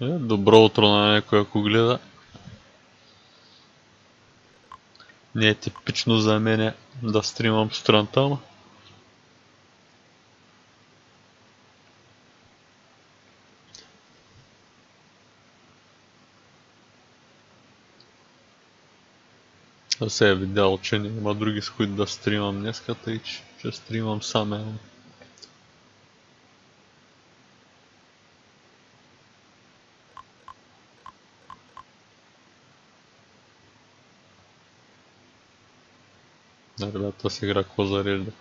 Добро утро на някой, ако гледа. Не е типично за мене да стримам сутринта, ама. Да се е видял, че няма други с които да стримам днеска, тъй че ще стримам сам. Ребята с игра какво зарежда.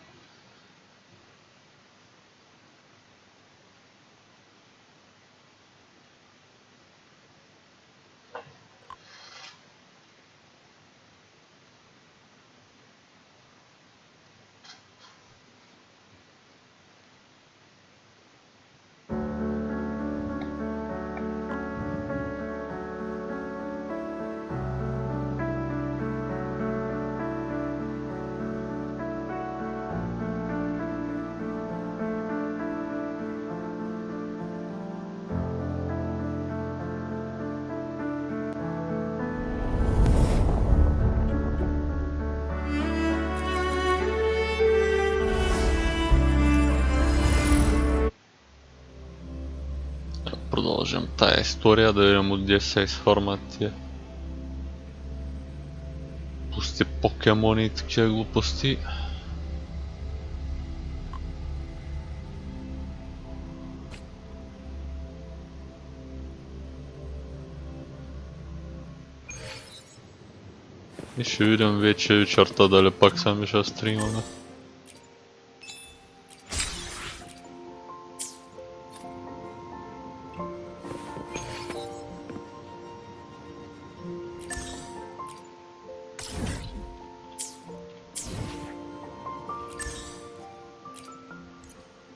Продължим тая история, да видим отде се изформат тия пусти покемони и такива глупости. И ще видим вече вечерта дали пак сами ще стримаме.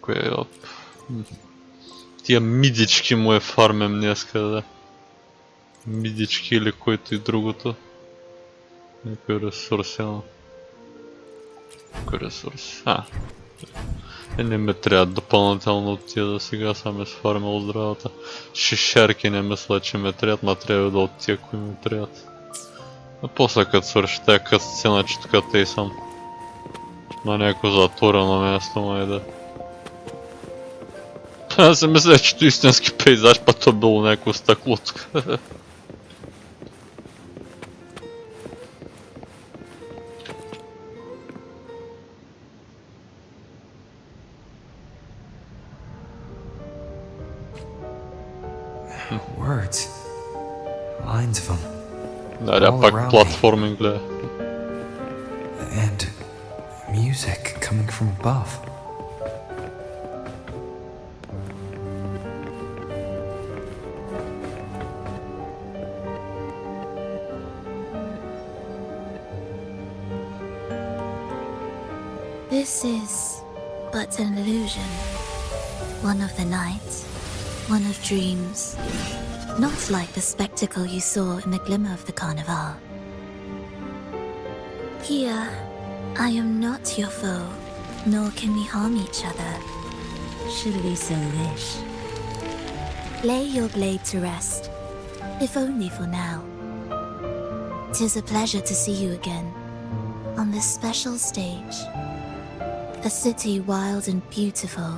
Кое е оп? Тия мидички му е фармем днеска, да. Мидички или който и другото. Някой ресурс е. Някой ресурс. Не ме трябва допълнително от тия да сега съм е сфармил здравата. Шишерки не мисля, че ме трябват, ма трябва да от тия, кои ме трябват. А после като свърши тая кътсцена, че тук тъй съм на някакво затворено място, май да. Аз си мисля, че то истински пейзаж, па то било някакво стъкло тук. Words. Lines of them. Да, пак платформинг, бля. And music coming from above. This is but an illusion. One of the nights, one of dreams. Not like the spectacle you saw in the glimmer of the carnival. Here, I am not your foe, nor can we harm each other, should we so wish. Lay your blade to rest, if only for now. 'Tis a pleasure to see you again, on this special stage. A city wild and beautiful,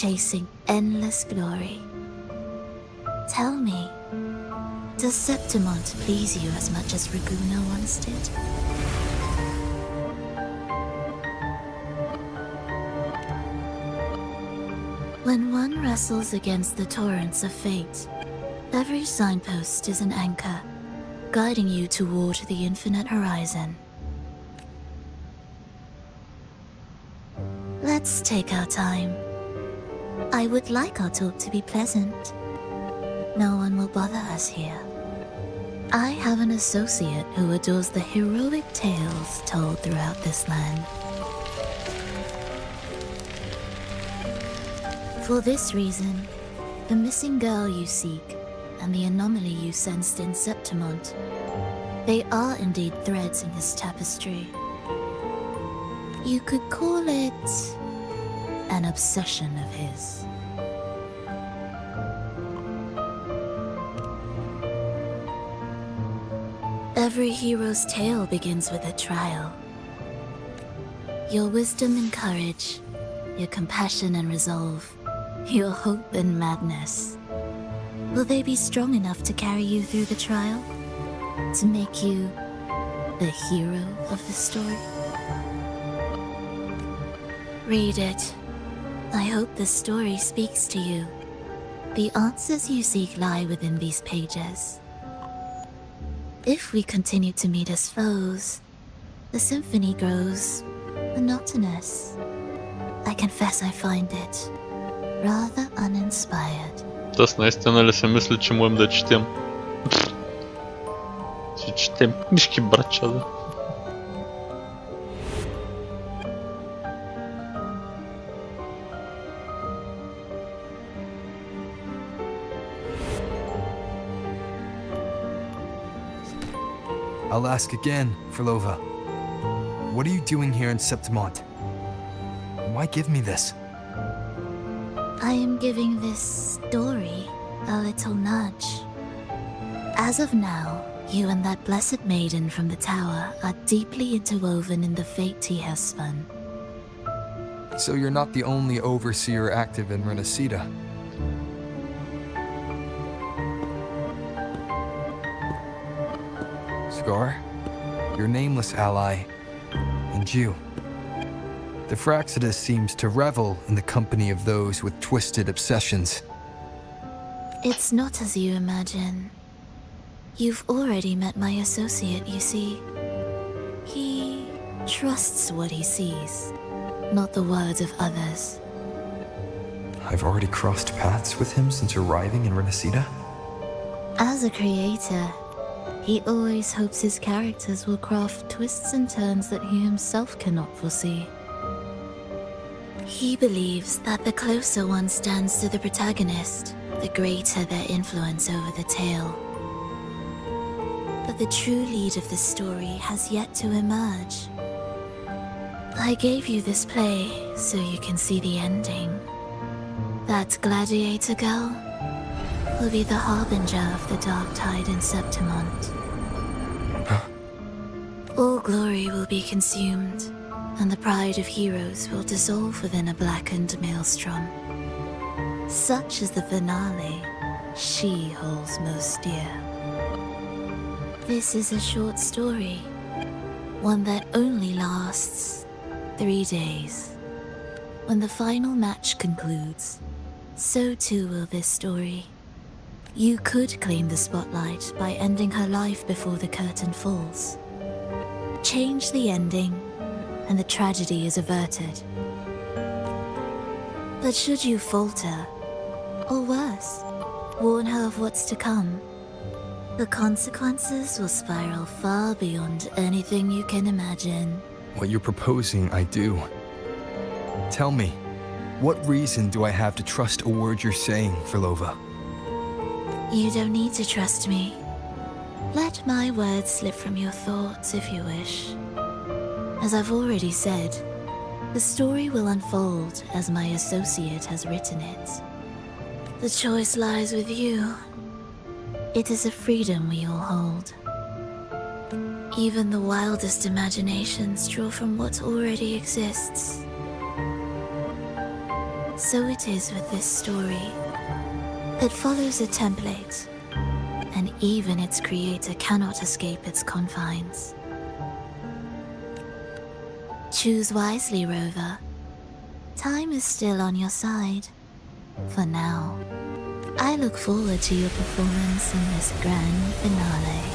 chasing endless glory. Tell me, does Septimont please you as much as Raguna once did? When one wrestles against the torrents of fate, every signpost is an anchor, guiding you toward the infinite horizon. Let's take our time. I would like our talk to be pleasant. No one will bother us here. I have an associate who adores the heroic tales told throughout this land. For this reason, the missing girl you seek and the anomaly you sensed in Septimont, they are indeed threads in this tapestry. You could call it an obsession of his. Every hero's tale begins with a trial. Your wisdom and courage, your compassion and resolve, your hope and madness. Will they be strong enough to carry you through the trial? To make you the hero of the story? Read it. I hope the story speaks to you. The answers you seek lie within these pages. If we continue to meet as foes, the symphony grows monotonous. I confess I find it rather uninspired. Тоест наистина ли се мисли, че можем да четем? Че четем книжки, братча, да? I'll ask again, Frolova. What are you doing here in Septimont? Why give me this? I am giving this story a little nudge. As of now, you and that blessed maiden from the tower are deeply interwoven in the fate he has spun. So you're not the only overseer active in Renacida. Scar, your nameless ally, and you. The Fraxidus seems to revel in the company of those with twisted obsessions. It's not as you imagine. You've already met my associate, you see. He trusts what he sees, not the words of others. I've already crossed paths with him since arriving in Renacida? As a creator, he always hopes his characters will craft twists and turns that he himself cannot foresee. He believes that the closer one stands to the protagonist, the greater their influence over the tale. But the true lead of the story has yet to emerge. I gave you this play so you can see the ending. That gladiator girl will be the harbinger of the dark tide in Septimont. All glory will be consumed, and the pride of heroes will dissolve within a blackened maelstrom. Such is the finale she holds most dear. This is a short story, one that only lasts 3 days. When the final match concludes, so too will this story. You could claim the spotlight by ending her life before the curtain falls. Change the ending, and the tragedy is averted. But should you falter, or worse, warn her of what's to come, the consequences will spiral far beyond anything you can imagine. What you're proposing, I do. Tell me, what reason do I have to trust a word you're saying, Frolova? You don't need to trust me. Let my words slip from your thoughts if you wish. As I've already said, the story will unfold as my associate has written it. The choice lies with you. It is a freedom we all hold. Even the wildest imaginations draw from what already exists. So it is with this story. It follows a template, and even its creator cannot escape its confines. Choose wisely, Rover. Time is still on your side. For now, I look forward to your performance in this grand finale.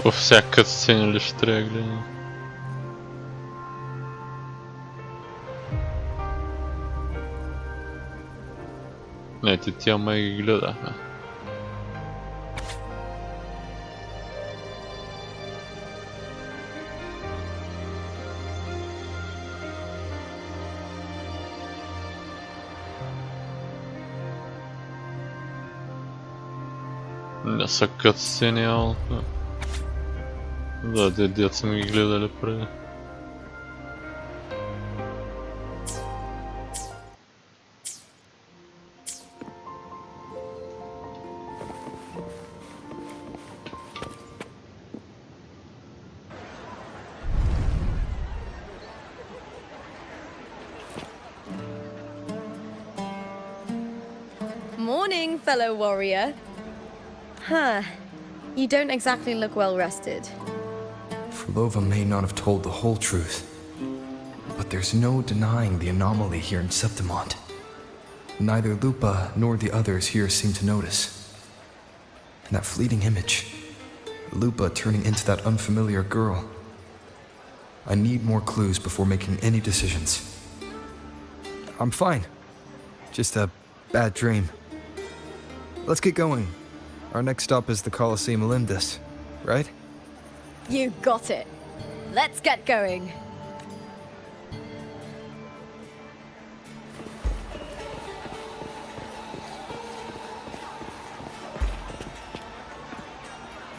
Във всяка кътсцена ли ще трябва да гледам? Не, тя май ги гледаха. Не са кътсцени, да, дед са ми ги гледали преди. Morning, fellow warrior. Huh. You don't exactly look well rested. Frolova may not have told the whole truth, but there's no denying the anomaly here in Septimont. Neither Lupa nor the others here seem to notice. And that fleeting image, Lupa turning into that unfamiliar girl. I need more clues before making any decisions. I'm fine. Just a bad dream. Let's get going. Our next stop is the Colosseum Olympus, right? You got it. Let's get going.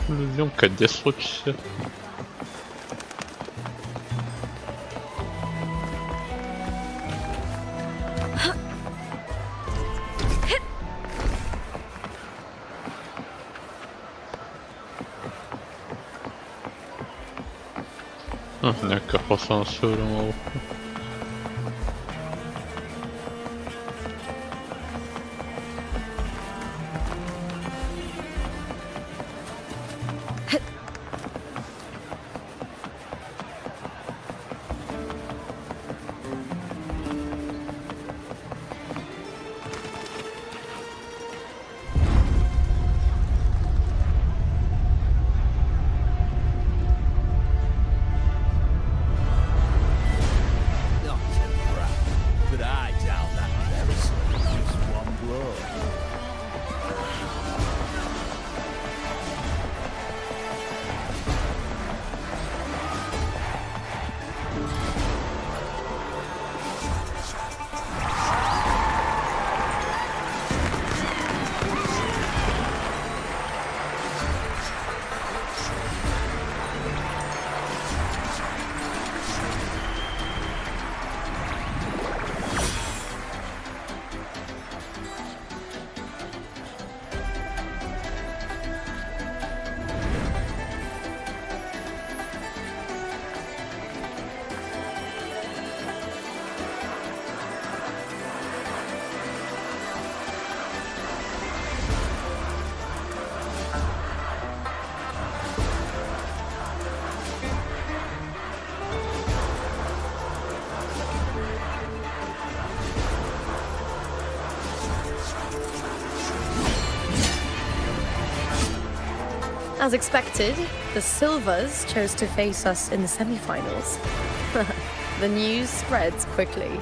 Идем, къде случи се? Някакъв асансьор имало. As expected, the Silvers chose to face us in the semi-finals. The news spreads quickly.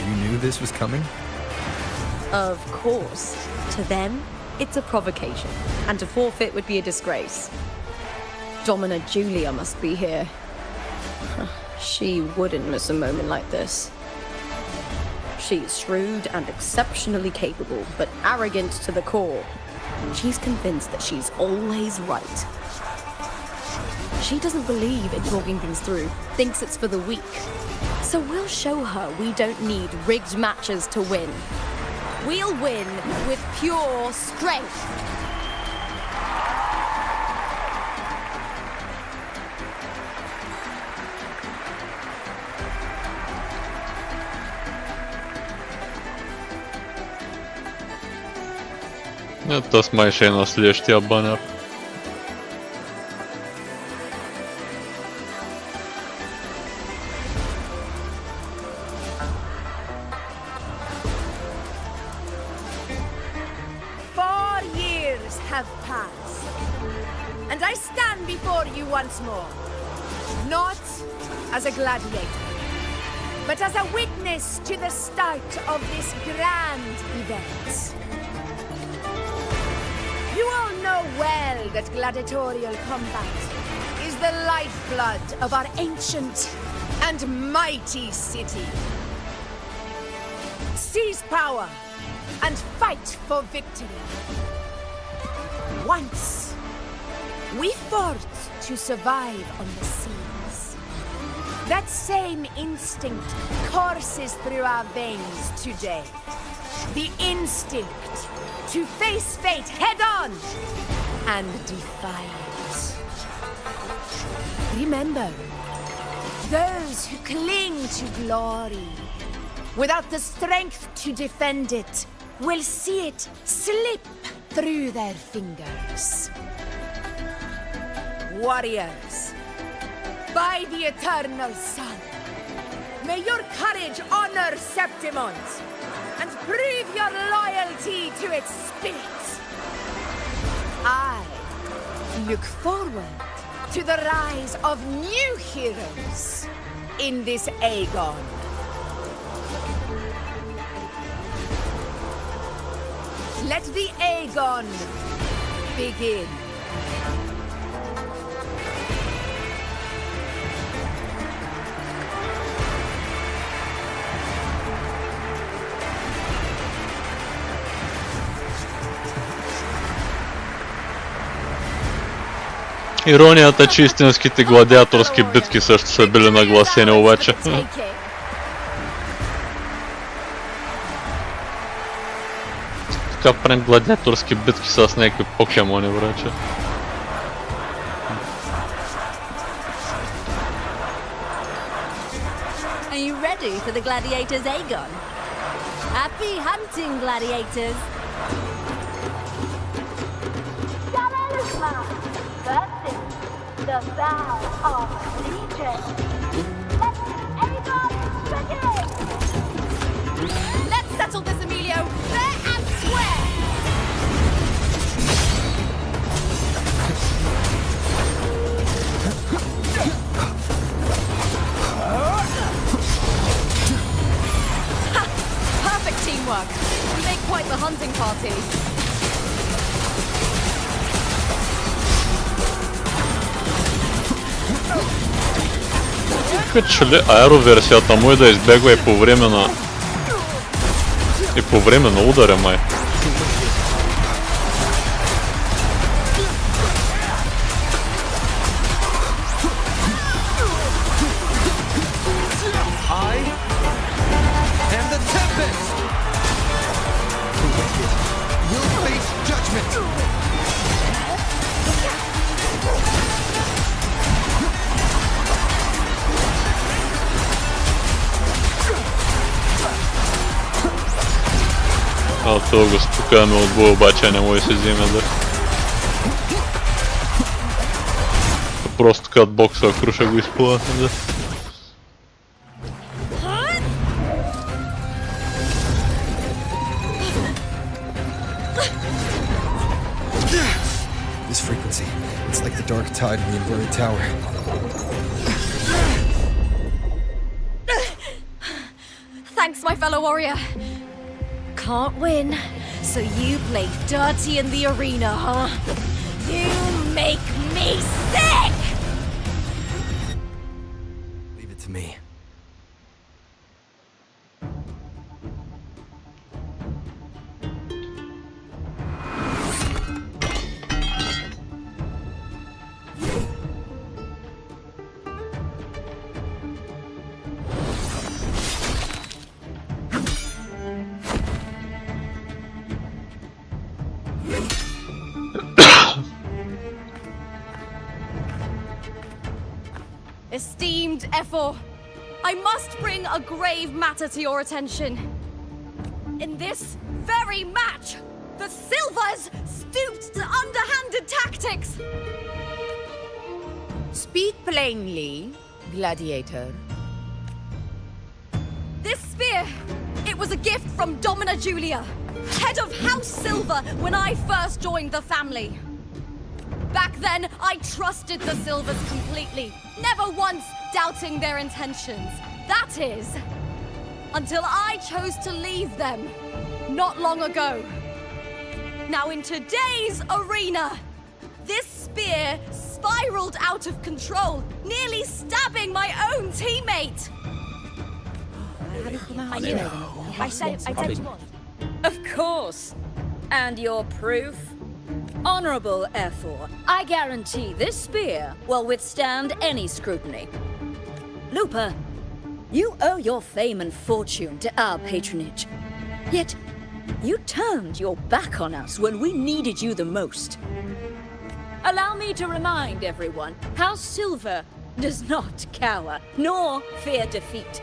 You knew this was coming? Of course. To them, it's a provocation, and to forfeit would be a disgrace. Domina Julia must be here. She wouldn't miss a moment like this. She's shrewd and exceptionally capable, but arrogant to the core. She's convinced that she's always right. She doesn't believe in talking things through, thinks it's for the weak. So we'll show her we don't need rigged matches to win. We'll win with pure strength. Tas май ще е на следващия банер. Four years have passed. And I stand before you once more, not as a gladiator, but as a witness to the start of this grand event. You all know well that gladiatorial combat is the lifeblood of our ancient and mighty city. Seize power and fight for victory. Once, we fought to survive on the seas. That same instinct courses through our veins today. The instinct to face fate head-on and defy it. Remember, those who cling to glory without the strength to defend it will see it slip through their fingers. Warriors, by the eternal sun, may your courage honor Septimont and prove your loyalty to its spirit. I look forward to the rise of new heroes in this Aegon. Let the Aegon begin. Иронията, че истинските гладиаторски битки също са били нагласени обаче. Така правим гладиаторски битки с някакви покемони, враче. Are you ready for the gladiators, Aegon? Happy hunting, gladiators! The vow of allegiance. Let Aegon begin! Let's settle this, Emilio, fair and square! Ha! Perfect teamwork. We make quite the hunting party. Като че ли аероверсията му е да избягва и по време на удара, май. А това го спокаваме от боя, обаче не може да се вземе да. Просто така от бокса круша го изплува да. This frequency, it's like the dark tide in the inverted tower. Thanks, my fellow warrior. Can't win, so you play dirty in the arena, huh? You make me sick! Leave it to me. Esteemed Ephor, I must bring a grave matter to your attention. In this very match, the Silvers stooped to underhanded tactics. Speak plainly, gladiator. This spear, it was a gift from Domina Julia, head of House Silver when I first joined the family. Back then, I trusted the Silvers completely, never once doubting their intentions. That is, until I chose to leave them, not long ago. Now in today's arena, this spear spiraled out of control, nearly stabbing my own teammate. I knew it. I said you on. Of course. And your proof? Honorable F4, I guarantee this spear will withstand any scrutiny. Lupa, you owe your fame and fortune to our patronage. Yet, you turned your back on us when we needed you the most. Allow me to remind everyone how Silver does not cower, nor fear defeat.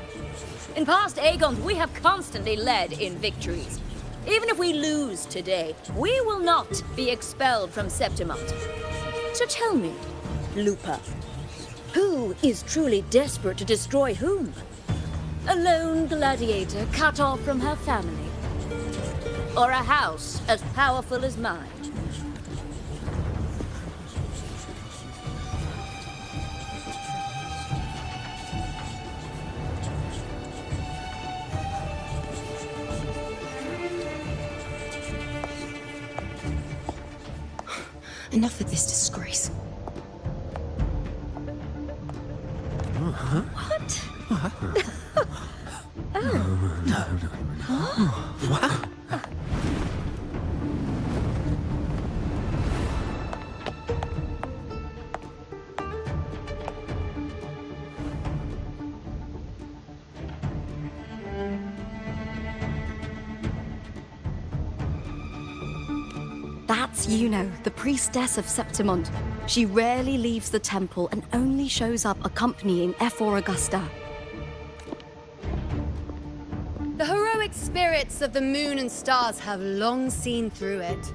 In past Aegons, we have constantly led in victories. Even if we lose today, we will not be expelled from Septimont. So tell me, Lupa, who is truly desperate to destroy whom? A lone gladiator cut off from her family? Or a house as powerful as mine? Enough of this disgrace. That's Yuno, the priestess of Septimont. She rarely leaves the temple and only shows up accompanying F4 Augusta. The heroic spirits of the moon and stars have long seen through it.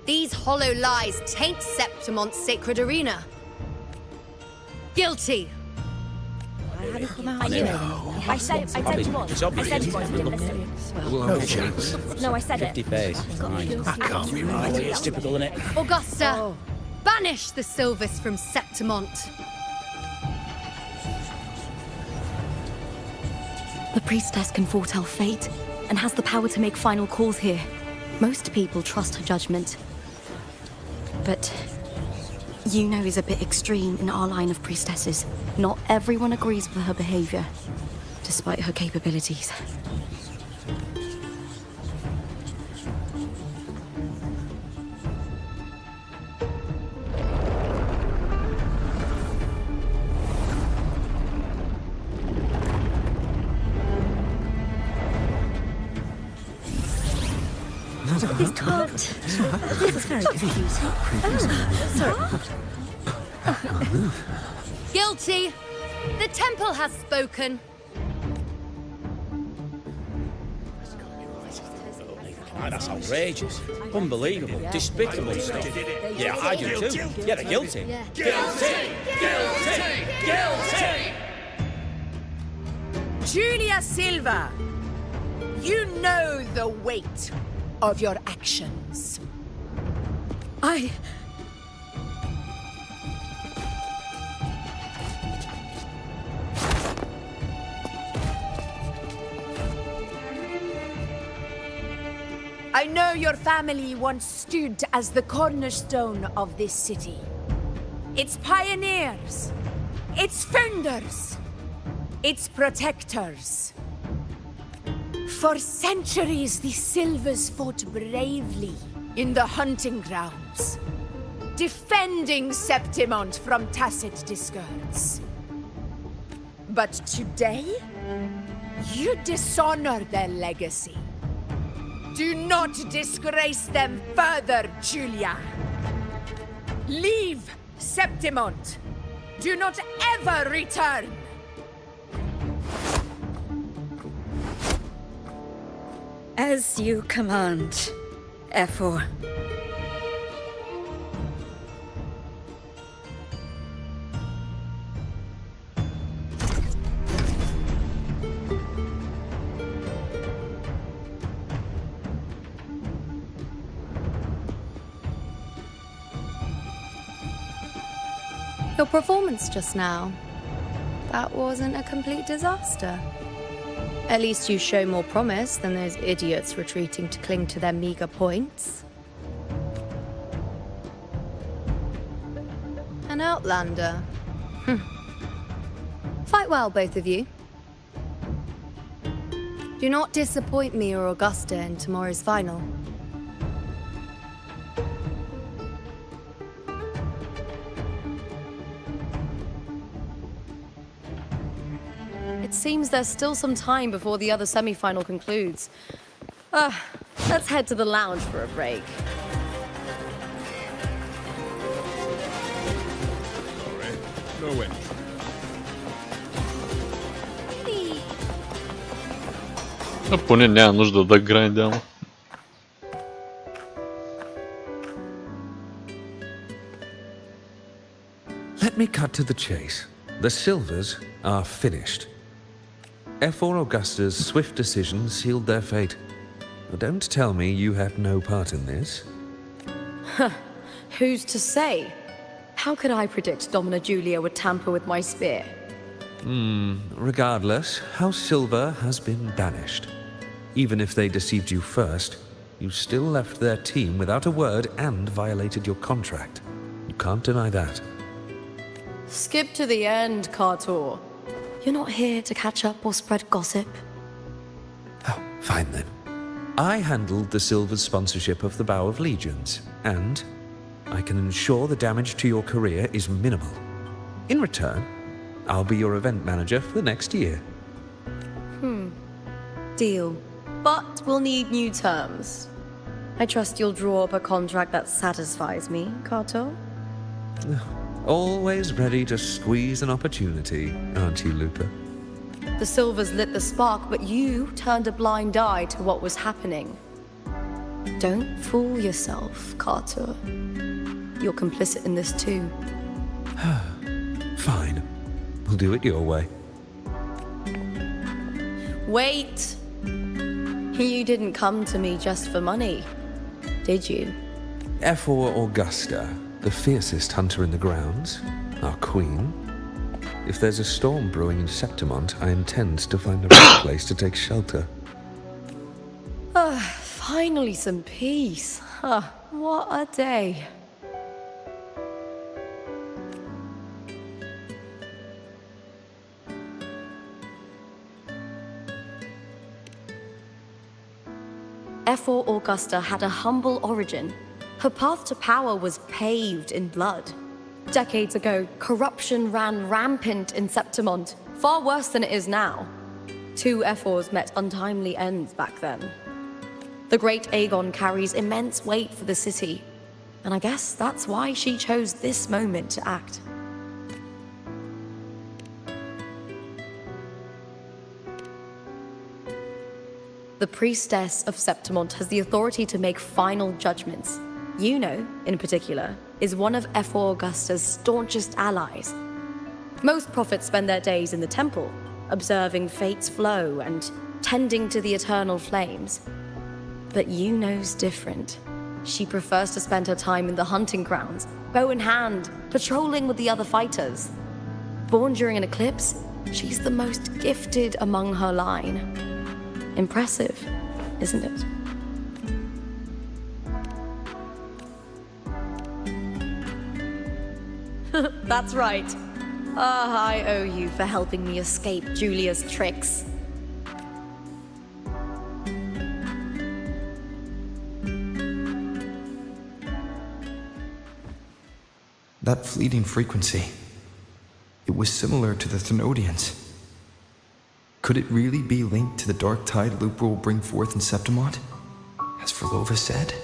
These hollow lies taint Septimont's sacred arena. Guilty. I knew it. I said you on. It's obvious. No chance. No, I said it. 50 face. That can't be right. It's typical, isn't it? Augusta, banish the Silvers from Septimont. The priestess can foretell fate and has the power to make final calls here. Most people trust her judgment. But Yuno is a bit extreme in our line of priestesses. Not everyone agrees with her behavior, despite her capabilities. This can't. This is very confusing. Sorry. Guilty. The temple has spoken. That's outrageous. Unbelievable. Despicable stuff. Yeah, I do too. Yeah, they're guilty. Guilty! Guilty! Guilty! Julia Silva, you know the weight of your actions. I know your family once stood as the cornerstone of this city. Its pioneers, its founders, its protectors. For centuries, the Silvers fought bravely in the hunting grounds, defending Septimont from tacit discords. But today, you dishonor their legacy. Do not disgrace them further, Julia. Leave Septimont. Do not ever return. As you command, F4. Your performance just now. That wasn't a complete disaster. At least you show more promise than those idiots retreating to cling to their meager points. An outlander. Fight well, both of you. Do not disappoint me or Augusta in tomorrow's final. It seems there's still some time before the other semi-final concludes. Let's head to the lounge for a break. No win. Поне няма нужда да грайндяме. Let me cut to the chase. The Silvers are finished. F4 Augusta's swift decision sealed their fate. Don't tell me you had no part in this. Who's to say? How could I predict Domina Julia would tamper with my spear? Regardless, House Silver has been banished. Even if they deceived you first, you still left their team without a word and violated your contract. You can't deny that. Skip to the end, Cartor. You're not here to catch up or spread gossip. Oh, fine then. I handled the Silver's sponsorship of the Bow of Legions, and I can ensure the damage to your career is minimal. In return, I'll be your event manager for the next year. Deal. But we'll need new terms. I trust you'll draw up a contract that satisfies me, Cartor? Always ready to squeeze an opportunity, aren't you, Lupa? The Silvers lit the spark, but you turned a blind eye to what was happening. Don't fool yourself, Cartor. You're complicit in this too. Fine. We'll do it your way. Wait! You didn't come to me just for money, did you? F4 Augusta, the fiercest hunter in the grounds, our queen. If there's a storm brewing in Septimont, I intend to find the right place to take shelter. Finally some peace. What a day. F4 Augusta had a humble origin. Her path to power was paved in blood. Decades ago, corruption ran rampant in Septimont, far worse than it is now. Two F4s met untimely ends back then. The great Aegon carries immense weight for the city, and I guess that's why she chose this moment to act. The priestess of Septimont has the authority to make final judgments. Yuno, in particular, is one of F4 Augusta's staunchest allies. Most prophets spend their days in the temple, observing fate's flow and tending to the eternal flames. But Yuno's different. She prefers to spend her time in the hunting grounds, bow in hand, patrolling with the other fighters. Born during an eclipse, she's the most gifted among her line. Impressive, isn't it? That's right. I owe you for helping me escape Julia's tricks. That fleeting frequency, it was similar to the Thenodians. Could it really be linked to the dark tide Lupa will bring forth in Septimont, as Verlova said?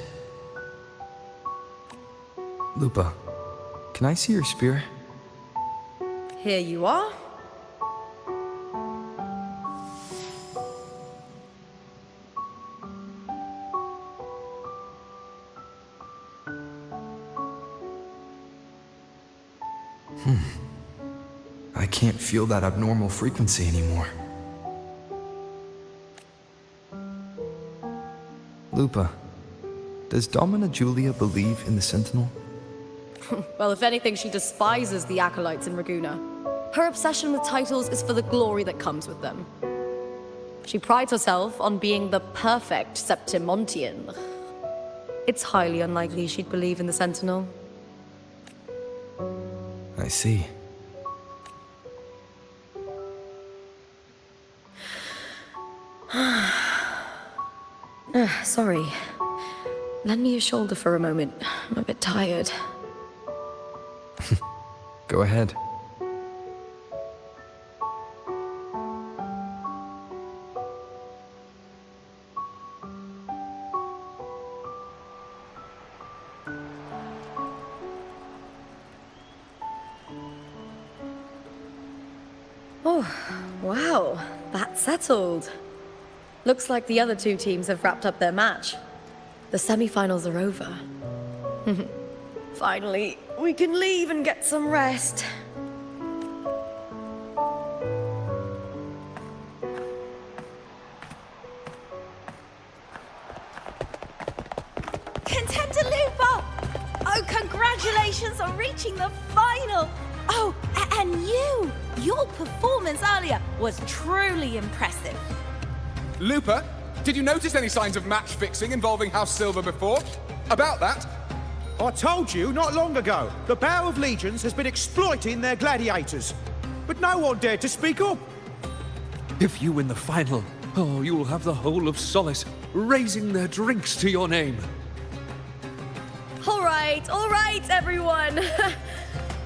Lupa, can I see your spear? Here you are. I can't feel that abnormal frequency anymore. Lupa, does Domina Julia believe in the Sentinel? Well, if anything, she despises the acolytes in Raguna. Her obsession with titles is for the glory that comes with them. She prides herself on being the perfect Septimontian. It's highly unlikely she'd believe in the Sentinel. I see. Sorry. Lend me your shoulder for a moment. I'm a bit tired. Go ahead. Oh, wow. That's settled. Looks like the other two teams have wrapped up their match. The semi-finals are over. Finally, we can leave and get some rest. Contender Lupa! Oh, congratulations on reaching the final! Oh, and you! Your performance earlier was truly impressive. Lupa, did you notice any signs of match fixing involving House Silver before? About that? I told you not long ago, the Bow of Legions has been exploiting their gladiators. But no one dared to speak up. If you win the final, oh, you'll have the whole of Solace raising their drinks to your name. All right, everyone.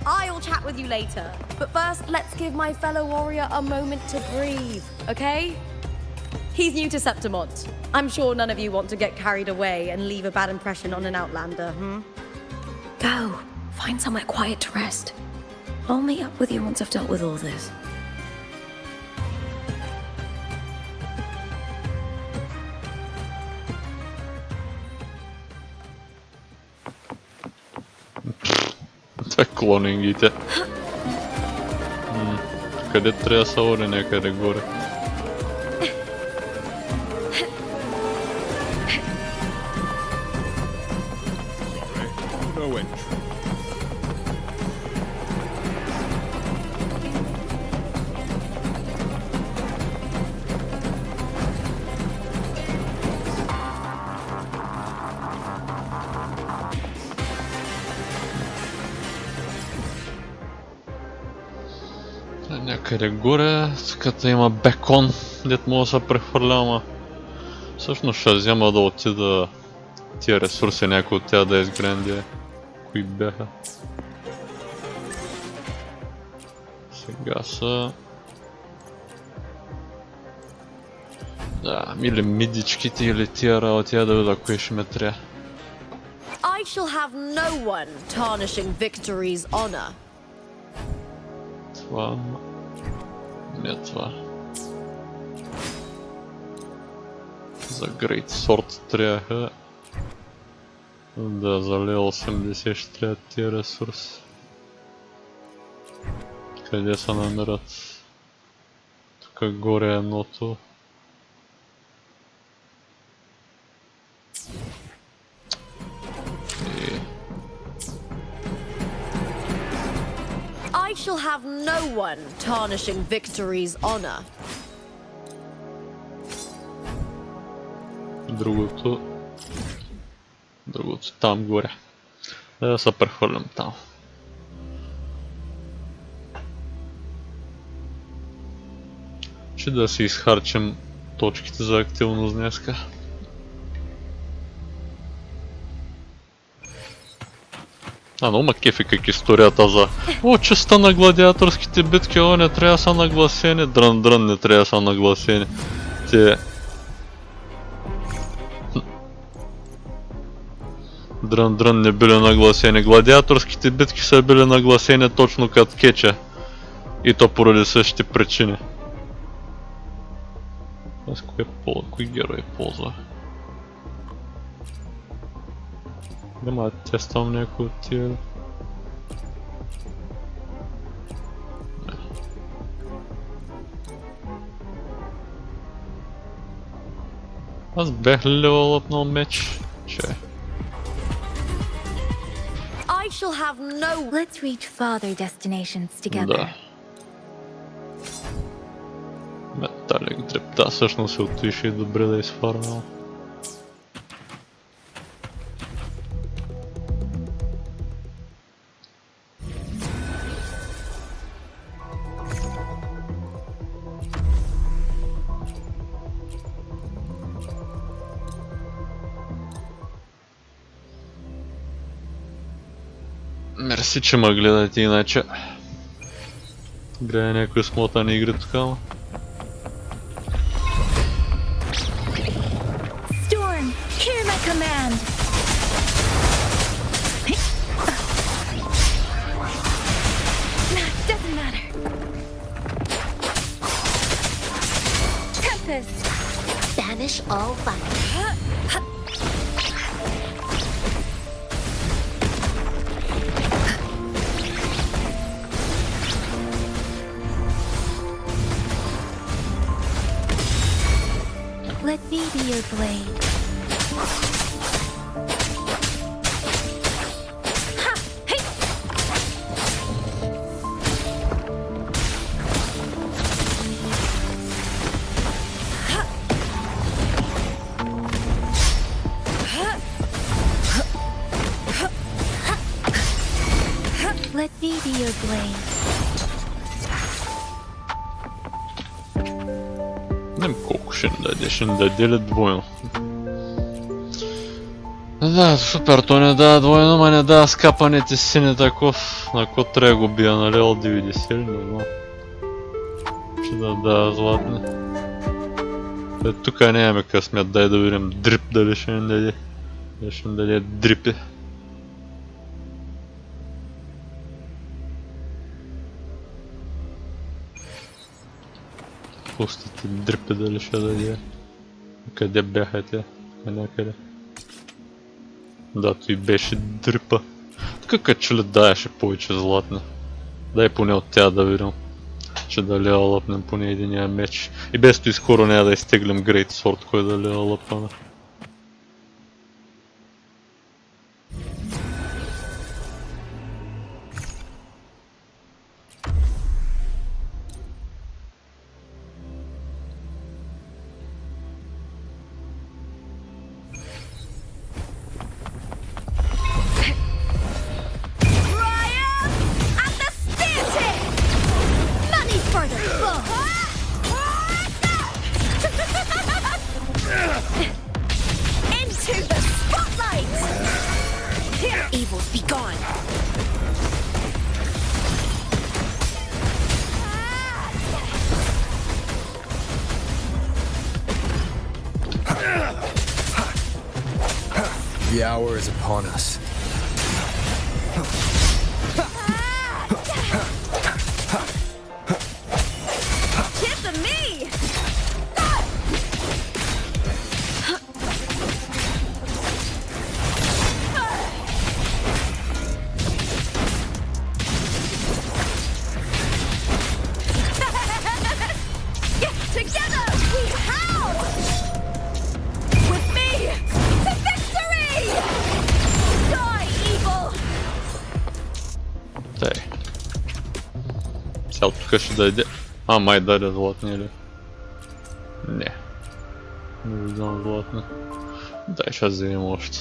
I'll chat with you later. But first, let's give my fellow warrior a moment to breathe, okay? He's new to Septimont. I'm sure none of you want to get carried away and leave a bad impression on an outlander, Go. Find somewhere quiet to rest. I'll meet up with you once I've dealt with all this. Клонингите. Къде трябва да са оре някъде горе? No entry. Някъде горе, като има бекон, дет мога да се прехвърля, ама всъщност ще взема да отида тия ресурси, някой от тях да изгрендя. Кои бяха? Сега са... Да, или мидичките, или тия работи, да видя кое ще ме трябва. I shall have no one tarnishing victory's honor. Това... Не това. За Great Sword трябваха да залея 80, ще трябва тия ресурси. Къде се намират? Тук горе едното. I shall have no one tarnishing victory's honor. Другото там горе. Да се прехвърлям там. Ще да си изхарчим точките за активност днеска. Но ма кефи как историята за честа на гладиаторските битки, не трябва да са нагласени, дрън не трябва да са нагласени. Те... Дрън не били нагласени. Гладиаторските битки са били нагласени точно като кетча. И то поради същите причини. Аз кой герой ползва? Няма да тествам някой от тия. Аз бях левелъпнал меч. Че? I I shall have no... Let's reach farther destinations together. Да. Металик дреп. Да, всъщност се отише и добре да изфармал. Мерси, че ме гледате, иначе гледа някои смотани игри тук, ама. Storm, hear my command. Doesn't matter. Tempest, banish all fire. Let me be your blade. Ha! Hey! Ha! Let me be your blade. Не колко ще ни даде ли двойно? Да, супер, то не дава двойно, ма не дава скапаните сини таков. На кой трябва го бия, нали, от 90 или не знам. Ще да дава златни. Тук нямаме късмет, дай да видим дрип дали ще ни даде. Дали ще ни даде дрипи. Пустите дрипи дали ще даде. Къде бяха те? Някъде. Да, той беше дрипа. Така като че ли даеше повече златни. Дай поне от тя да видим. Че дали лъпнем поне единия меч. И без той скоро няма да изтеглим Great Sword, кой дали лъпваме. The hour is upon us. Kiss me! Together we howl! With me to victory! Die, evil! Дай. Сега тук ще даде. А, май даде златни или? Не. Не виждам златни. Дай, ще вземем още.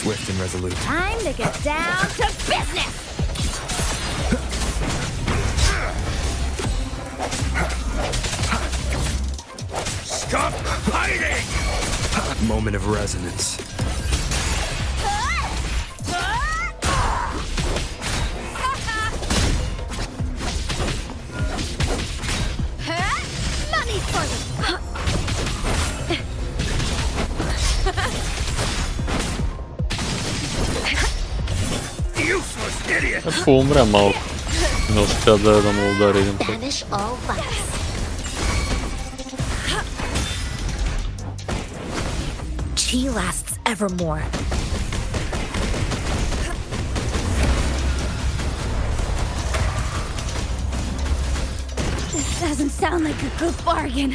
Swift and resolute. Time to get down to business! Stop hiding! Moment of resonance. Money for you! Useless idiot! Поумря малко. Не успя да му удари един път. Banish all vice. Chi lasts evermore. This doesn't sound like a good bargain.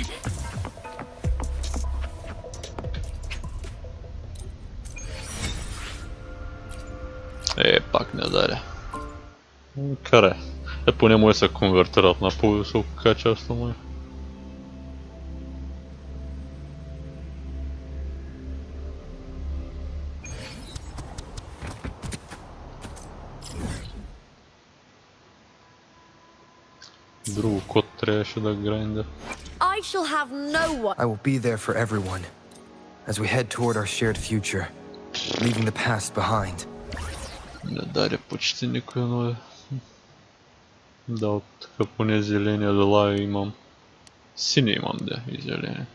дале. Каре. Поне може се конвертират на по-високо качество му. Друго код трябваше да грайнда. I shall have no one. I will be there for everyone as we head toward our shared future, leaving the past behind. Не даде почти никой, но да, от така поне зелени лила имам. Сини имам, да, и зелени.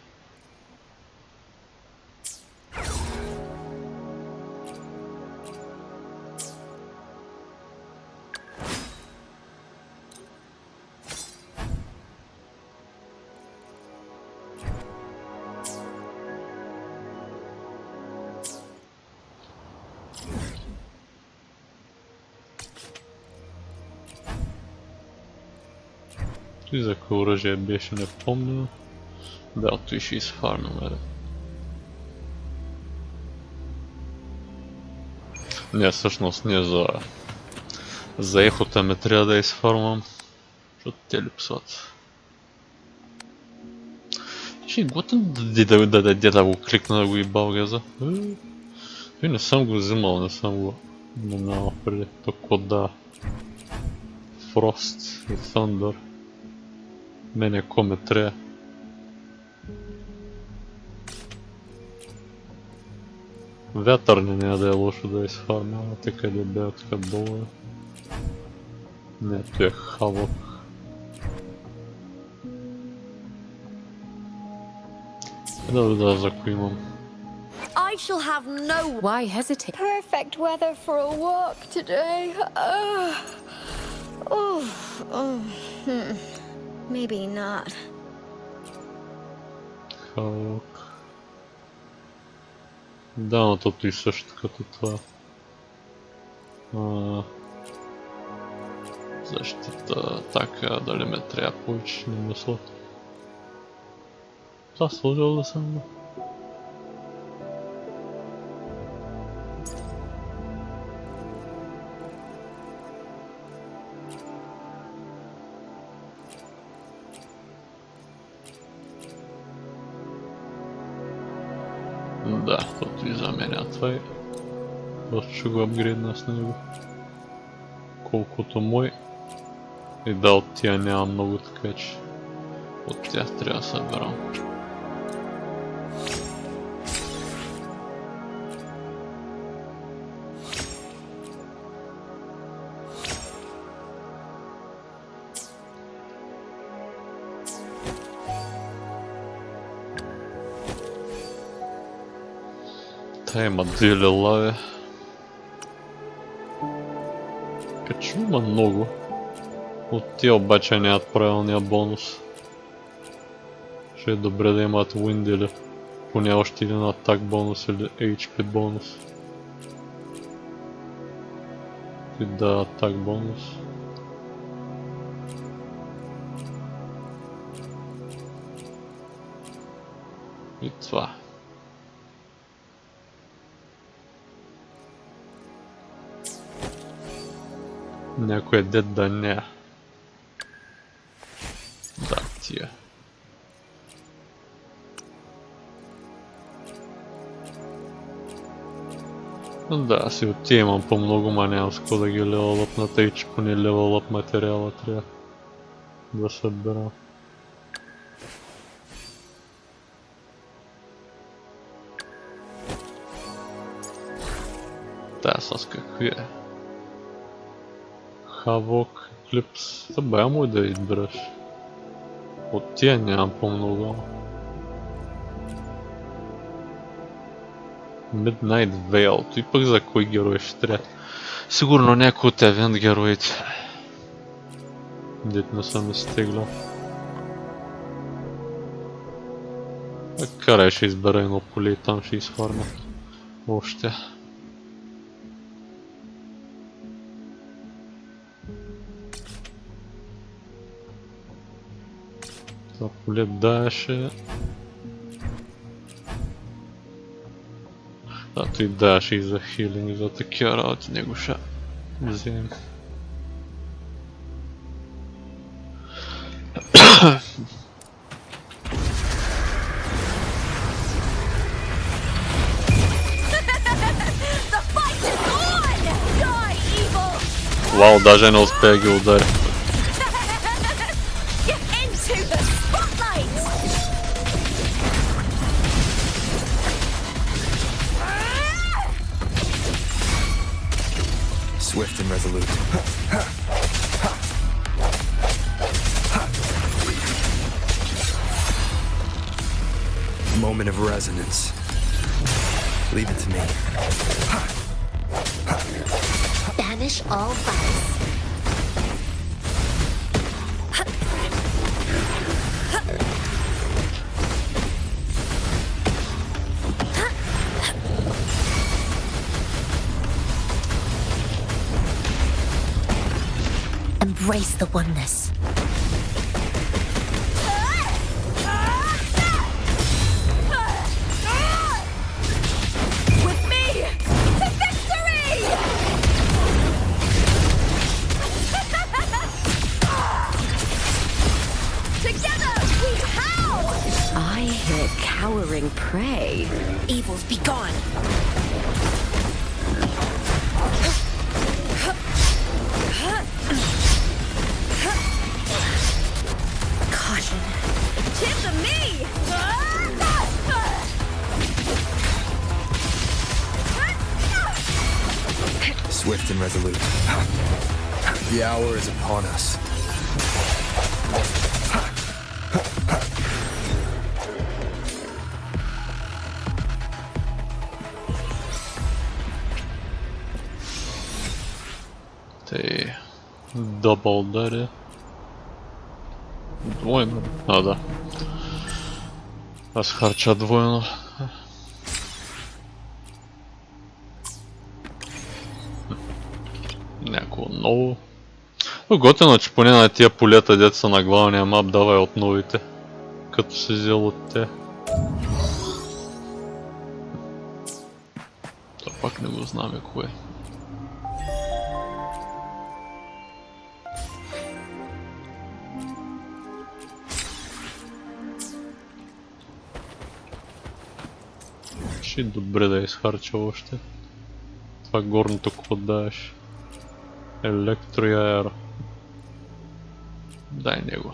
И за кое оръжие беше, не помня. Да, той ще изфармим, Не, всъщност не за ехота ме трябва да изфармам, защото те липсват. Ще е готин да го кликна да го ибал газа. И не съм го взимал, не съм го минал преди. Токо да. Frost и Thunder. Мене ко ме трябва. Вятър не да е лошо да изфармя, а те къде бе така долу. Не, той е Havoc. Да, за кой имам. I shall have no. Why hesitate? Perfect weather for a walk today. Maybe not. Havoc. Да, но тото и също като това. Защита, така, дали ме трябва повече, не мисля. Това сложил да съм. Да, тото и заменя това и просто ще го апгрейдна с него. Колкото мой. И да, от тия няма много, така че от тях трябва да съберам. Та има две лилави. Качу има много. От тия обаче нямат правилния бонус. Ще е добре да имат Wind или поне още един атак бонус или HP бонус. И да, атак бонус. И това. Някой дед да не. Да, тия. Да, си от тия имам по-много, ма нямам с какво да ги левелъп на тъй, че поне левелъп материала трябва да събера. Да, с какви е? Havoc, Eclipse, бая му да избираш. От тия нямам по-много. Midnight Veil, той пък за кой герой ще трябва? Сигурно някой от евент героите. Дет не съм изтеглял. Карай ще избера едно поле и там ще изхвърля. Още. Това поле даваше. Да, той даваше и за хилинг, и за такива работи, него ще вземем. Вау, даже не успея ги ударя. Swift and resolute. Moment of resonance. Leave it to me. Banish all vice. Embrace the oneness. With me to victory! Together we howl! I hear cowering prey. Evils be gone. Caution. Tip to me! Swift and resolute. The hour is upon us. Ты дабл удари. Двойно. А, да. Разхарча двойно. Някакво ново. Готино, че поне на тия полета деца на главния мап давай от новите. Като се взел от те. То пак не го знаме кое. Ще добре да изхарча още. Това горното какво даваш? Електро и аеро. Дай него.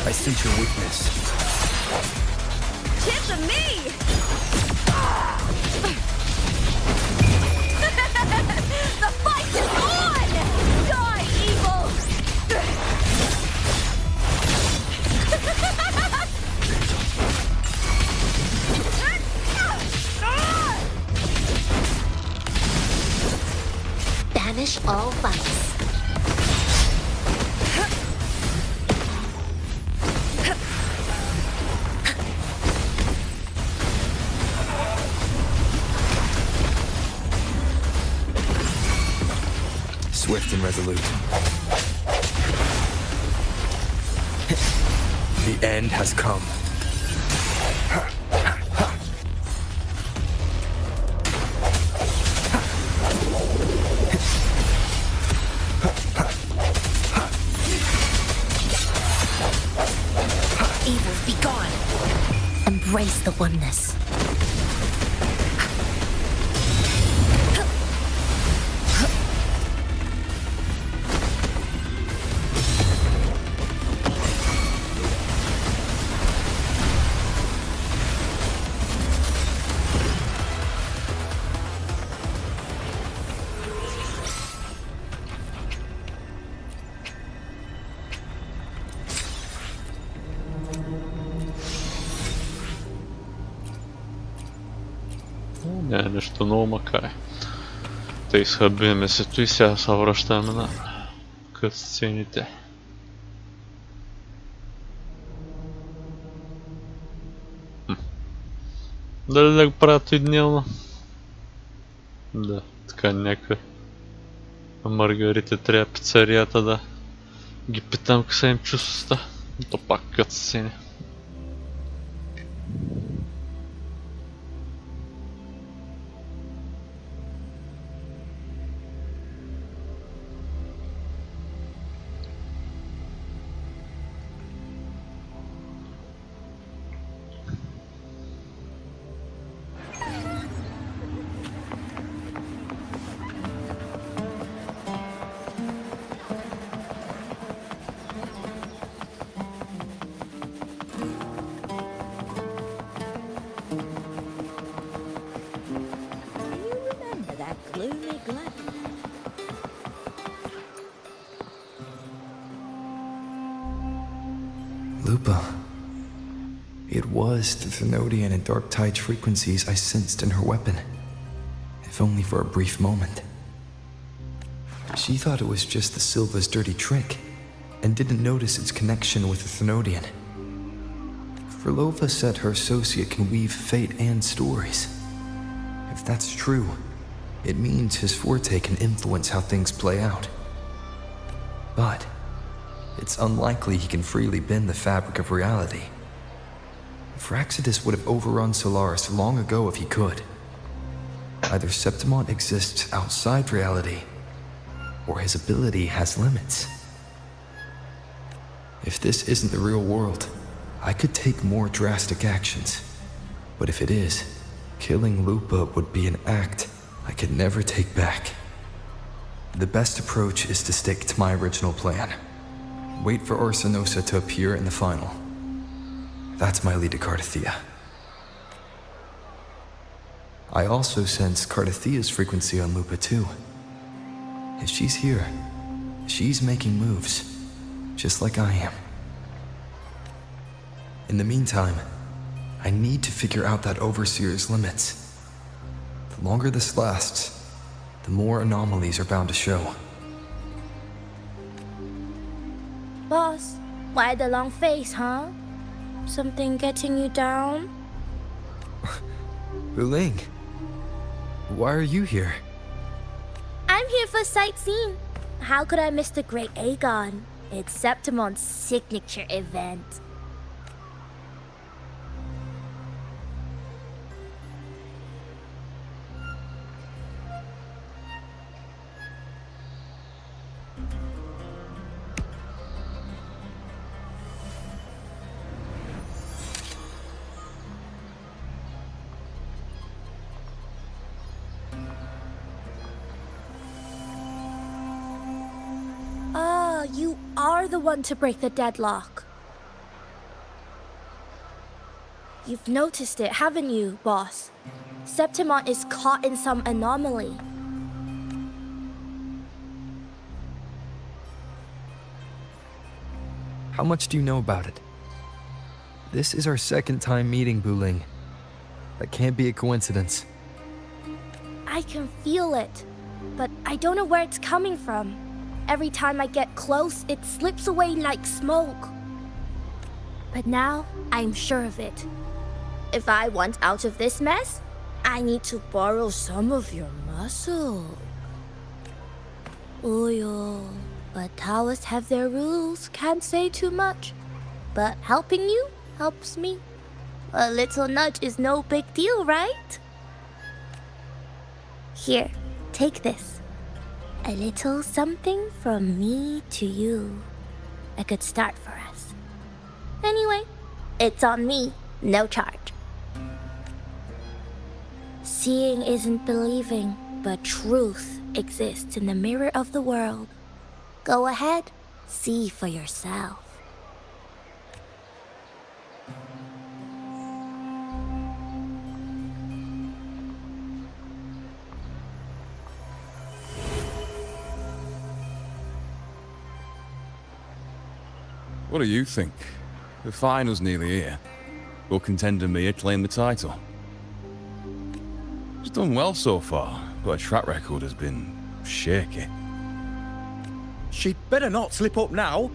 I sense your weakness. Tip to me! The fight is on! Die, evil! Banish all vice. Swift and resolute. The end has come. Evils be gone. Embrace the oneness. Не, нещо много макар. Те изхъбиме се и сега се връщаме на кътсцените. Дали да го правят и дневно? Да, така някакви Маргарите трябва пицарията да ги питам как са им чувствата. То пак кътсцени. Lupa. It was the Thenodian and Dark Tide's frequencies I sensed in her weapon, if only for a brief moment. She thought it was just the Silva's dirty trick, and didn't notice its connection with the Thenodian. Frolova said her associate can weave fate and stories. If that's true, it means his forte can influence how things play out. But it's unlikely he can freely bend the fabric of reality. Fraxidus would have overrun Solaris long ago if he could. Either Septimont exists outside reality, or his ability has limits. If this isn't the real world, I could take more drastic actions. But if it is, killing Lupa would be an act I could never take back. The best approach is to stick to my original plan. Wait for Orsinosa to appear in the final. That's my lead to Cardathea. I also sense Cardathea's frequency on Lupa too. If she's here, she's making moves, just like I am. In the meantime, I need to figure out that Overseer's limits. The longer this lasts, the more anomalies are bound to show. Boss, why the long face, huh? Something getting you down? Wuling, why are you here? I'm here for sightseeing. How could I miss the Great Aegon? It's Septimon's signature event. You are the one to break the deadlock. You've noticed it, haven't you, boss? Septimont is caught in some anomaly. How much do you know about it? This is our second time meeting, Wuling. That can't be a coincidence. I can feel it, but I don't know where it's coming from. Every time I get close, it slips away like smoke. But now, I'm sure of it. If I want out of this mess, I need to borrow some of your muscle. Oyo, but Taoists have their rules, can't say too much. But helping you helps me. A little nudge is no big deal, right? Here, take this. A little something from me to you. A good start for us. Anyway, it's on me, no charge. Seeing isn't believing, but truth exists in the mirror of the world. Go ahead, see for yourself. What do you think? The final's nearly here. Will contender Mia claim the title? She's done well so far, but her track record has been shaky. She'd better not slip up now.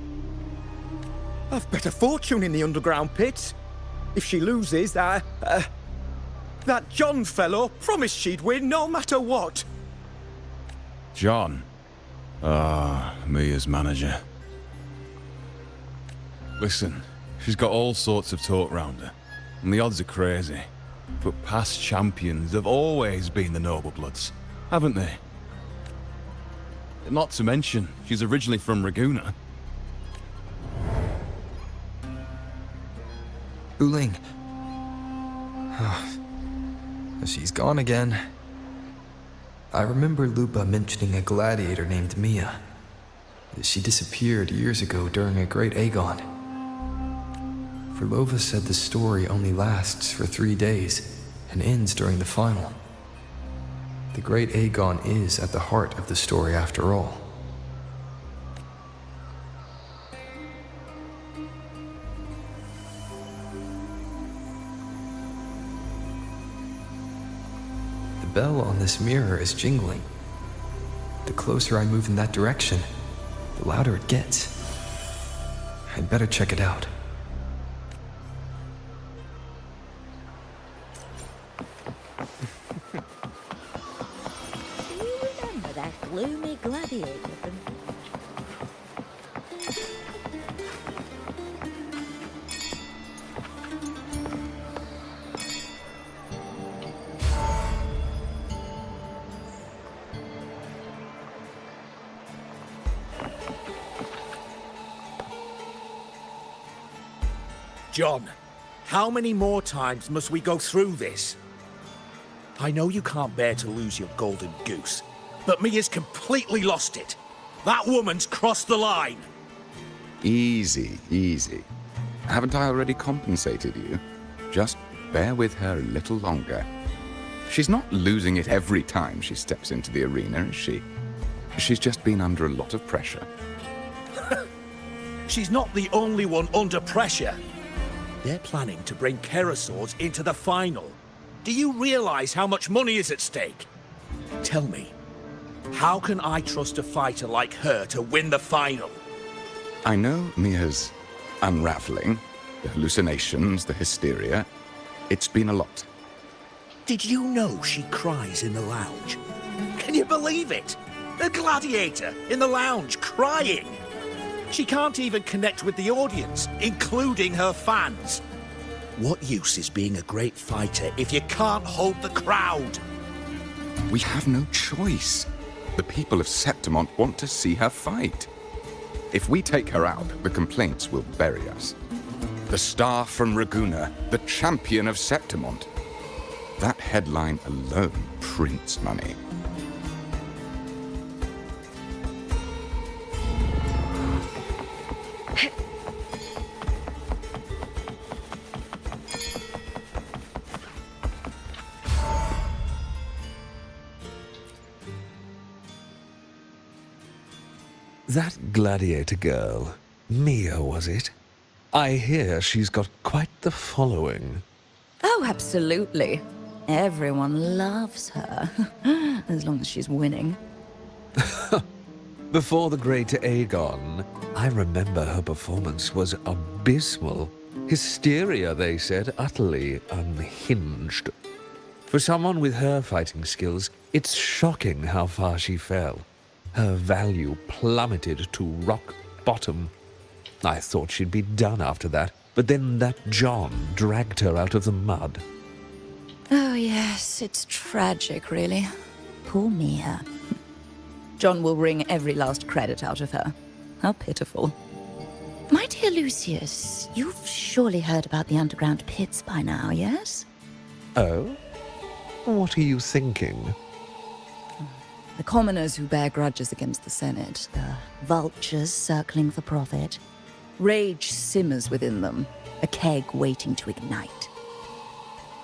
I've bet a fortune in the underground pits. If she loses, that John fellow promised she'd win no matter what. John? Ah, Mia's manager. Listen, she's got all sorts of talk round her, and the odds are crazy. But past champions have always been the noble bloods, haven't they? Not to mention, she's originally from Raguna. Uling. She's gone again. I remember Lupa mentioning a gladiator named Mia. She disappeared years ago during a great Aegon. Furlova said the story only lasts for 3 days and ends during the final. The great Aegon is at the heart of the story after all. The bell on this mirror is jingling. The closer I move in that direction, the louder it gets. I'd better check it out. Do you remember that gloomy gladiator from... John, how many more times must we go through this? I know you can't bear to lose your golden goose, but Mia's completely lost it. That woman's crossed the line. Easy, easy. Haven't I already compensated you? Just bear with her a little longer. She's not losing it every time she steps into the arena, is she? She's just been under a lot of pressure. She's not the only one under pressure. They're planning to bring Kerasaurs into the final. Do you realize how much money is at stake? Tell me, how can I trust a fighter like her to win the final? I know Mia's unraveling, the hallucinations, the hysteria. It's been a lot. Did you know she cries in the lounge? Can you believe it? A gladiator in the lounge crying. She can't even connect with the audience, including her fans. What use is being a great fighter if you can't hold the crowd? We have no choice. The people of Septimont want to see her fight. If we take her out, the complaints will bury us. The star from Raguna, the champion of Septimont. That headline alone prints money. That gladiator girl, Mia, was it? I hear she's got quite the following. Oh, absolutely. Everyone loves her, as long as she's winning. Before the great Aegon, I remember her performance was abysmal. Hysteria, they said, utterly unhinged. For someone with her fighting skills, it's shocking how far she fell. Her value plummeted to rock bottom. I thought she'd be done after that, but then that John dragged her out of the mud. Oh, yes, it's tragic, really. Poor Mia. John will wring every last credit out of her. How pitiful. My dear Lucius, you've surely heard about the underground pits by now, yes? Oh? What are you thinking? The commoners who bear grudges against the Senate, the vultures circling for profit. Rage simmers within them, a keg waiting to ignite.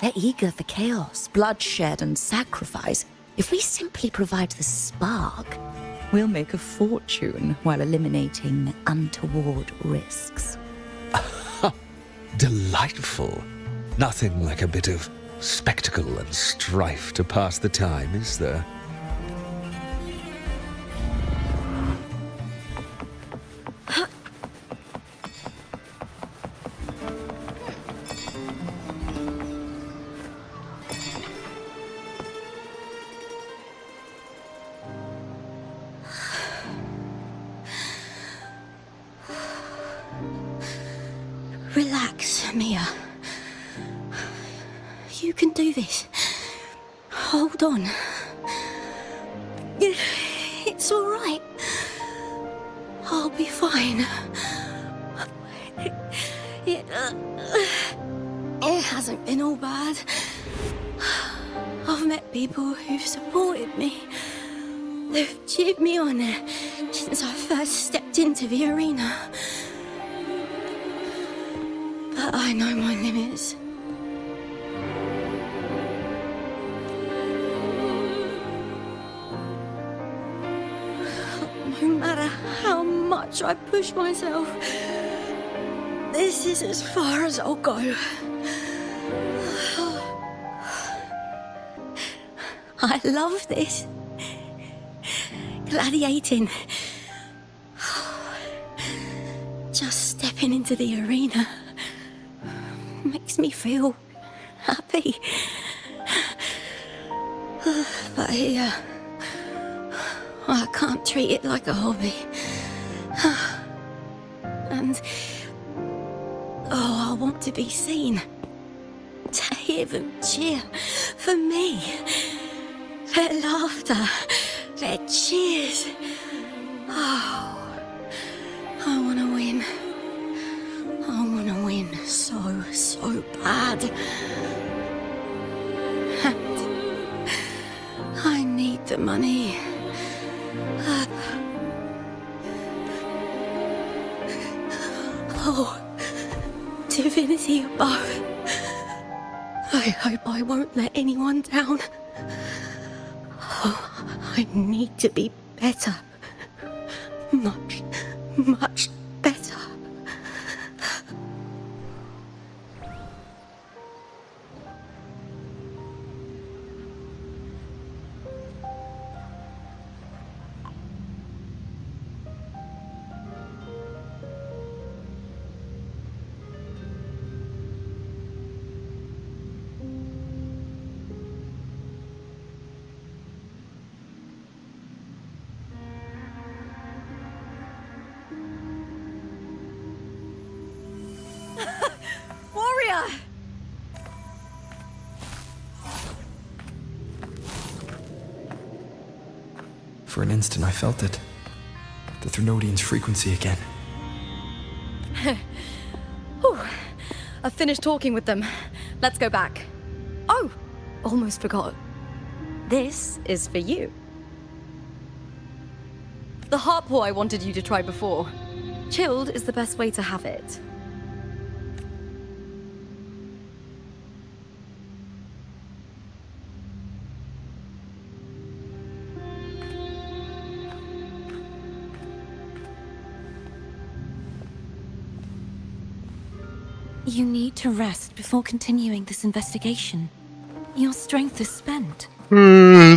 They're eager for chaos, bloodshed, and sacrifice. If we simply provide the spark, we'll make a fortune while eliminating untoward risks. Delightful. Nothing like a bit of spectacle and strife to pass the time, is there? Relax, Mia. You can do this. Hold on. It's all right. I'll be fine. It hasn't been all bad. I've met people who've supported me. They've cheered me on since I first stepped into the arena. But I know my limits. No matter how much I push myself, this is as far as I'll go. I love this. Gladiating. Just stepping into the arena makes me feel happy. But here, I can't treat it like a hobby. And I want to be seen. To hear them cheer for me. Their laughter, their cheers. Oh, I want to win. I want to win so bad. And I need the money. Oh, divinity above. I hope I won't let anyone down. Oh, I need to be better. Much better. For an instant, I felt it. The Thrunodian's frequency again. I've finished talking with them. Let's go back. Oh, almost forgot. This is for you. The harpor I wanted you to try before. Chilled is the best way to have it. You need to rest before continuing this investigation. Your strength is spent.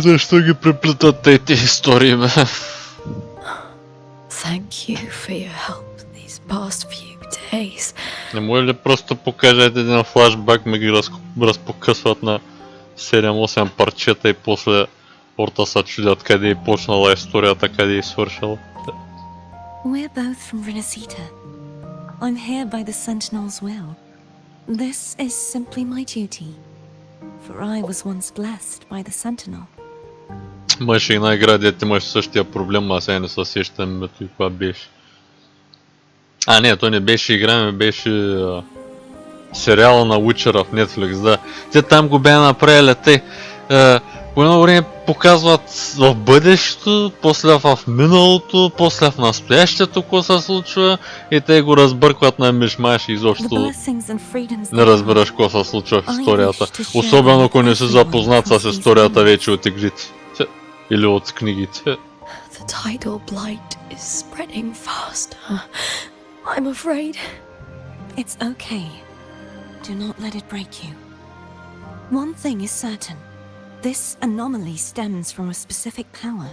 Защо ги преплетат тези истории, бе? Thank you for your help these past few days. Не може ли просто покажете един флашбак, ме ги разпокъсват на 7-8 парчета и после хората се чудят къде е почнала историята, къде е свършила? We're both from Renacita. I'm here by the Sentinel's will. This is simply my duty, for I was once blessed by the Sentinel. Имаше една игра, дете имаше същия проблем, а сега не се сещам каква беше. А не, то не беше игра, ми беше сериала на Witcher в Netflix, да. Те там го бяха направили, те по едно време показват в бъдещето, после в миналото, после в настоящето, какво се случва и те го разбъркват на мишмаш и изобщо не разбираш какво се случва в историята. Особено ако не си запознат с историята вече от игрите или от книгите. The tidal blight is spreading faster. I'm afraid. It's okay. Do not let it break you. One thing is certain. This anomaly stems from a specific power.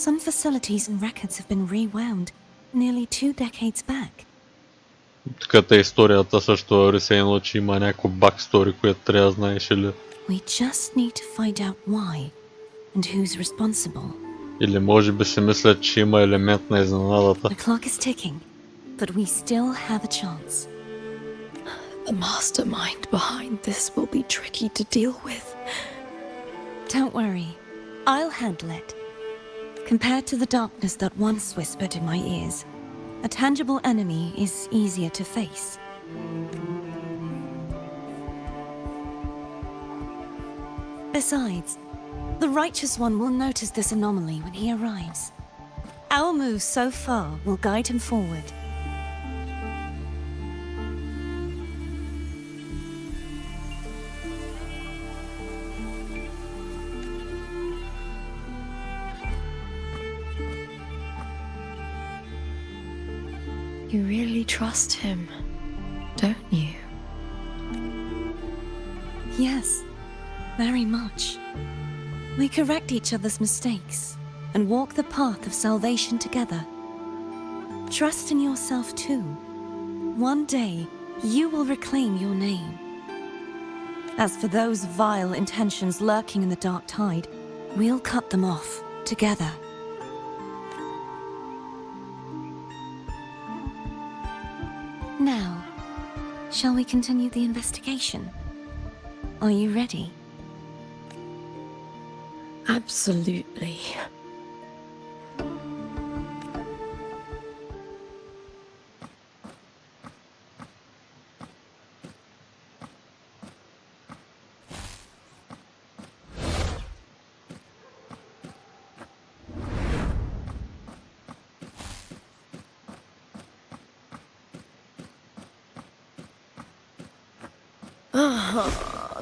Some facilities and records have been rewound nearly 2 decades back. Таката историята също ресейно, че има някакво бакстори, което трябва да знаеш или... We just need to find out why and who's responsible. Или може би си мислят, че има елемент на изненадата. The clock is ticking, but we still have a chance. The mastermind behind this will be tricky to deal with. Don't worry. I'll handle it. Compared to the darkness that once whispered in my ears, a tangible enemy is easier to face. Besides, the Righteous One will notice this anomaly when he arrives. Our moves so far will guide him forward. You really trust him, don't you? Yes, very much. We correct each other's mistakes and walk the path of salvation together. Trust in yourself too. One day, you will reclaim your name. As for those vile intentions lurking in the dark tide, we'll cut them off together. Now, shall we continue the investigation? Are you ready? Absolutely.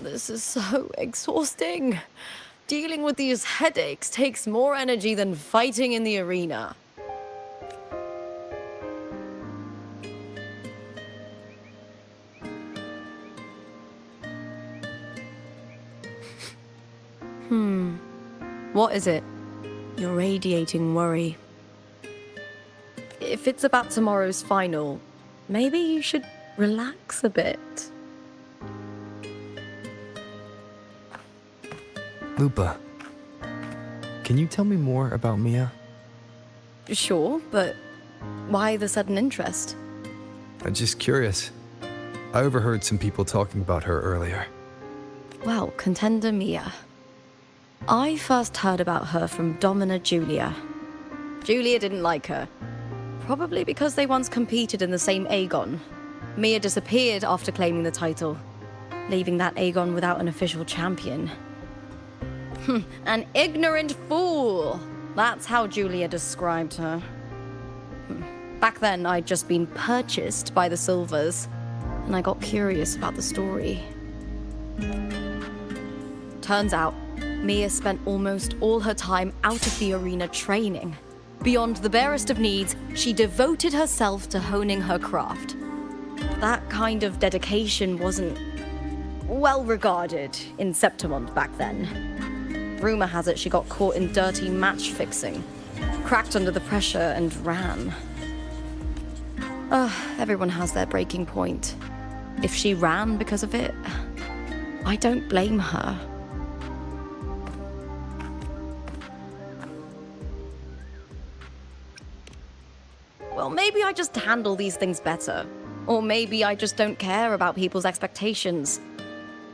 This is so exhausting. Dealing with these headaches takes more energy than fighting in the arena. What is it? You're radiating worry. If it's about tomorrow's final, maybe you should relax a bit. Lupa, can you tell me more about Mia? Sure, but why the sudden interest? I'm just curious. I overheard some people talking about her earlier. Well, contender Mia. I first heard about her from Domina Julia. Julia didn't like her. Probably because they once competed in the same Aegon. Mia disappeared after claiming the title, leaving that Aegon without an official champion. An ignorant fool! That's how Julia described her. Back then, I'd just been purchased by the Silvers, and I got curious about the story. Turns out, Mia spent almost all her time out of the arena training. Beyond the barest of needs, she devoted herself to honing her craft. That kind of dedication wasn't well regarded in Septimont back then. Rumor has it she got caught in dirty match fixing, cracked under the pressure and ran. Everyone has their breaking point. If she ran because of it, I don't blame her. Well, maybe I just handle these things better. Or maybe I just don't care about people's expectations.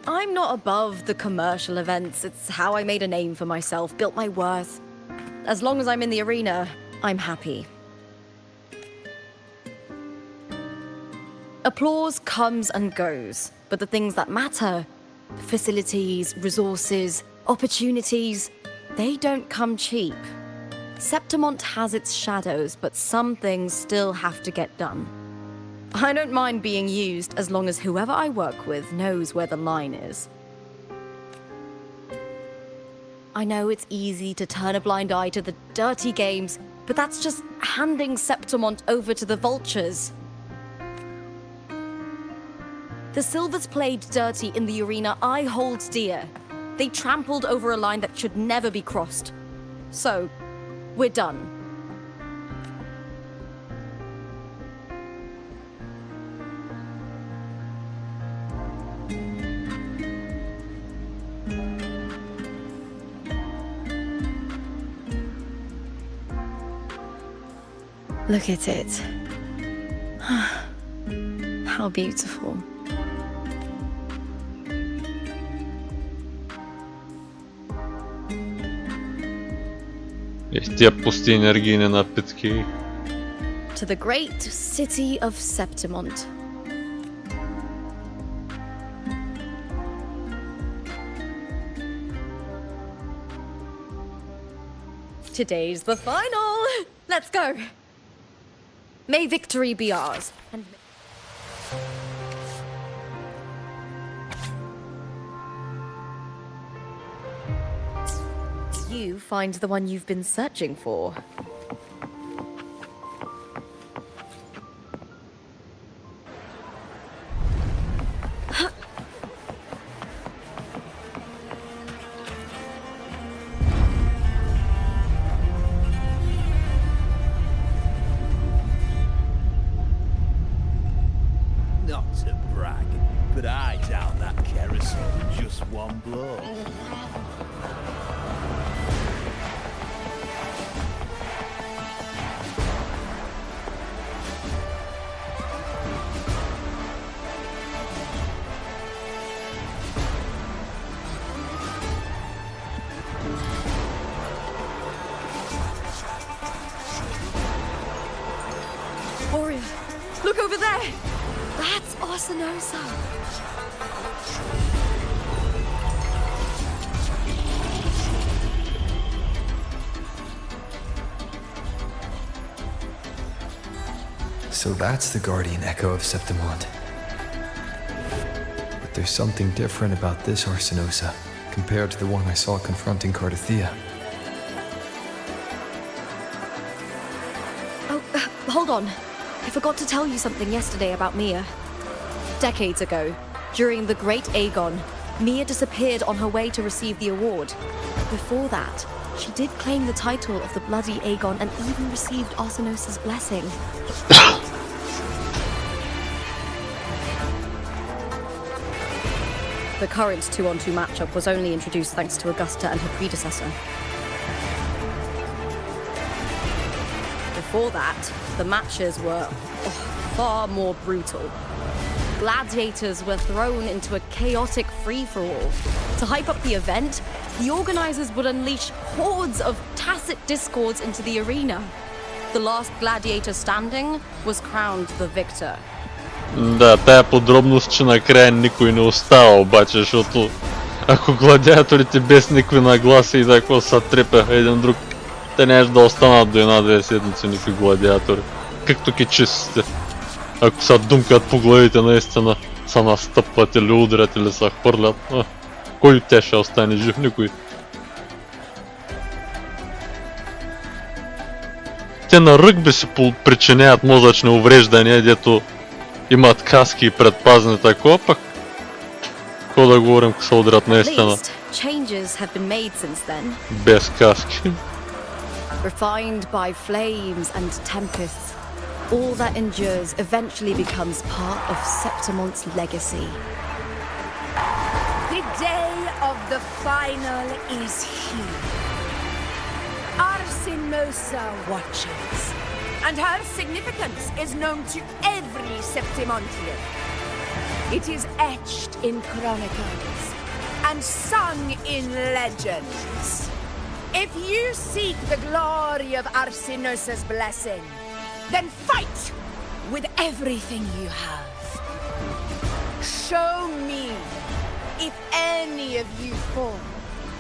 I'm not above the commercial events. It's how I made a name for myself, built my worth. As long as I'm in the arena, I'm happy. Applause comes and goes, but the things that matter, facilities, resources, opportunities, they don't come cheap. Septimont has its shadows, but some things still have to get done. I don't mind being used as long as whoever I work with knows where the line is. I know it's easy to turn a blind eye to the dirty games, but that's just handing Septimont over to the vultures. The Silvers played dirty in the arena I hold dear. They trampled over a line that should never be crossed. So, we're done. Look at it. How beautiful. Тия пусти енергийни напитки. To the great city of Septimont. Today's the final! Let's go! May victory be ours. And you find the one you've been searching for. Not to brag, but I down that carousel in just one blow. Warrior, look over there! That's Arsinosa! So that's the guardian echo of Septimont. But there's something different about this Arsinosa compared to the one I saw confronting Cardathea. Oh, hold on. I forgot to tell you something yesterday about Mia. Decades ago, during the Great Aegon, Mia disappeared on her way to receive the award. Before that, she did claim the title of the Bloody Aegon and even received Arsinosa's blessing. The current 2-on-2 matchup was only introduced thanks to Augusta and her predecessor. Before that, the matches were far more brutal. Gladiators were thrown into a chaotic free-for-all. To hype up the event, the organizers would unleash hordes of tacit discords into the arena. The last gladiator standing was crowned the victor. Да, тая подробност, че накрая никой не остава обаче, защото ако гладиаторите без никакви нагласи и такова са трепяха един друг, те нямаш да останат до 1-2 седмици никакви гладиатори. Както кечистите. Ако са думкат по главите, наистина са настъпват или удрят или са хвърлят. Кой те ще остане жив? Никой. Те на ръгби си причиняват мозъчни увреждания, дето имат каски и предпазни такова, пък какво да говорим, ако се удрят наистина без каски. Refined by flames and tempests, all that endures eventually becomes part of Septimont's legacy. The day of the final is here. Arsinosa watches, and her significance is known to every Septimontian. It is etched in chronicles and sung in legends. If you seek the glory of Arsinosa's blessing, then fight with everything you have. Show me if any of you four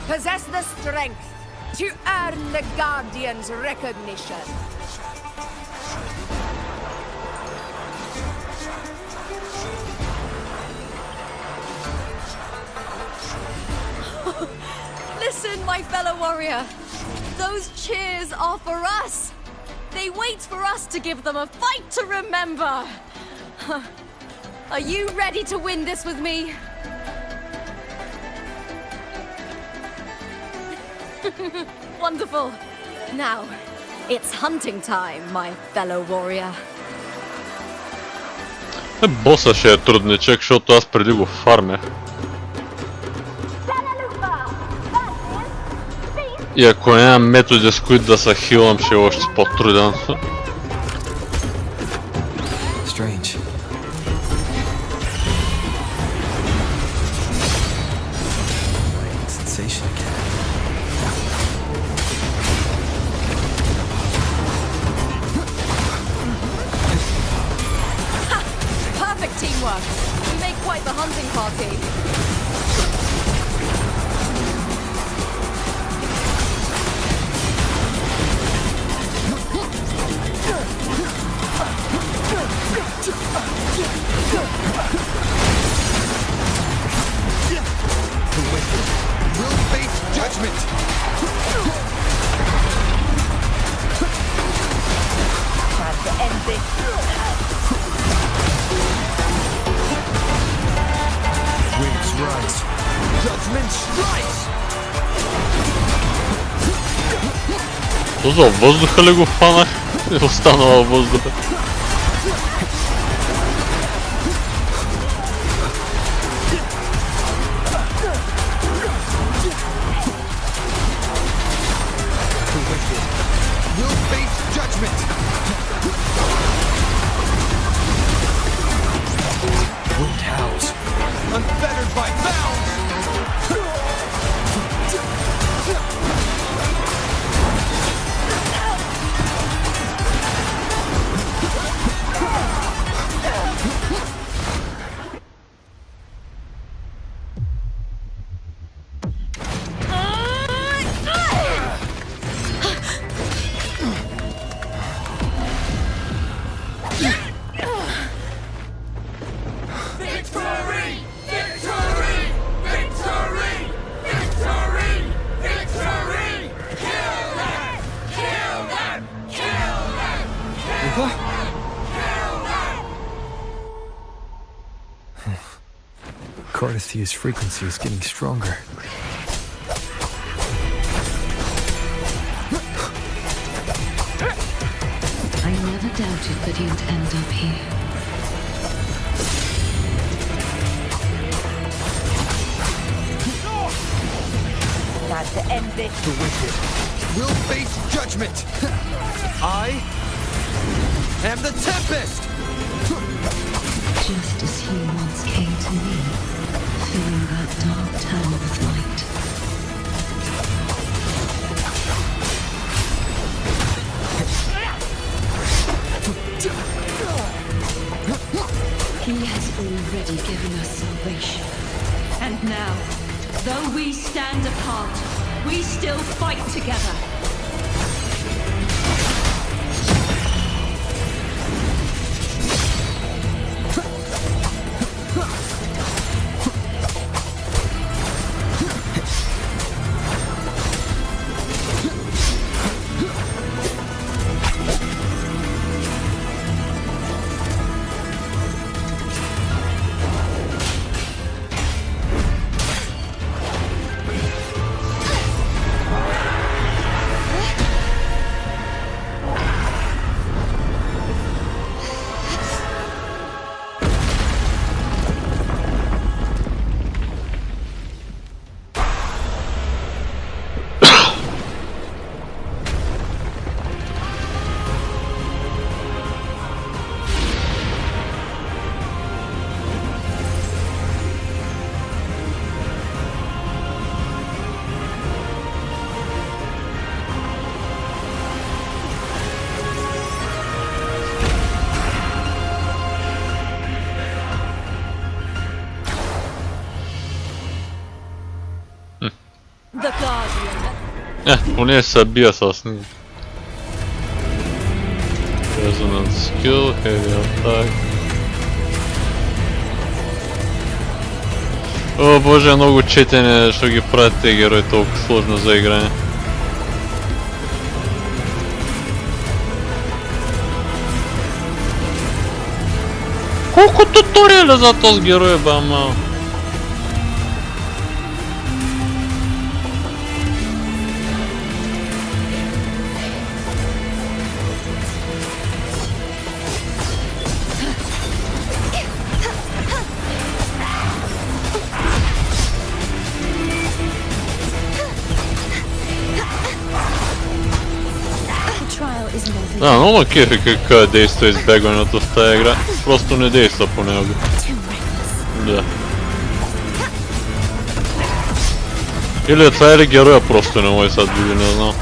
possess the strength to earn the Guardian's recognition. Listen, my fellow warrior. Those cheers are for us. They wait for us to give them a fight to remember. Are you ready to win this with me? Wonderful. Now, it's hunting time, my fellow warrior. Боса ще е трудничък, защото аз преди го фармях. И ако нямам методи, с които да се хилам, ще е още по-труден. Strange. Sensation again. teamwork. We make quite the hunting party. The wicked will face judgment! Time to end this. Waves rise. Judgment strikes! То за въздуха ли го фанах? И останала въздуха. Will face judgment! Wind howls, unfettered by bounds! Cardithia's frequency is getting stronger. I never doubted that you'd end up here. Time to end this. The wicked will face judgment! I am the Tempest! Just as he once came to me, filling that dark town with light. He has already given us salvation. And now, though we stand apart, we still fight together. Поне се бия с него. Resonance skill, heavy attack. О боже, много четене, що ги правят тези герои толкова сложно за игране. Колко туториаля за този герой, ба мал. Да, много ме кефи как действа избягването в тази игра. Просто не действа по него. Да. Или това или героя просто не може са били, не знам.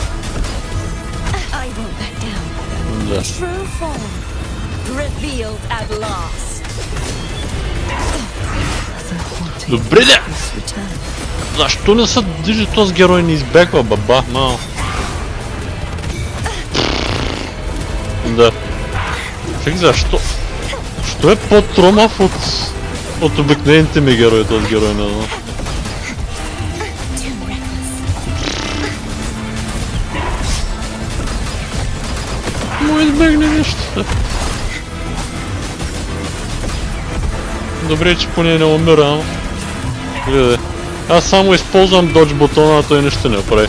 Да. Добре де! Защо не се движи този герой, не избягва, баба, мал? Да. Чак защо? Що е по-тромав от обикновените ми герои, този герой, не знам. Му избегне нещо. Добре, че поне не умира, ама. Гледай. Аз само използвам додж бутона, а той нищо не прави.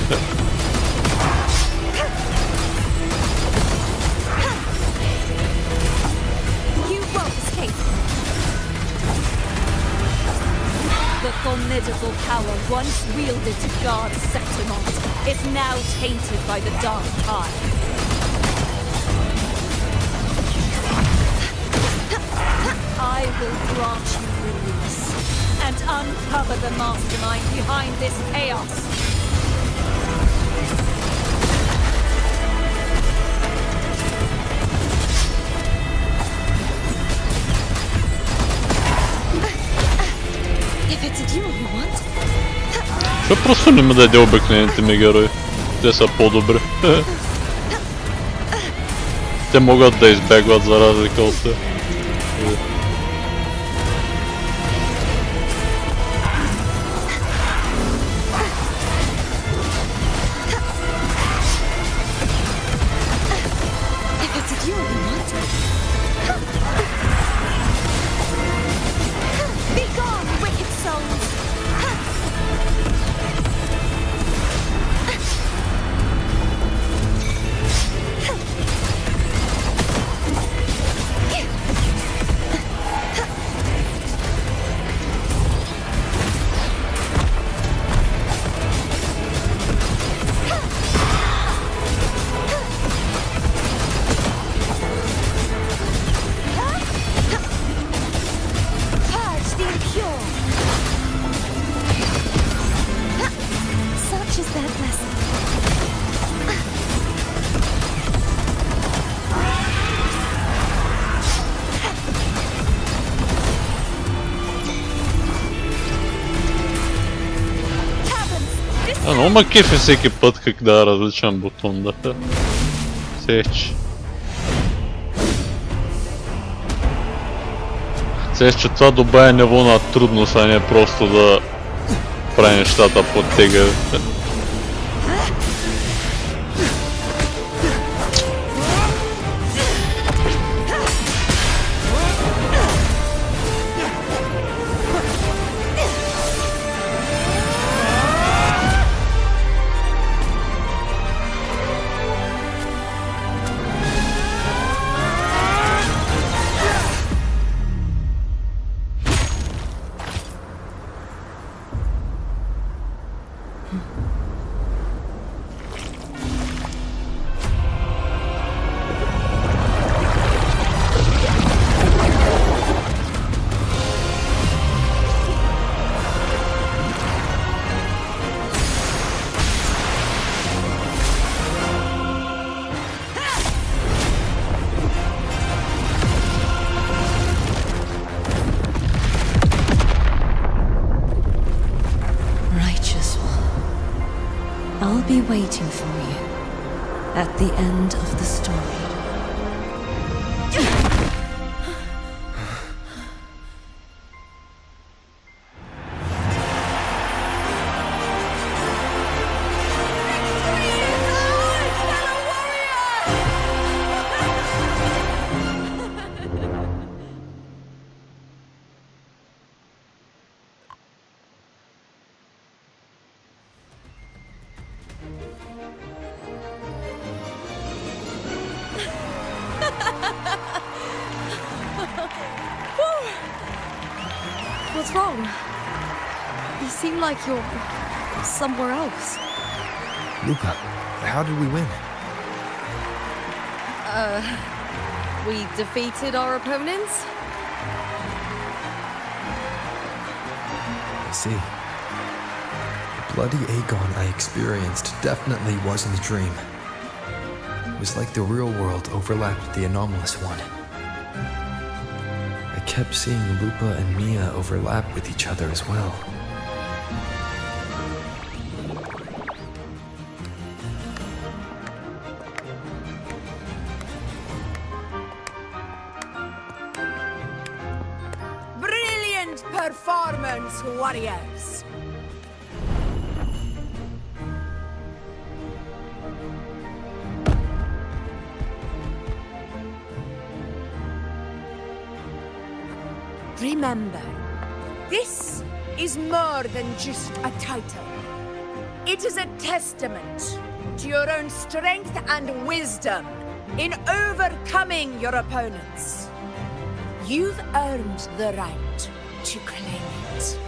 Formidable power once wielded to guard Septimont is now tainted by the dark tide. I will grant you release and uncover the mastermind behind this chaos. Що просто не ме даде обикновените ми герои? Те са по-добри. Те могат да избягват за разлика от те. Но ма кефи всеки път как да различен бутон, да. Сеч. Сеч, че това добавя ниво на трудност, а не просто да прави нещата по-тегави. I'll be waiting for you at the end of the story. What's wrong? You seem like you're somewhere else. Lupa, how did we win? We defeated our opponents? I see. The bloody Aegon I experienced definitely wasn't a dream. It was like the real world overlapped with the anomalous one. I kept seeing Lupa and Mia overlap with each other as well. Brilliant performance, warriors! Remember, this is more than just a title. It is a testament to your own strength and wisdom in overcoming your opponents. You've earned the right to claim it.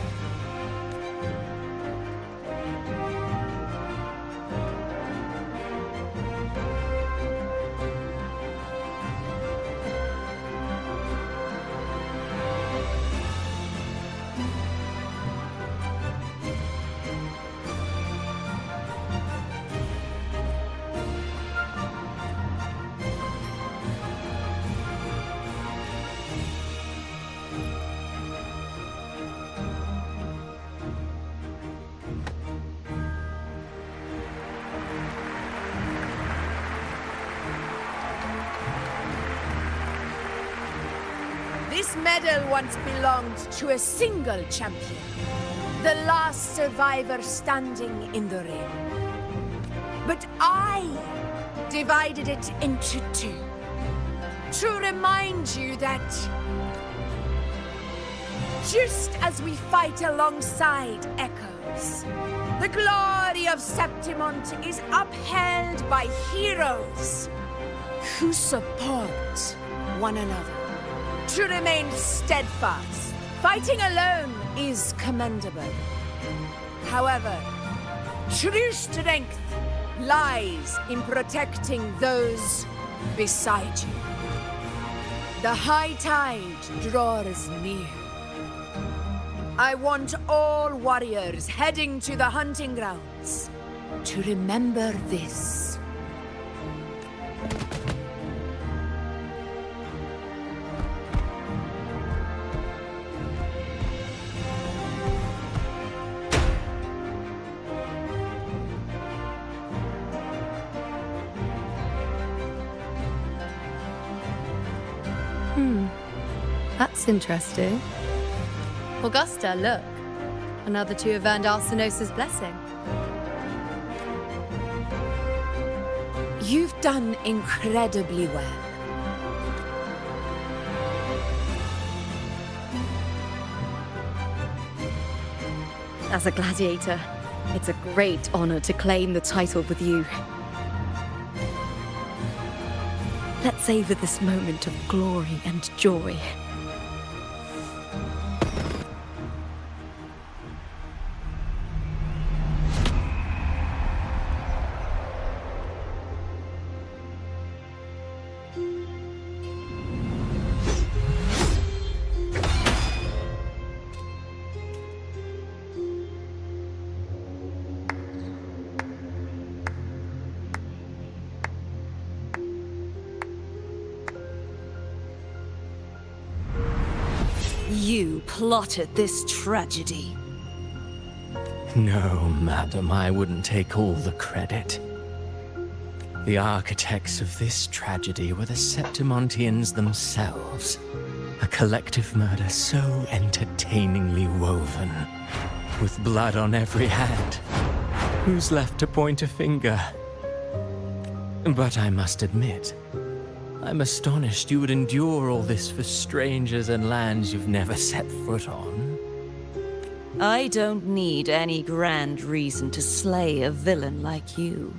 This medal once belonged to a single champion, the last survivor standing in the ring. But I divided it into two, to remind you that just as we fight alongside echoes, the glory of Septimont is upheld by heroes who support one another. To remain steadfast, fighting alone is commendable. However, true strength lies in protecting those beside you. The high tide draws near. I want all warriors heading to the hunting grounds to remember this. That's interesting. Augusta, look. Another two have earned Arsenosa's blessing. You've done incredibly well. As a gladiator, it's a great honor to claim the title with you. Let's savor this moment of glory and joy. You plotted this tragedy. No, madam, I wouldn't take all the credit. The architects of this tragedy were the Septimontians themselves. A collective murder so entertainingly woven, with blood on every hand. Who's left to point a finger? But I must admit, I'm astonished you would endure all this for strangers and lands you've never set foot on. I don't need any grand reason to slay a villain like you.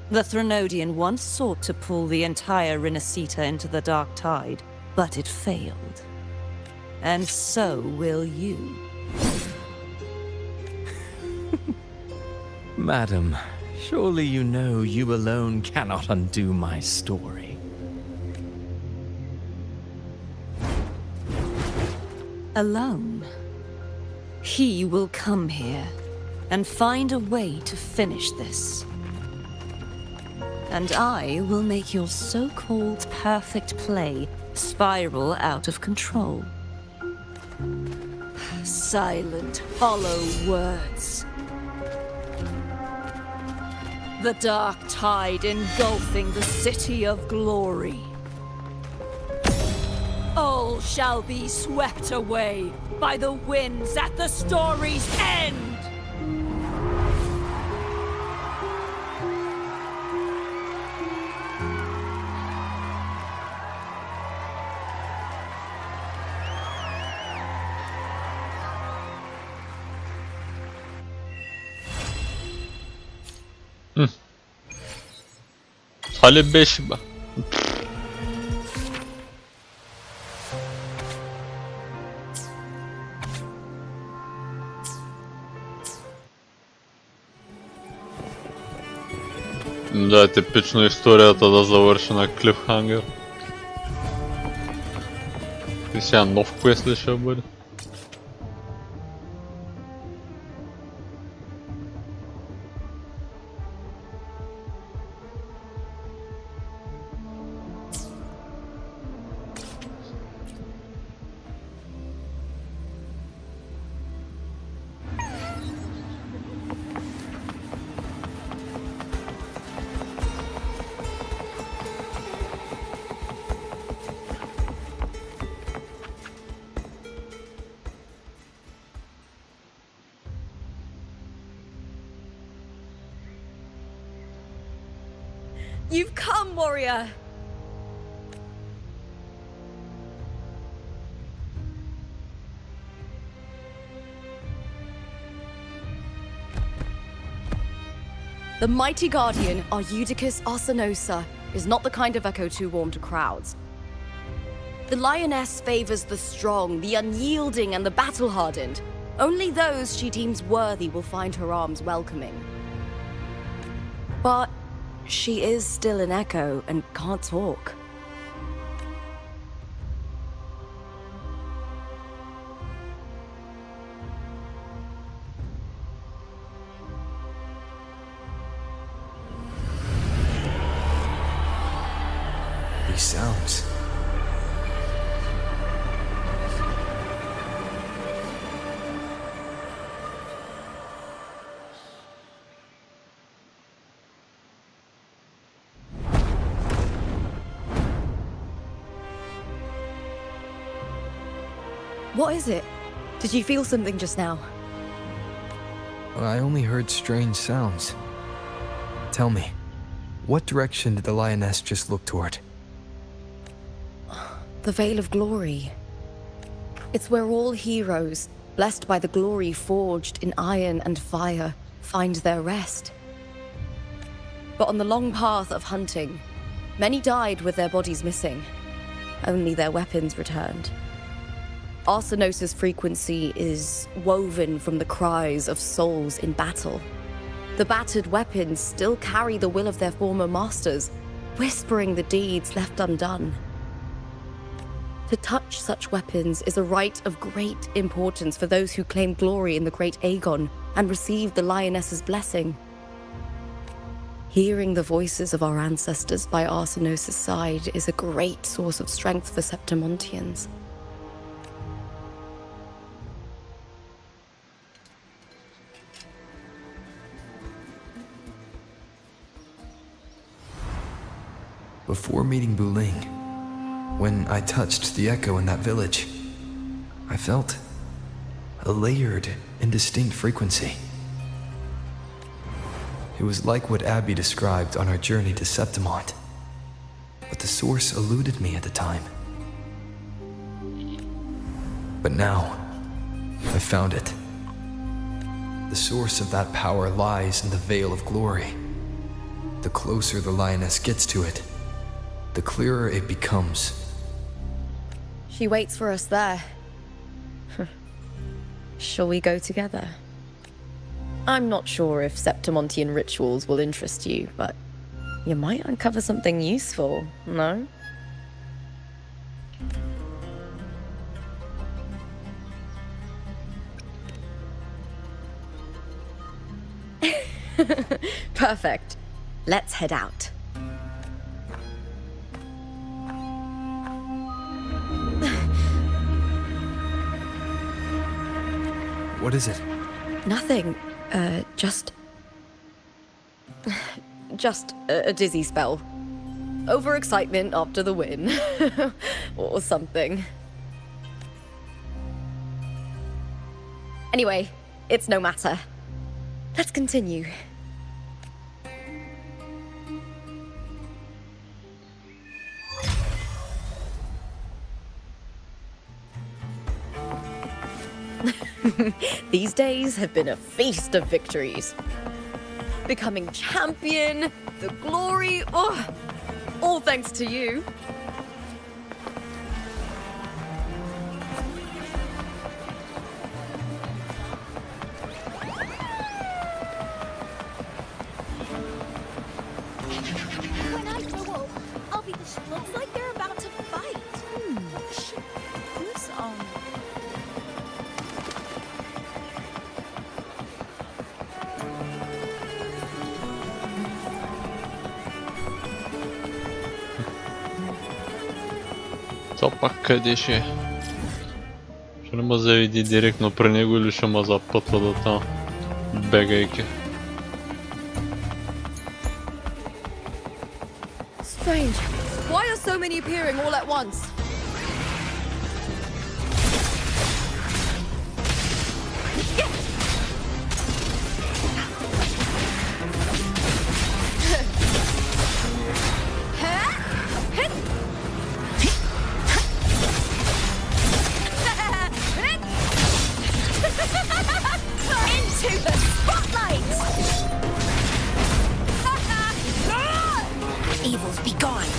The Threnodian once sought to pull the entire Rinascita into the Dark Tide, but it failed. And so will you. Madam, surely you know you alone cannot undo my story. Alone. He will come here and find a way to finish this. And I will make your so-called perfect play spiral out of control. Silent, hollow words. The dark tide engulfing the city of glory. All shall be swept away by the winds at the story's end! Talep 5 bak. Да, типично историята да завърши на клифхангер. И сега нов квест ли ще бъде? You've come, warrior! The mighty guardian, Arudicus Arsenosa, is not the kind of echo too warm to crowds. The lioness favors the strong, the unyielding, and the battle-hardened. Only those she deems worthy will find her arms welcoming. But she is still an echo and can't talk. These sounds. What is it? Did you feel something just now? I only heard strange sounds. Tell me, what direction did the lioness just look toward? The Veil of Glory. It's where all heroes, blessed by the glory forged in iron and fire, find their rest. But on the long path of hunting, many died with their bodies missing. Only their weapons returned. Arsenosa's frequency is woven from the cries of souls in battle. The battered weapons still carry the will of their former masters, whispering the deeds left undone. To touch such weapons is a rite of great importance for those who claim glory in the great Aegon and receive the lioness's blessing. Hearing the voices of our ancestors by Arsenosa's side is a great source of strength for Septimontians. Before meeting Buling, when I touched the echo in that village, I felt a layered and distinct frequency. It was like what Abby described on our journey to Septimont, but the source eluded me at the time. But now, I found it. The source of that power lies in the Veil of Glory. The closer the lioness gets to it, the clearer it becomes. She waits for us there. Shall we go together? I'm not sure if Septimontian rituals will interest you, but you might uncover something useful, no? Perfect. Let's head out. What is it? Nothing. Just a dizzy spell. Overexcitement after the win. Or something. Anyway, it's no matter. Let's continue. These days have been a feast of victories. Becoming champion, the glory, all thanks to you. When I grow up, I'll be the looks like they're about to fight. Who's То пак къде ще е? Ще не ме заведи директно при него или ще ме запътва до там, бегайки. Strange. Why are so many appearing all at once? Into the spotlight! Evils be gone!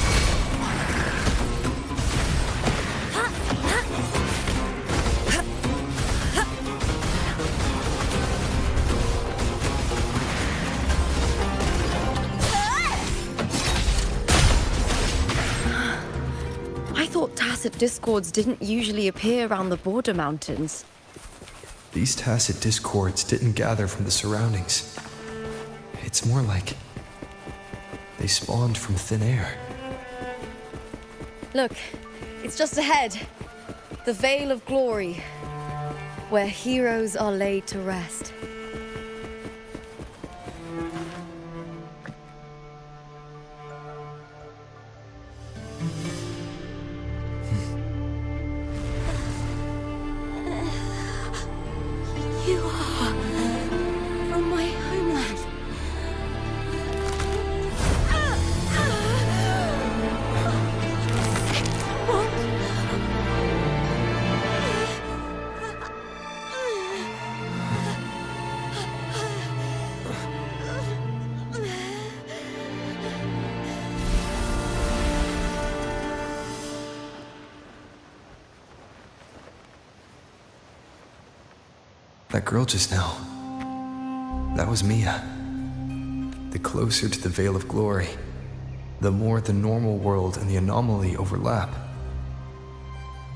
I thought tacit discords didn't usually appear around the border mountains. These tacit discords didn't gather from the surroundings. It's more like they spawned from thin air. Look, it's just ahead. The Vale of Glory, where heroes are laid to rest. You are from my homeland. That girl just now, that was Mia. The closer to the Veil of Glory, the more the normal world and the anomaly overlap.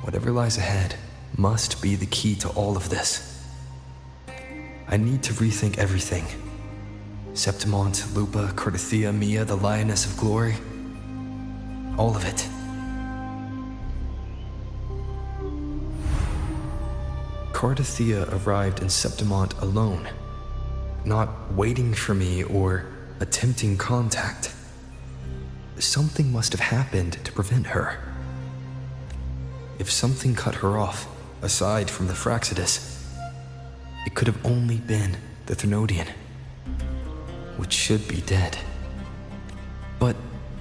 Whatever lies ahead must be the key to all of this. I need to rethink everything. Septimont, Lupa, Cardathia, Mia, the Lioness of Glory. All of it. Cardathia arrived in Septimont alone, not waiting for me or attempting contact. Something must have happened to prevent her. If something cut her off, aside from the Fraxidus, it could have only been the Thenodian, which should be dead. But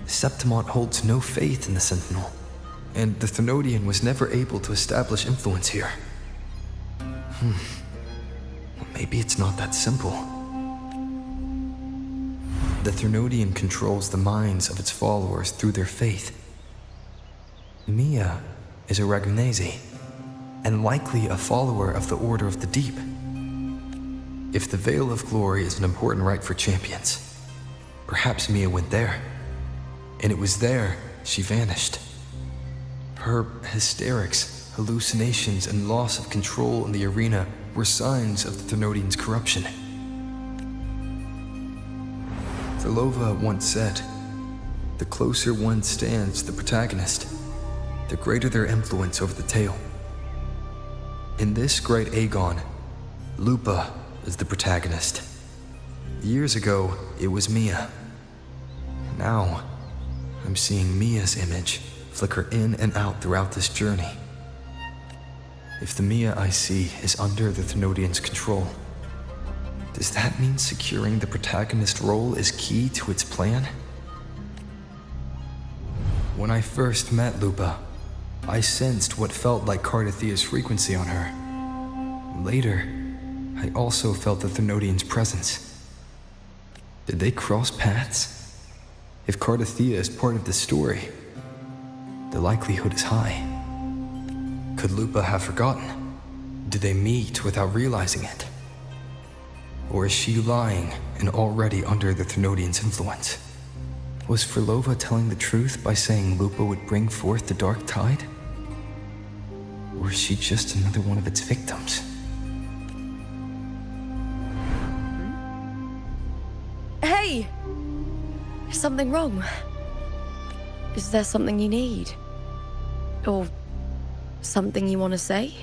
Septimont holds no faith in the Sentinel, and the Thenodian was never able to establish influence here. Maybe it's not that simple. The Thenodian controls the minds of its followers through their faith. Mia is a Ragunese, and likely a follower of the Order of the Deep. If the Veil of Glory is an important rite for champions, perhaps Mia went there, and it was there she vanished. Her hysterics, hallucinations, and loss of control in the arena were signs of the Thenodian's corruption. Thelova once said, "The closer one stands to the protagonist, the greater their influence over the tale." In this great Aegon, Lupa is the protagonist. Years ago, it was Mia. Now, I'm seeing Mia's image flicker in and out throughout this journey. If the Mia I see is under the Thenodians' control, does that mean securing the protagonist role is key to its plan? When I first met Lupa, I sensed what felt like Cardathia's frequency on her. Later, I also felt the Thenodians' presence. Did they cross paths? If Cardathia is part of the story, the likelihood is high. Could Lupa have forgotten? Did they meet without realizing it? Or is she lying and already under the Thenodians' influence? Was Frlova telling the truth by saying Lupa would bring forth the Dark Tide? Or is she just another one of its victims? Hey! Is something wrong? Is there something you need? Or something you want to say?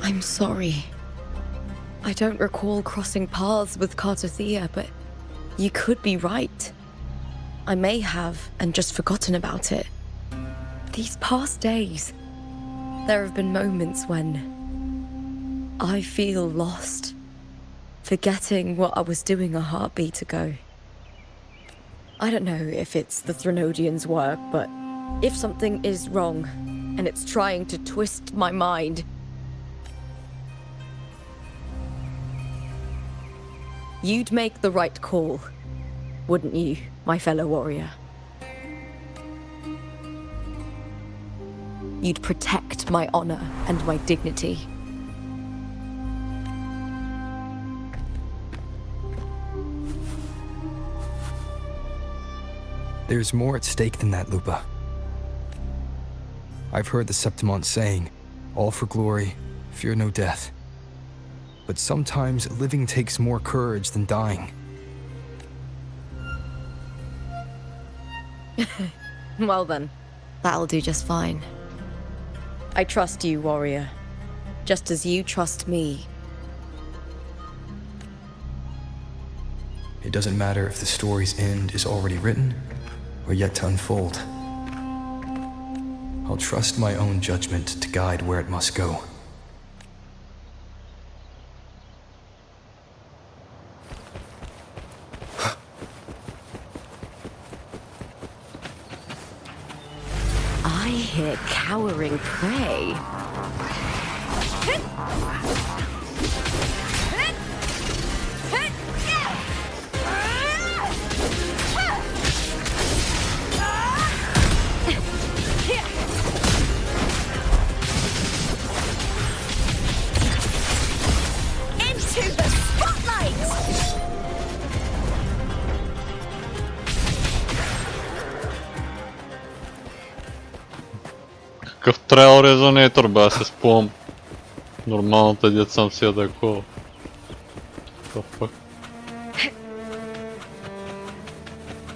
I'm sorry. I don't recall crossing paths with Cardathia, but you could be right. I may have and just forgotten about it. These past days, there have been moments when I feel lost, forgetting what I was doing a heartbeat ago. I don't know if it's the Thenodians' work, but if something is wrong and it's trying to twist my mind, you'd make the right call, wouldn't you, my fellow warrior? You'd protect my honor and my dignity. There's more at stake than that, Lupa. I've heard the Septimont saying, all for glory, fear no death. But sometimes living takes more courage than dying. Well then, that'll do just fine. I trust you, warrior, just as you trust me. It doesn't matter if the story's end is already written or yet to unfold. I'll trust my own judgment to guide where it must go. I hear cowering prey. Into the spotlight! Какъв трейл резонатор, бе, аз се спомням. Нормалната дет съм си е такова. What the fuck?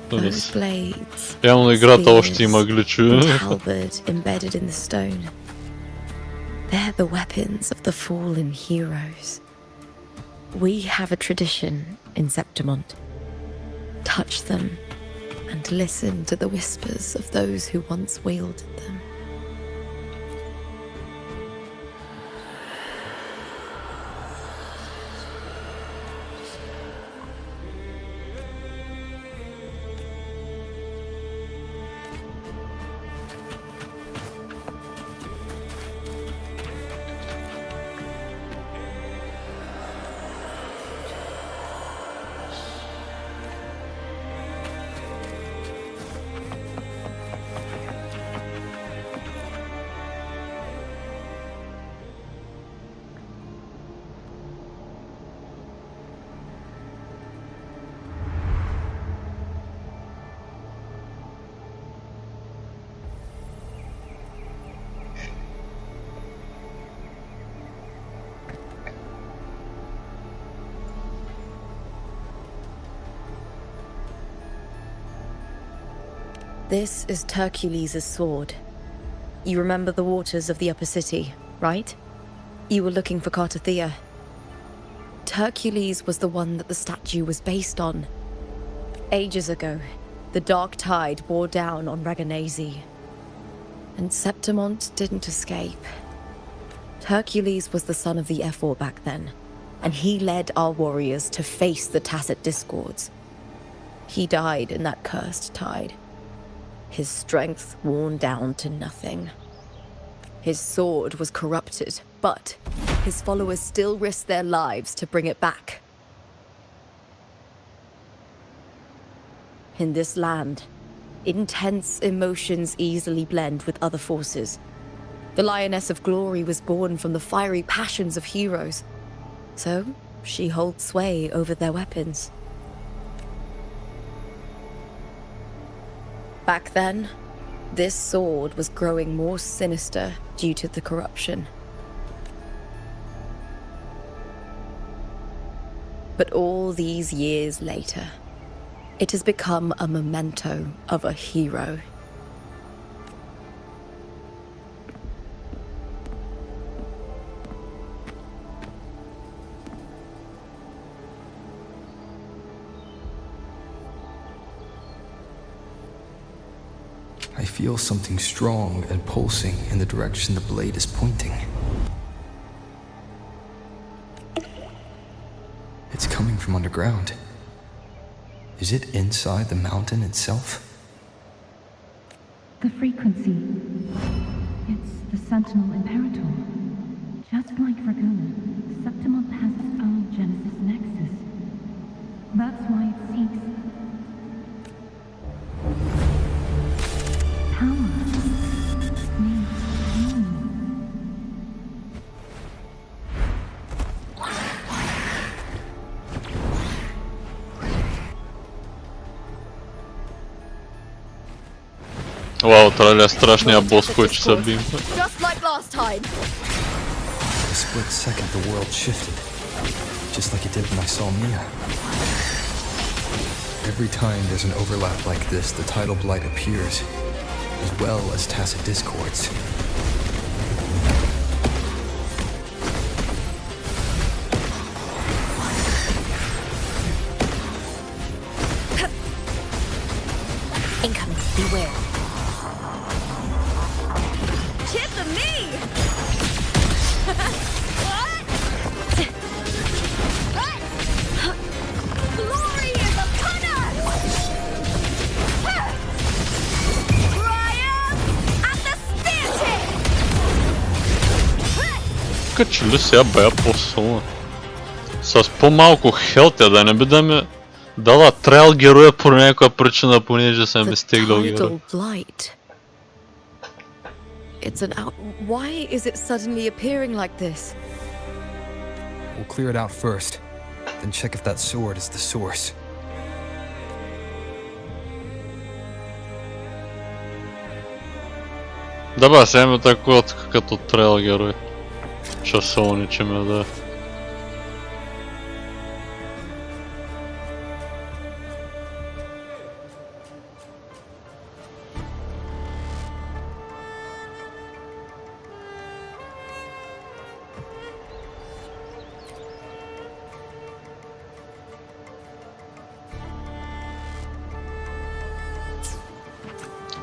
Those blades. Явно играта още има гличове. Halberd embedded in the stone. They're the weapons of the fallen heroes. We have a tradition in Septimont. Touch them and listen to the whispers of those who once wielded them. This is Hercules' sword. You remember the waters of the upper city, right? You were looking for Cartathea. Hercules was the one that the statue was based on. Ages ago, the dark tide bore down on Raganese, and Septimont didn't escape. Hercules was the son of the Ephor back then, and he led our warriors to face the Tacit discords. He died in that cursed tide, his strength worn down to nothing. His sword was corrupted, but his followers still risked their lives to bring it back. In this land, intense emotions easily blend with other forces. The Lioness of Glory was born from the fiery passions of heroes, so she holds sway over their weapons. Back then, this sword was growing more sinister due to the corruption. But all these years later, it has become a memento of a hero. I feel something strong and pulsing in the direction the blade is pointing. It's coming from underground. Is it inside the mountain itself? The frequency. It's the Sentinel Imperator. Just like Raguna, Septimont has its own Genesis Nexus. That's why it seeks power. Needs pain. Вау, траля, страшния бос, който се бим. Just like last time. For a split second, the world shifted, just like it did when I saw Mia. Every time there's an overlap like this, the tidal blight appears, as well as tacit discords. Incoming, beware. Chip to me! What? What? Glory is upon us! Triumph at the spear tip! Тук че ли сега бая по-силна? С по-малко хелтя, да не би да ме дала трайл героя по някаква причина, понеже съм изтеглял героя. It's an out. Why is it suddenly appearing like this? We'll clear it out first, then check if that sword is the source. Да ба, сега ме такова като трайл герой. Часовниче ме да.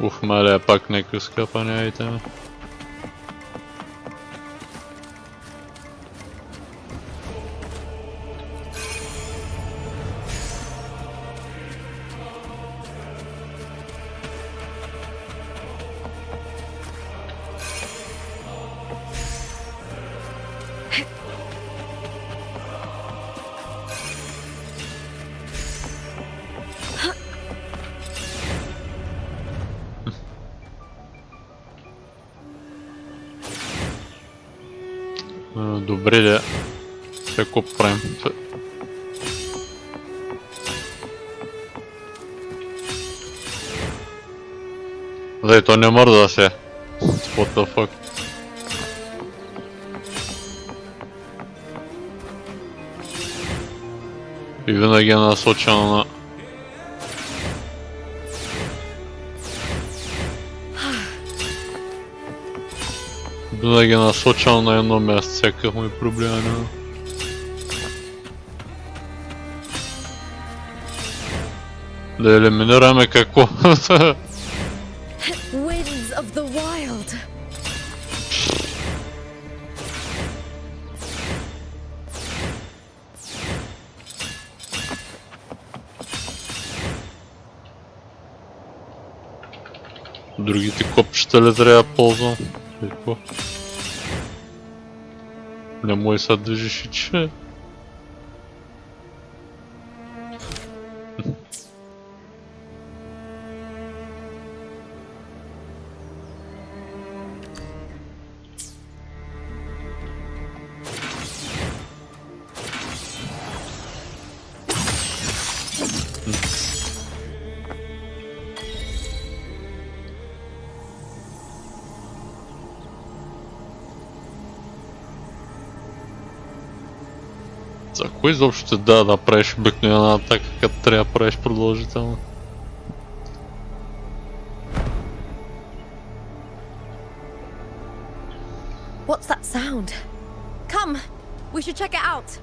Уф, маля, пак някакви скъпани айтеми. Добре де. Сега какво правим? Дай, то не мърда се. What the fuck? И винаги е насочено на... Да ги насочам на едно място, всякакъв му и проблема няма. Да елиминираме какво? Winds of the wild. Другите копчета ли трябва да ползвам? Какво? Не може да се движиш и че... За кой изобщо ще да направиш обикновена атака, като трябва да правиш продължително? What's that sound? Come, we should check it out.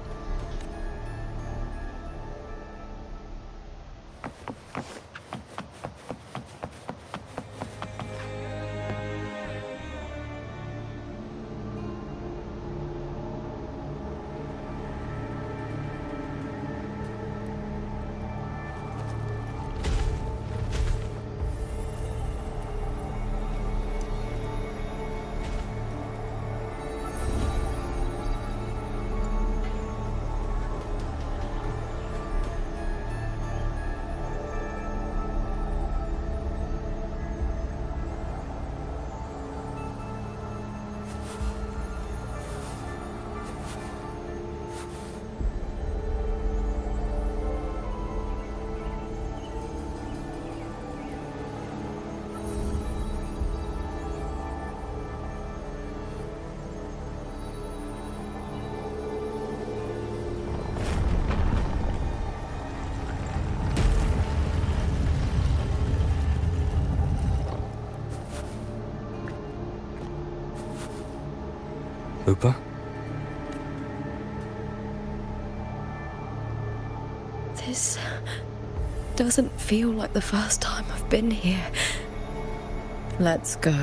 Lupa? This doesn't feel like the first time I've been here. Let's go.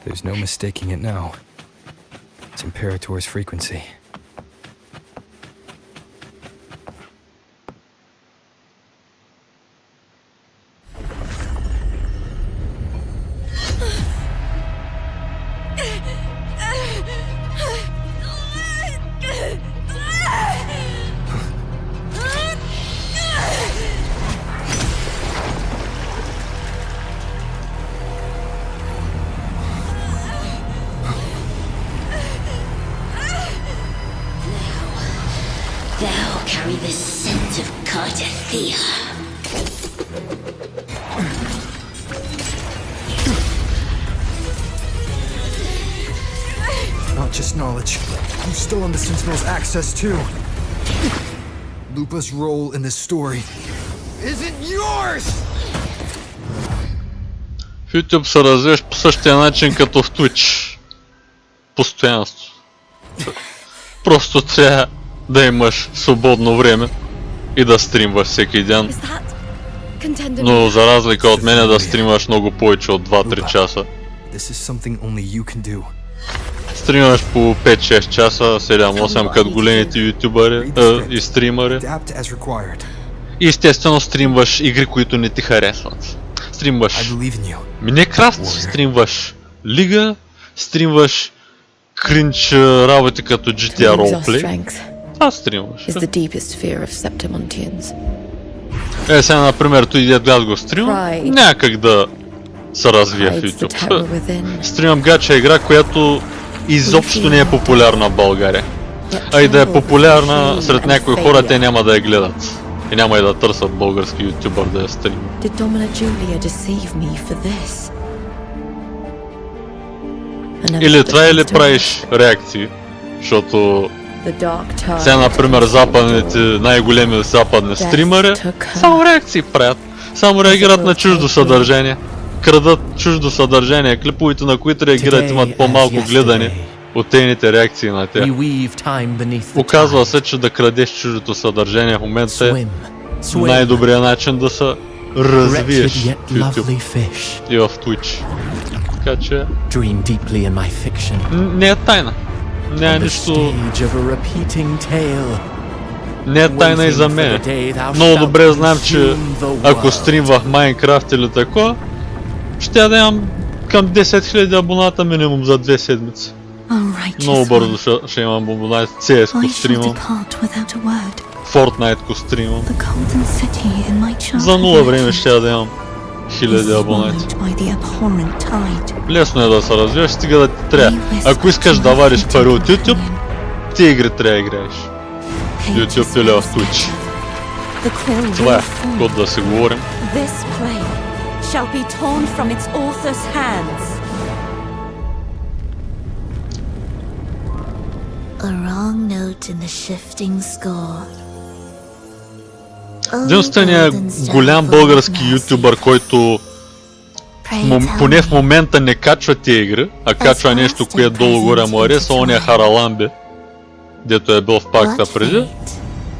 There's no mistaking it now. It's Imperator's frequency. Thou carry the scent of Cardathea. Not just knowledge. You still on the Sentinel's access too. Lupa's role in this story isn't yours! В YouTube се развиваш по същия начин като в Twitch. Постоянство. Просто трябва да имаш свободно време и да стримваш всеки ден. Но за разлика от мене да стримваш много повече от 2-3 часа. Стримваш по 5-6 часа, 7-8 като големите ютубъри и стримъри. И естествено стримваш игри, които не ти харесват. Стримваш Minecraft, стримваш Лига, стримваш кринч работи като GTA Roleplay. Това стримваш. Сега например той дед глед го стрим, някак да се развие в YouTube. Стримам гача игра, която изобщо не е популярна в България. А и да е популярна сред някои хора, те няма да я гледат. И няма и да търсят български ютубър да я стримат. Или това, или правиш реакции, защото сега, например, западните, най-големи западни стримери, само реакции правят. Само реагират на чуждо съдържание. Крадат чуждо съдържание. Клиповете, на които реагират, имат по-малко гледани от тейните реакции на тях. Оказва се, че да крадеш чуждото съдържание в момента е най-добрият начин да се развиеш в YouTube и в Twitch. Така че не е тайна. Не е нищо... Не е тайна и за мен. Много добре знам, че ако стримвах Майнкрафт или тако, ще я да имам към 10 000 абоната минимум за 2 седмици. Много бързо ще имам абонати. CS-ко стримам. Fortnite-ко стримам. За 0 време ще я да имам 1000 абонати. Лесно е да се развиваш, стига да ти трябва. Ако искаш да вариш пари от YouTube, ти игри трябва да играеш. YouTube или в Twitch. Това е, код да си говорим. A wrong note in the shifting score. Единственият голям български ютубър, който поне в момента не качва тия игри, а качва нещо, което долу горе му харесва, он е Хараламби, дето е бил в пакта преди.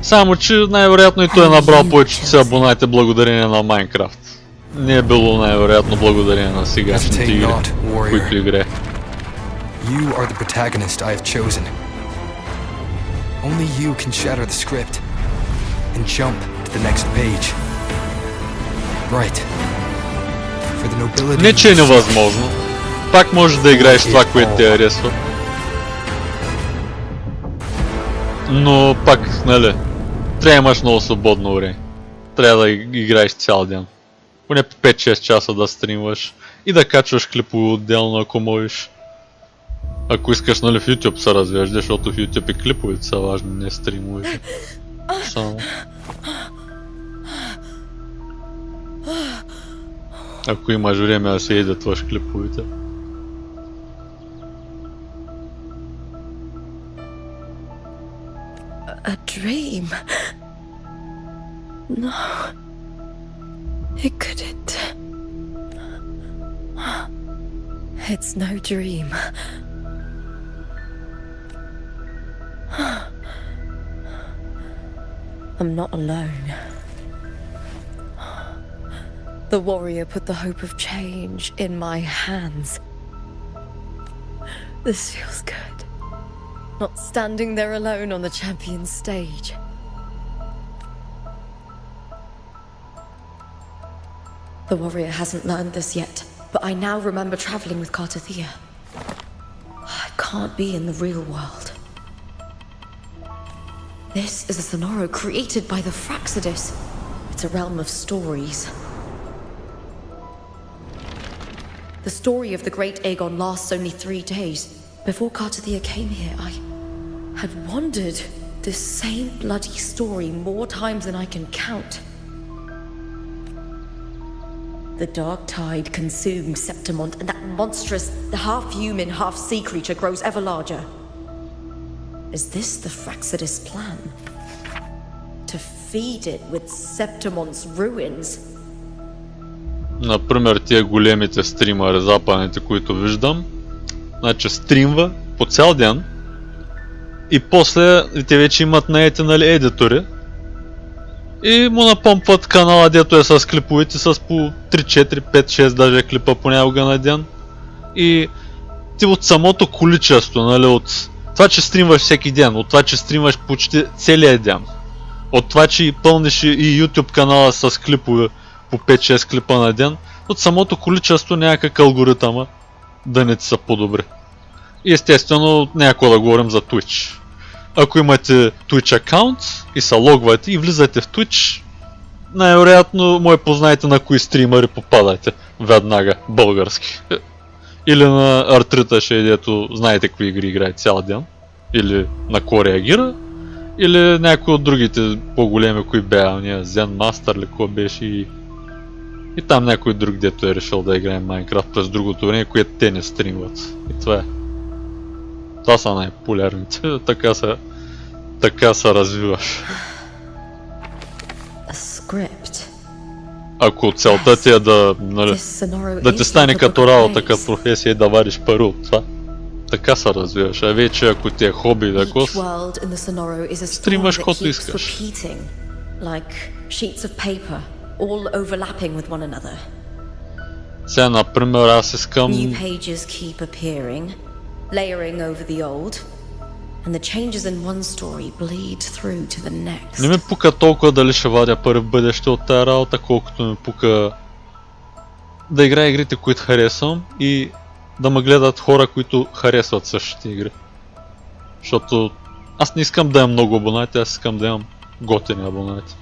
Само че най-вероятно и той е набрал повечето си абонати благодарение на Майнкрафт. Не е било най-вероятно благодарение на сегашните игри, които играе. You are the protagonist I have chosen. Only you can shatter the script and jump to the next page. Right. For the nobility. Не че е невъзможно. Пак можеш да играеш това, което те харесва. Но пак, нали, трябва да имаш много свободно време. Трябва да играеш цял ден. Поне по 5-6 часа да стримваш и да качваш клипове отделно, ако можеш. Ако искаш, нали, в YouTube се развеждаш, защото в YouTube и клиповете са важни, не стримовете. Само. Ако имаш време да се едитваш клиповете. A dream? No. It couldn't. It's no dream. I'm not alone. The warrior put the hope of change in my hands. This feels good. Not standing there alone on the champion's stage. The warrior hasn't learned this yet, but I now remember traveling with Cartathea. I can't be in the real world. This is a Sonoro created by the Fraxidus. It's a realm of stories. The story of the great Aegon lasts only 3 days. Before Cartathea came here, I had wandered this same bloody story more times than I can count. The dark tide consumes Septimont, and that monstrous, the half-human, half-sea creature grows ever larger. Is this the Fraxidus plan? To feed it with Septimont's ruins? Например, тия големите стримери, западните, които виждам, значи стримва по цял ден и после те вече имат наети, нали, едитори и му напомпват канала, дето е с клиповете с по 3, 4, 5, 6 даже клипа понякога на ден. И ти от самото количество, нали, от това, че стримваш всеки ден, от това, че стримваш почти целия ден, от това, че пълниш и YouTube канала с клипове по 5-6 клипа на ден, от самото количество някакъв алгоритъма да не ти са по-добри. И естествено, някакво да говорим за Twitch. Ако имате Twitch аккаунт и се логвате и влизате в Twitch, най-вероятно може познайте на кои стримери попадате веднага, български. Или на Артрита ще дето знаете какви игри играе цял ден, или на кой реагира, или някой от другите по-големи, кои бяха, Zen Master или кой беше и там някой друг, дето е решил да играе Майнкрафт през другото време, което те не стримват. И това е. Това са най-популярните. Така се развиваш. A script. Ако целта ти е да ти стане като работа, като професия и да вадиш пари от това, така се развиваш. А вече ако ти е хоби да стримаш каквото искаш. Like sheets of paper, all overlapping with one another. Сега, например, аз искам... New pages keep appearing, layering over the old, and the changes in one story bleed through to the next. Не ми пука толкова дали ще вадя пари в бъдеще от тази работа, колкото ми пука да играя игрите, които харесвам и да ме гледат хора, които харесват същите игри. Защото аз не искам да имам много абонати, аз искам да имам готини абонати.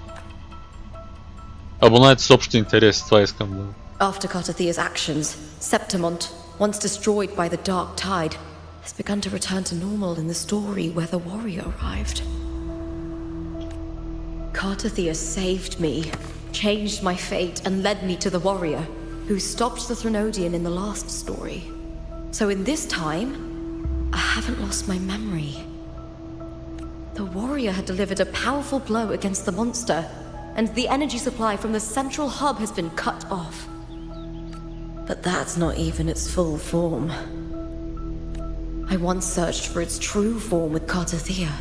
Абонати с общи интереси, това искам да имам. After Cartathia's actions, Septimont, once destroyed by the Dark Tide, has begun to return to normal in the story where the warrior arrived. Cartathia saved me, changed my fate, and led me to the warrior, who stopped the Threnodian in the last story. So in this time, I haven't lost my memory. The warrior had delivered a powerful blow against the monster, and the energy supply from the central hub has been cut off. But that's not even its full form. I once searched for its true form with Cartathia.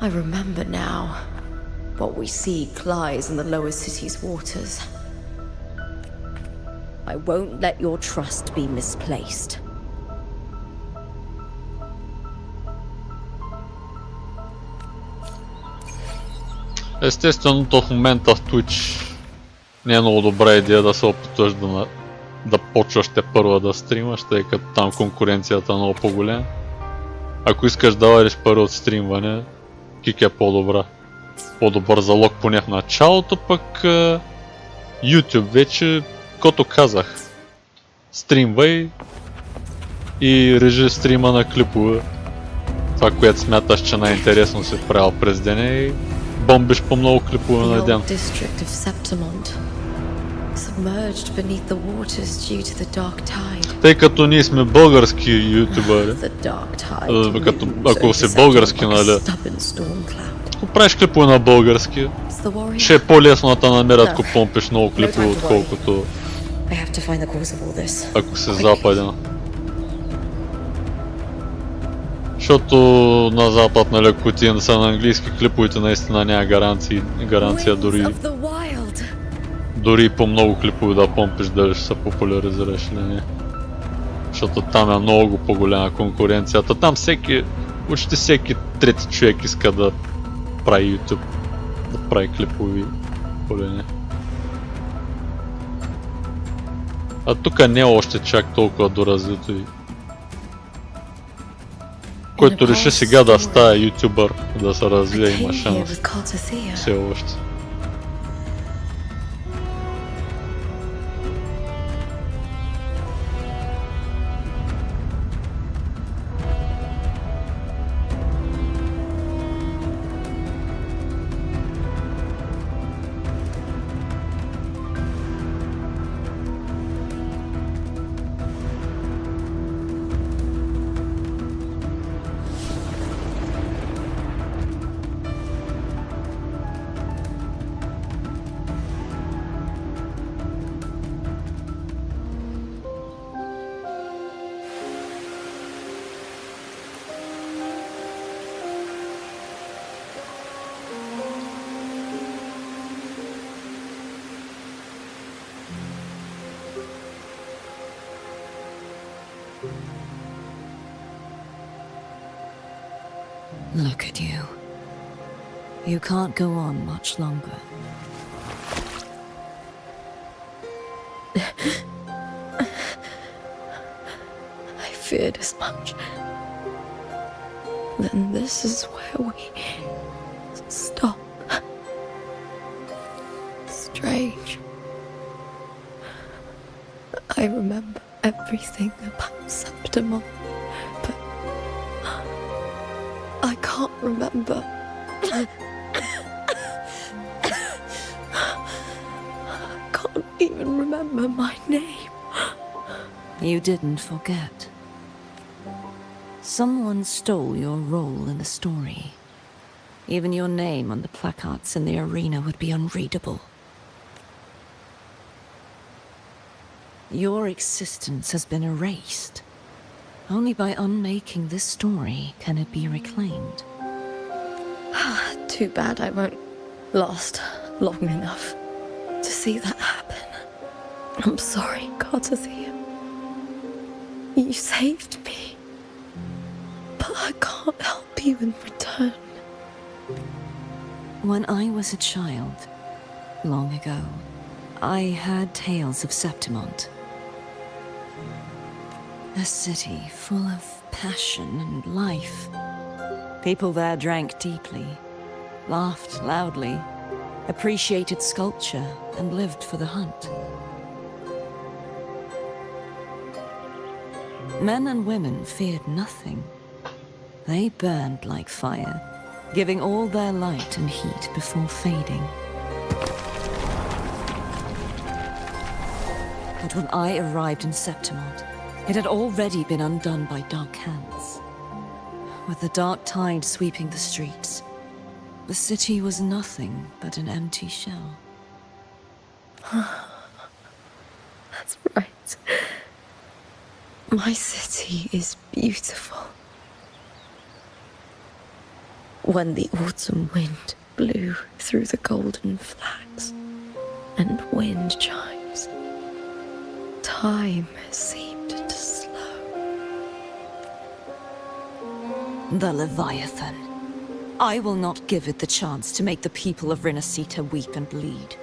I remember now. What we seek lies in the lower city's waters. I won't let your trust be misplaced. Естествено, в момента в Twitch не е много добра идея да се опитваш да почваш те първа да стримаш, тъй като там конкуренцията е много по-голяма. Ако искаш да вадиш пари от стримване, Кик е по-добра. По-добър залог поне в началото, пък YouTube вече, като казах, стримвай и режи стрима на клипове. Това, което смяташ, че най-интересно си правил през деня и бомбиш по много клипове на ден. Тъй като ние сме български ютубъри, ако си български, нали, ако правиш клипове на български, ще е по-лесно да те намерят, ако помпиш много клипове, отколкото ако си западен. Защото на запад, нали, ако ти са на английски клиповете, наистина няма гаранция дори по много клипове да помпиш дали ще се популяризираш или не. Защото там е много по-голяма конкуренцията. Там почти всеки трети човек иска да прави YouTube, да прави клипови или не. А тук не е още чак толкова доразвито и който реши сега да става ютубър, да се развие, има шанс. Все още. Look at you. You can't go on much longer. I feared as much. Then this is where we stop. Strange. I remember everything about Septimont, but I can't remember. I can't even remember my name. You didn't forget. Someone stole your role in the story. Even your name on the placards in the arena would be unreadable. Your existence has been erased. Only by unmaking this story can it be reclaimed. Too bad I won't last long enough to see that happen. I'm sorry, Cartathea. You saved me. But I can't help you in return. When I was a child, long ago, I heard tales of Septimont. A city full of passion and life. People there drank deeply, laughed loudly, appreciated sculpture, and lived for the hunt. Men and women feared nothing. They burned like fire, giving all their light and heat before fading. But when I arrived in Septimont, it had already been undone by dark hands. With the dark tide sweeping the streets, the city was nothing but an empty shell. That's right. My city is beautiful. When the autumn wind blew through the golden flags and wind chimes, time seemed to slow. The Leviathan. I will not give it the chance to make the people of Rinascita weep and bleed.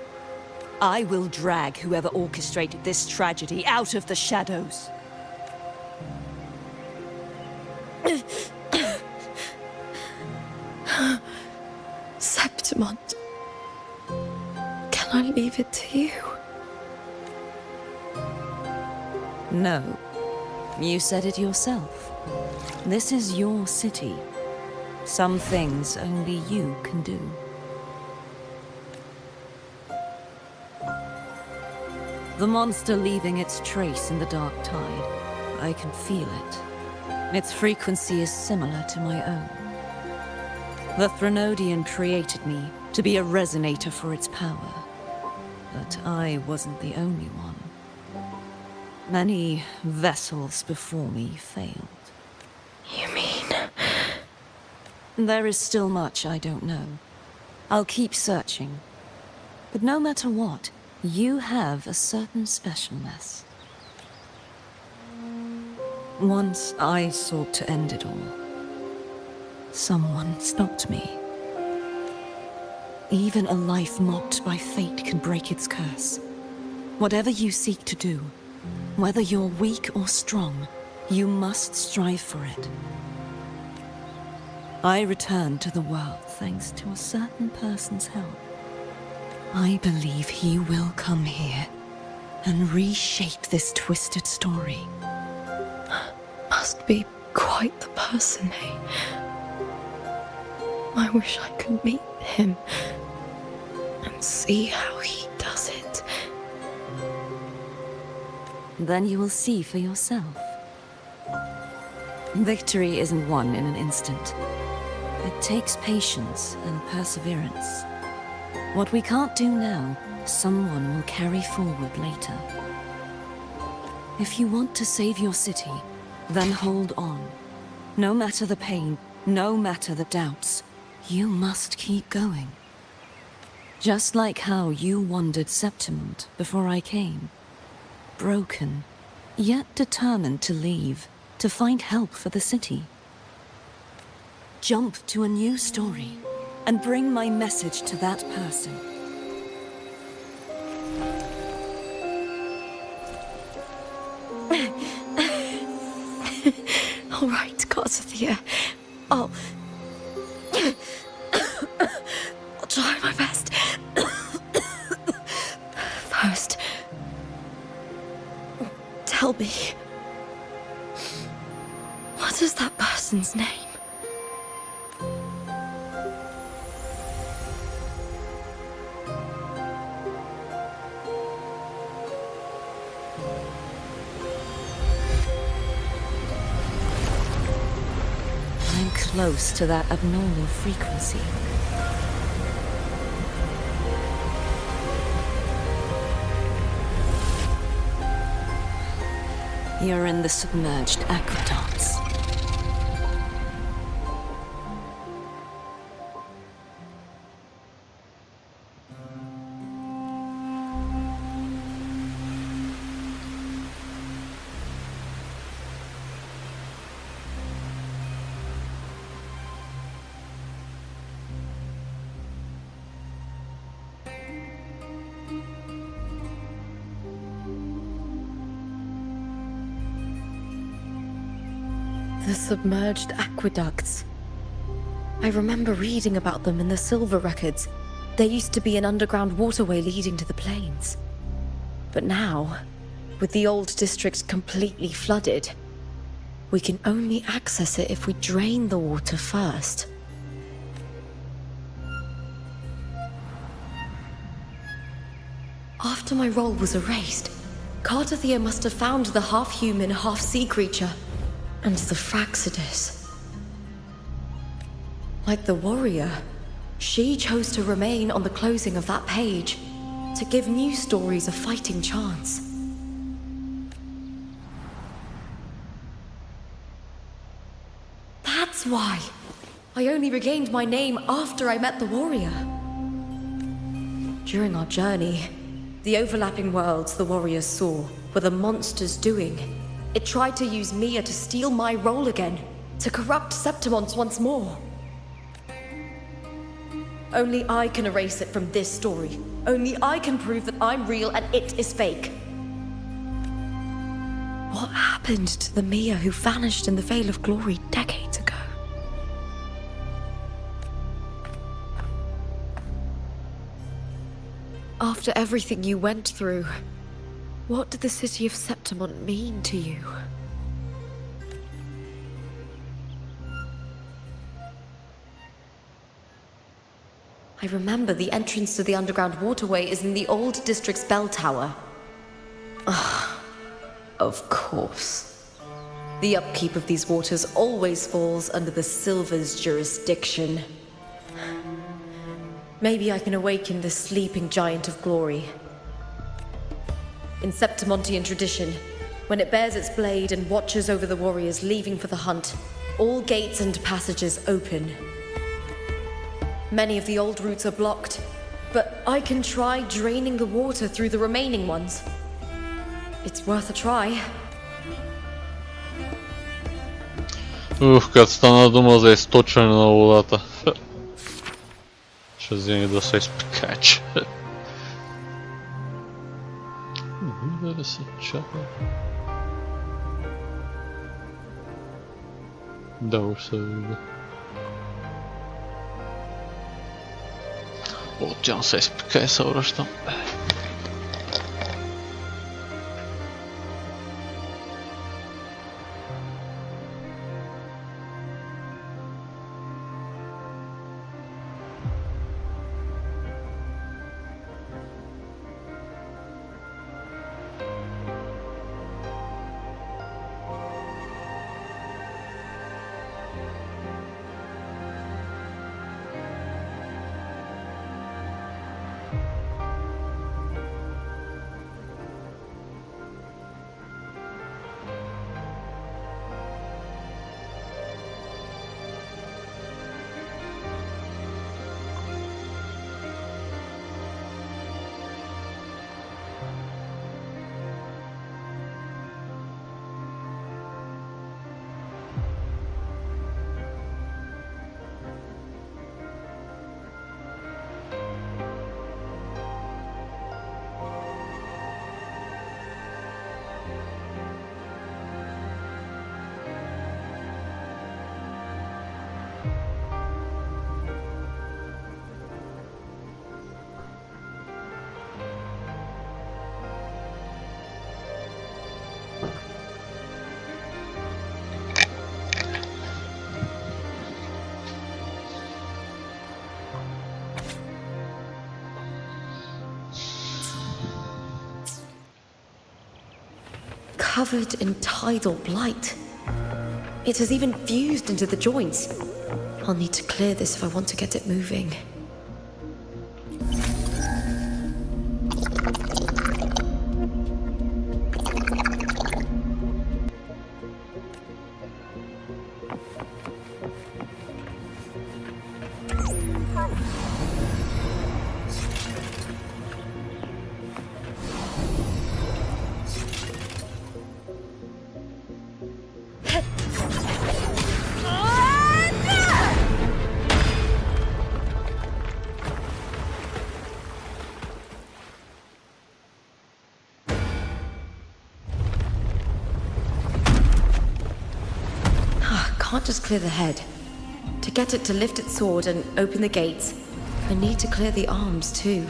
I will drag whoever orchestrated this tragedy out of the shadows. Septimont. Can I leave it to you? No. You said it yourself. This is your city. Some things only you can do. The monster leaving its trace in the dark tide. I can feel it. Its frequency is similar to my own. The Threnodian created me to be a resonator for its power. But I wasn't the only one. Many vessels before me failed. You mean? There is still much I don't know. I'll keep searching. But no matter what, you have a certain specialness. Once I sought to end it all. Someone stopped me. Even a life mocked by fate can break its curse. Whatever you seek to do, whether you're weak or strong, you must strive for it. I returned to the world thanks to a certain person's help. I believe he will come here and reshape this twisted story. Must be quite the person, eh? I wish I could meet him and see how he does it. Then you will see for yourself. Victory isn't won in an instant. It takes patience and perseverance. What we can't do now, someone will carry forward later. If you want to save your city, then hold on. No matter the pain, no matter the doubts, you must keep going. Just like how you wandered Septimont before I came. Broken, yet determined to leave, to find help for the city. Jump to a new story, and bring my message to that person. All right, Cartathea. I'll try my best. First, tell me, what is that person's name? close to that abnormal frequency. You're in the submerged aqueducts. The submerged aqueducts. I remember reading about them in the Silver records. There used to be an underground waterway leading to the plains. But now, with the old district completely flooded, we can only access it if we drain the water first. After my role was erased, Cartathea must have found the half-human, half-sea creature and the Fraxidus. Like the warrior, she chose to remain on the closing of that page to give new stories a fighting chance. That's why I only regained my name after I met the warrior. During our journey, the overlapping worlds the warriors saw were the monsters doing. It tried to use Mia to steal my role again, to corrupt Septimont once more. Only I can erase it from this story. Only I can prove that I'm real and it is fake. What happened to the Mia who vanished in the Veil of Glory decades ago? After everything you went through, what did the city of Septimont mean to you? I remember the entrance to the underground waterway is in the old district's bell tower. Of course. The upkeep of these waters always falls under the Silver's jurisdiction. Maybe I can awaken the sleeping giant of glory. In Septimontian tradition, when it bears its blade and watches over the warriors leaving for the hunt, all gates and passages open. Many of the old routes are blocked, but I can try draining the water through the remaining ones. It's worth a try. Като стана дума за източване на водата. Ще вземе да се изпекача. Дали се чака? Да, уж се видя. О, тя се изпека и се връщам. Covered in tidal blight. It has even fused into the joints. I'll need to clear this if I want to get it moving. Can't just clear the head. To get it to lift its sword and open the gates, I need to clear the arms too.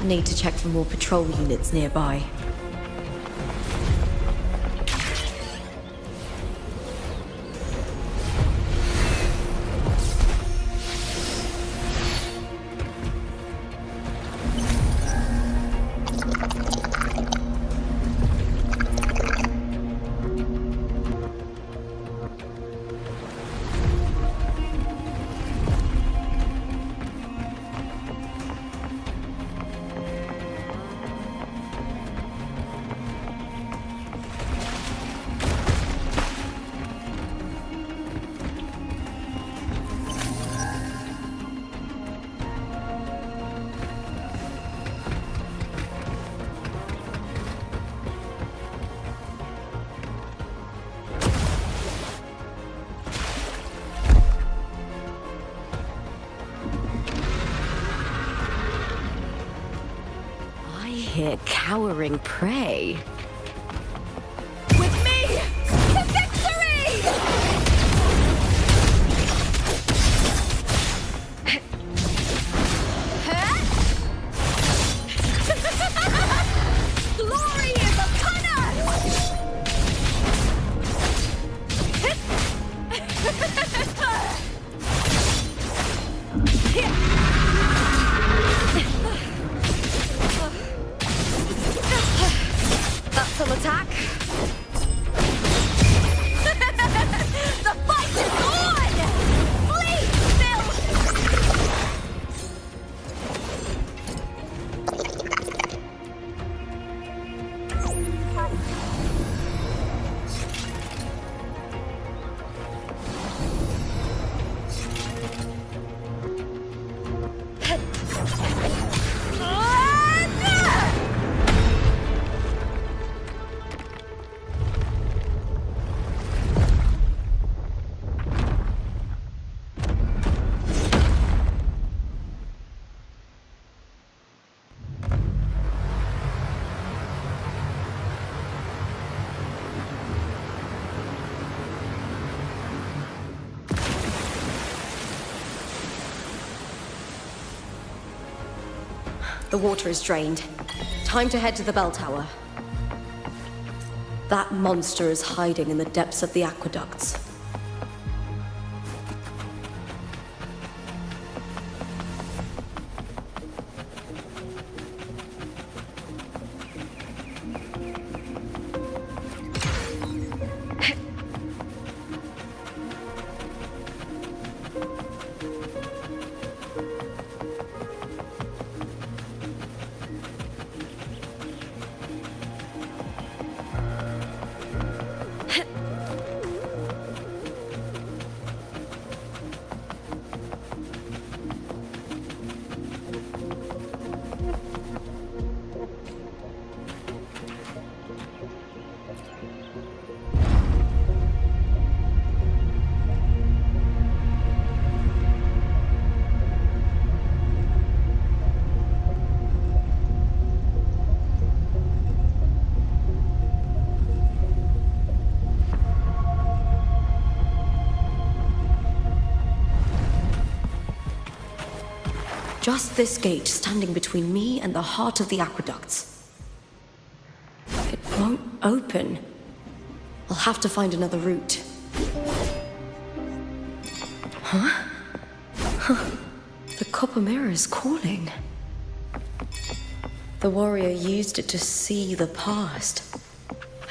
Need to check for more patrol units nearby. Here, cowering prey. With me to victory! Glory is upon us! The water is drained. Time to head to the bell tower. That monster is hiding in the depths of the aqueducts. Just this gate standing between me and the heart of the aqueducts. It won't open. I'll have to find another route. Huh? The copper mirror is calling. The warrior used it to see the past.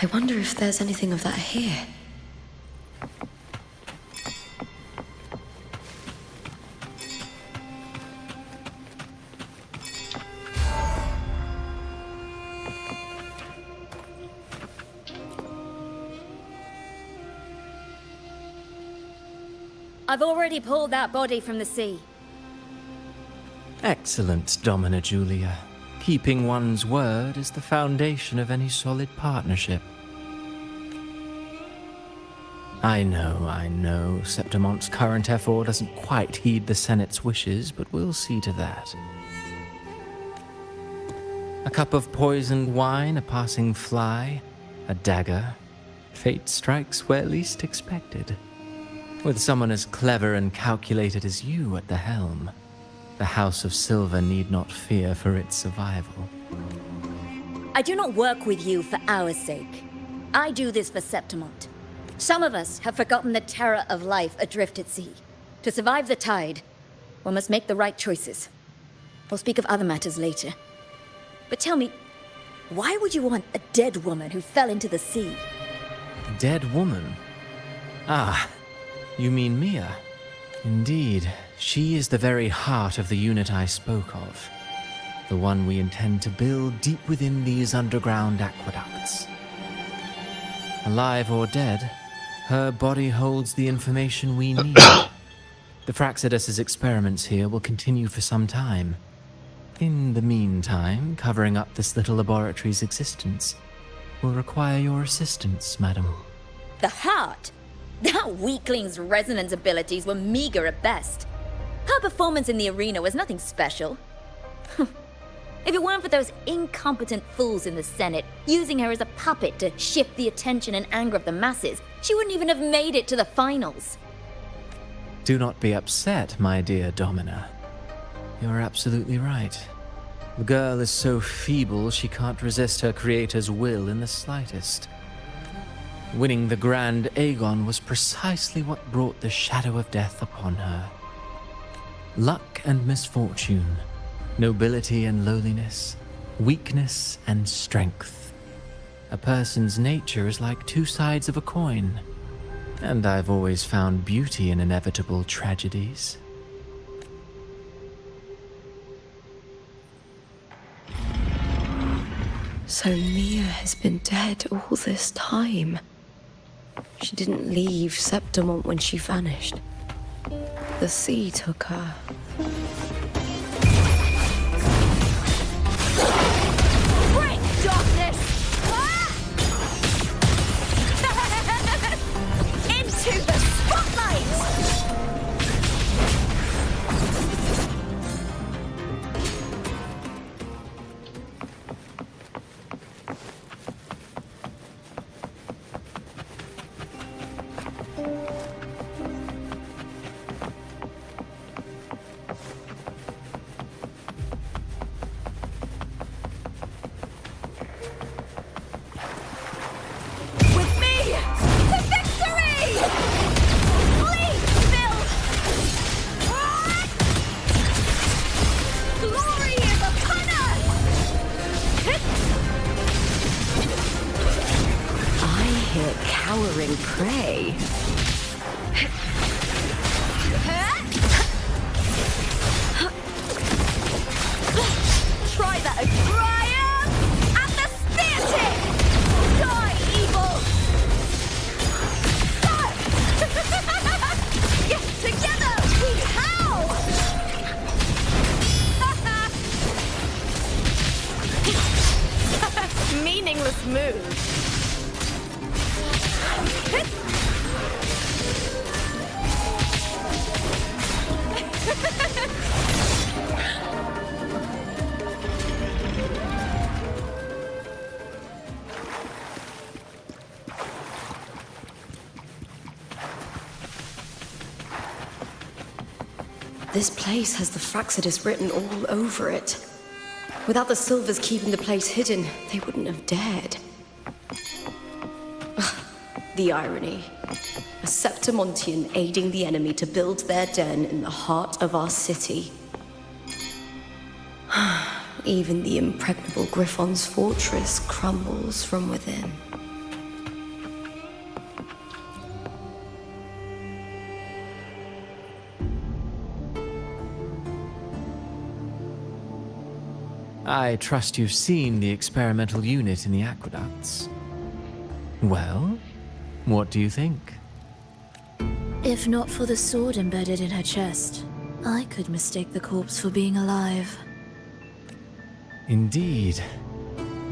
I wonder if there's anything of that here. I've already pulled that body from the sea. Excellent, Domina Julia. Keeping one's word is the foundation of any solid partnership. I know, Septimonte's current effort doesn't quite heed the Senate's wishes, but we'll see to that. A cup of poisoned wine, a passing fly, a dagger. Fate strikes where least expected. With someone as clever and calculated as you at the helm, the House of Silver need not fear for its survival. I do not work with you for our sake. I do this for Septimont. Some of us have forgotten the terror of life adrift at sea. To survive the tide, one must make the right choices. We'll speak of other matters later. But tell me, why would you want a dead woman who fell into the sea? Dead woman? Ah, you mean Mia? Indeed, she is the very heart of the unit I spoke of. The one we intend to build deep within these underground aqueducts. Alive or dead, her body holds the information we need. The Fraxidus's experiments here will continue for some time. In the meantime, covering up this little laboratory's existence will require your assistance, madam. The heart? That weakling's resonance abilities were meager at best. Her performance in the arena was nothing special. If it weren't for those incompetent fools in the Senate using her as a puppet to shift the attention and anger of the masses, she wouldn't even have made it to the finals. Do not be upset, my dear Domina. You're absolutely right. The girl is so feeble she can't resist her creator's will in the slightest. Winning the Grand Aegon was precisely what brought the shadow of death upon her. Luck and misfortune, nobility and lowliness, weakness and strength. A person's nature is like two sides of a coin, and I've always found beauty in inevitable tragedies. So Mia has been dead all this time. She didn't leave Septimont when she vanished. The sea took her. Break darkness! Into the spotlight! This place has the Fraxidus written all over it. Without the Silvers keeping the place hidden, they wouldn't have dared. Ugh, the irony. A Septimontian aiding the enemy to build their den in the heart of our city. Even the impregnable Griffon's fortress crumbles from within. I trust you've seen the experimental unit in the aqueducts. Well, what do you think? If not for the sword embedded in her chest, I could mistake the corpse for being alive. Indeed.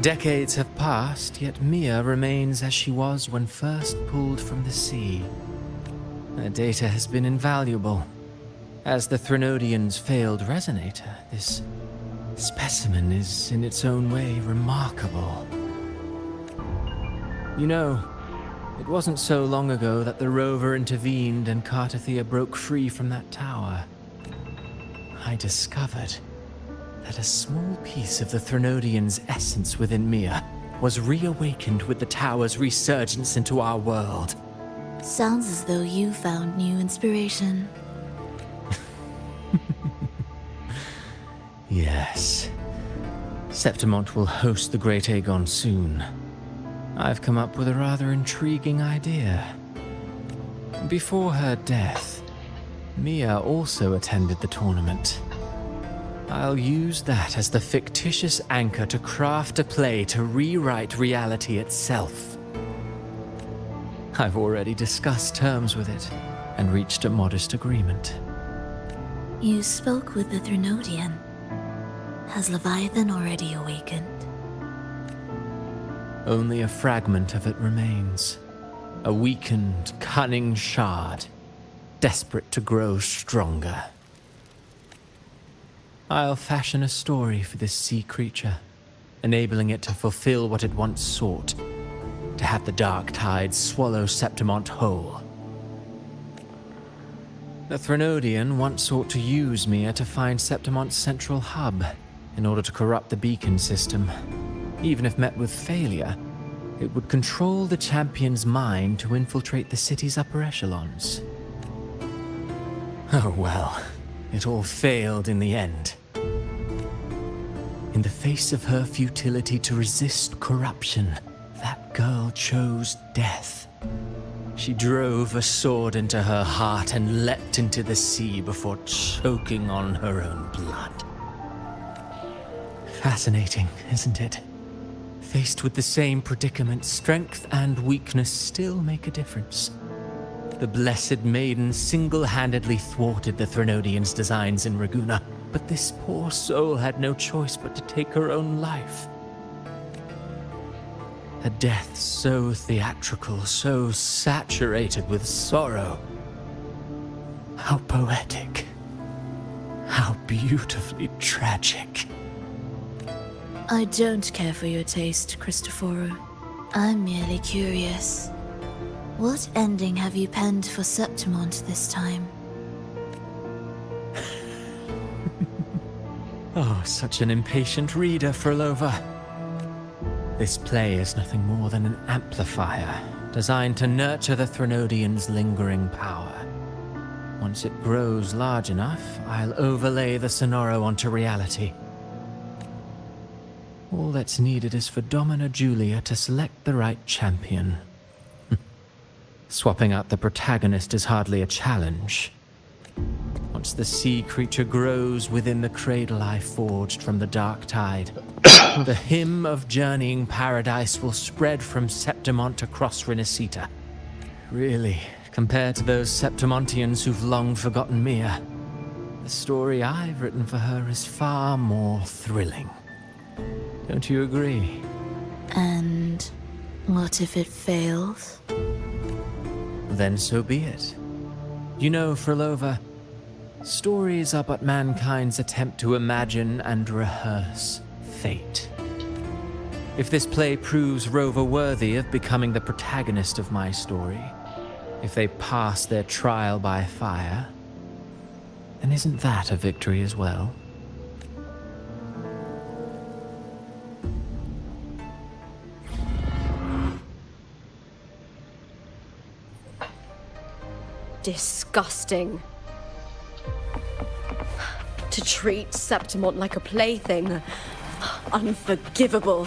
Decades have passed, yet Mia remains as she was when first pulled from the sea. Her data has been invaluable. As the Threnodian's failed resonator, this specimen is in its own way remarkable. You know, it wasn't so long ago that the rover intervened and Cartathea broke free from that tower. I discovered that a small piece of the Threnodian's essence within Mia was reawakened with the tower's resurgence into our world. Sounds as though you found new inspiration. Yes. Septimont will host the Great Aegon soon. I've come up with a rather intriguing idea. Before her death, Mia also attended the tournament. I'll use that as the fictitious anchor to craft a play to rewrite reality itself. I've already discussed terms with it and reached a modest agreement. You spoke with the Threnodian. Has Leviathan already awakened? Only a fragment of it remains. A weakened, cunning shard, desperate to grow stronger. I'll fashion a story for this sea creature, enabling it to fulfill what it once sought, to have the dark tide swallow Septimont whole. The Threnodian once sought to use Mia to find Septimont's central hub, in order to corrupt the beacon system. Even if met with failure, it would control the champion's mind to infiltrate the city's upper echelons. Oh well, it all failed in the end. In the face of her futility to resist corruption, that girl chose death. She drove a sword into her heart and leapt into the sea before choking on her own blood. Fascinating, isn't it? Faced with the same predicament, strength and weakness still make a difference. The Blessed Maiden single-handedly thwarted the Threnodian's designs in Raguna, but this poor soul had no choice but to take her own life. A death so theatrical, so saturated with sorrow. How poetic. How beautifully tragic. I don't care for your taste, Cristoforo. I'm merely curious. What ending have you penned for Septimont this time? Oh, such an impatient reader, Frolova. This play is nothing more than an amplifier, designed to nurture the Threnodian's lingering power. Once it grows large enough, I'll overlay the Sonoro onto reality. All that's needed is for Domina Julia to select the right champion. Swapping out the protagonist is hardly a challenge. Once the sea creature grows within the cradle I forged from the dark tide, the hymn of journeying paradise will spread from Septimont across Renacita. Really, compared to those Septimontians who've long forgotten Mia, the story I've written for her is far more thrilling. Don't you agree? And what if it fails? Then so be it. You know, Frolova, stories are but mankind's attempt to imagine and rehearse fate. If this play proves Rover worthy of becoming the protagonist of my story, if they pass their trial by fire, And isn't that a victory as well? Disgusting. To treat Septimont like a plaything. Unforgivable.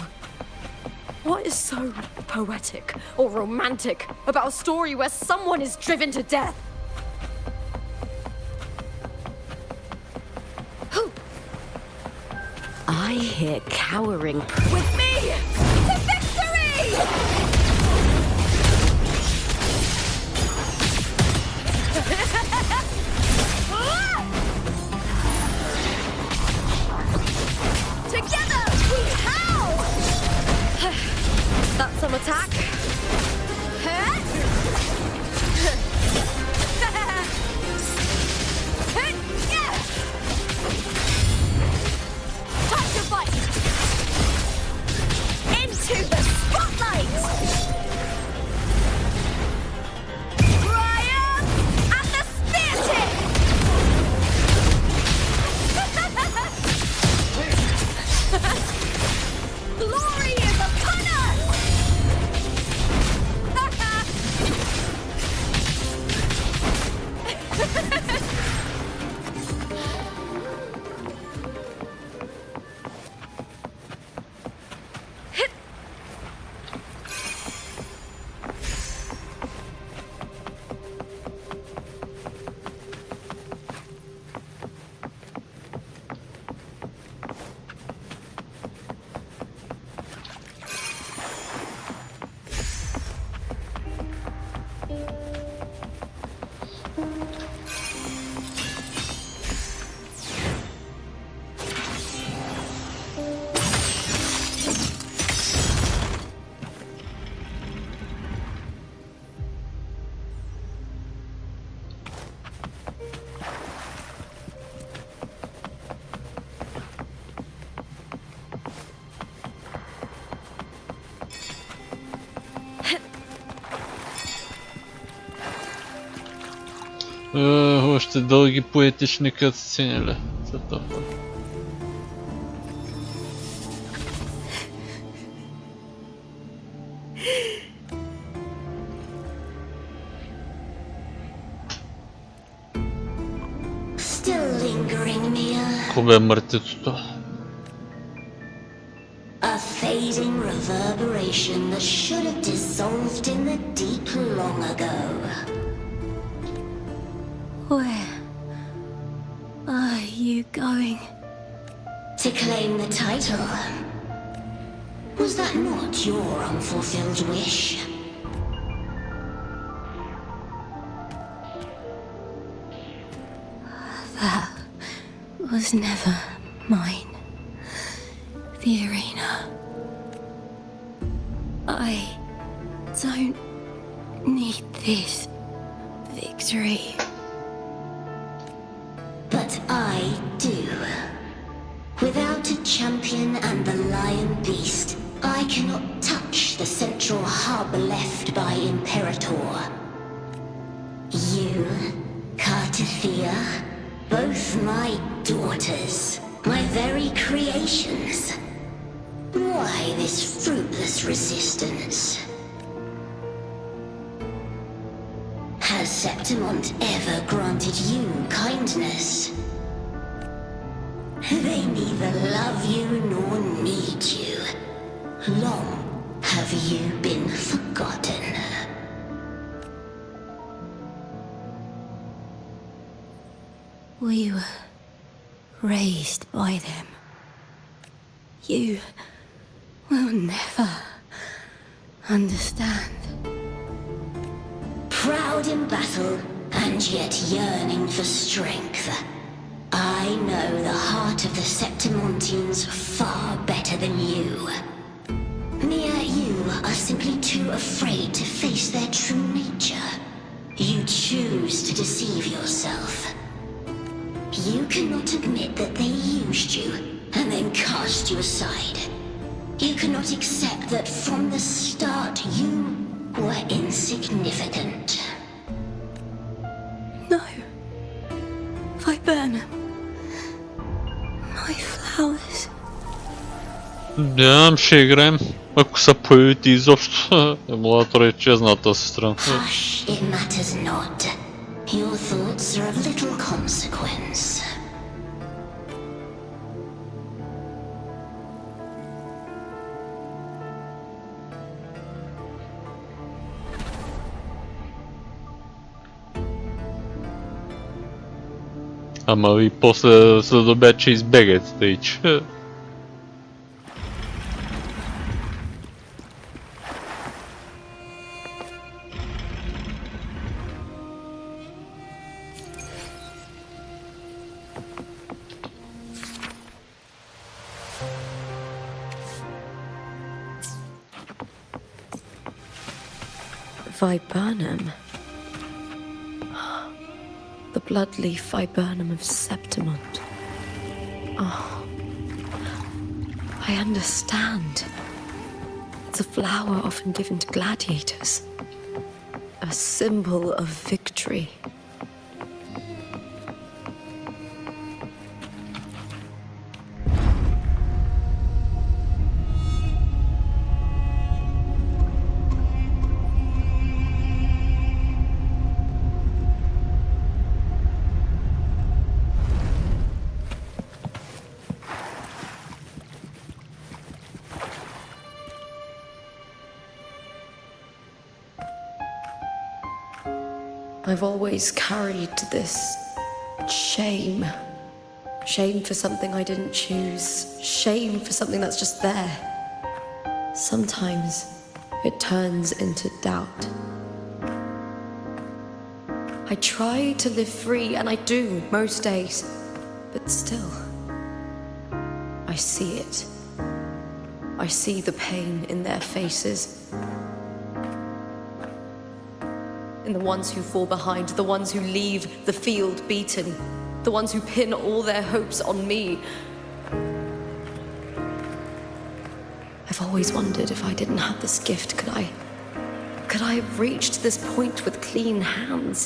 What is so poetic or romantic about a story where someone is driven to death? I hear cowering. With me! To victory! Together we howl! That's some attack. Time to fight! Into the spotlight! Triumph and the spear tip! Glory is upon us! Още дълги поетични кътсцени ли? За това. Still lingering, Mia. Кое е мъртвецото? A fading reverberation that should have dissolved in the deep long ago. Where are you going? To claim the title. Was that not your unfulfilled wish? That was never mine. The arena. I don't need this victory. But I do. Without a champion and the lion beast, I cannot touch the central hub left by Imperator. You, Cartithia, both my daughters, my very creations. Why this fruitless resistance? Has Septimont ever granted you kindness? They neither love you nor need you. Long have you been forgotten. We were raised by them. You will never understand. Proud in battle, and yet yearning for strength. I know the heart of the Septimontians far better than you. Mia, you are simply too afraid to face their true nature. You choose to deceive yourself. You cannot admit that they used you and then cast you aside. You cannot accept that from the start you were insignificant. No. I Burnham. My flowers. Нямам, ще играем. Ако се появите изобщо. Емулатора е чезна от тази страна. Hush, it matters not. Your thoughts are of little consequence. Ама и после се добя, че избегат стейч. Viburnum. The bloodleaf viburnum of Septimont. Oh, I understand. It's a flower often given to gladiators. A symbol of victory. I've always carried this shame. Shame for something I didn't choose. Shame for something that's just there. Sometimes it turns into doubt. I try to live free, and I do most days. But still, I see it. I see the pain in their faces. In the ones who fall behind, the ones who leave the field beaten, the ones who pin all their hopes on me. I've always wondered if I didn't have this gift, could I have reached this point with clean hands?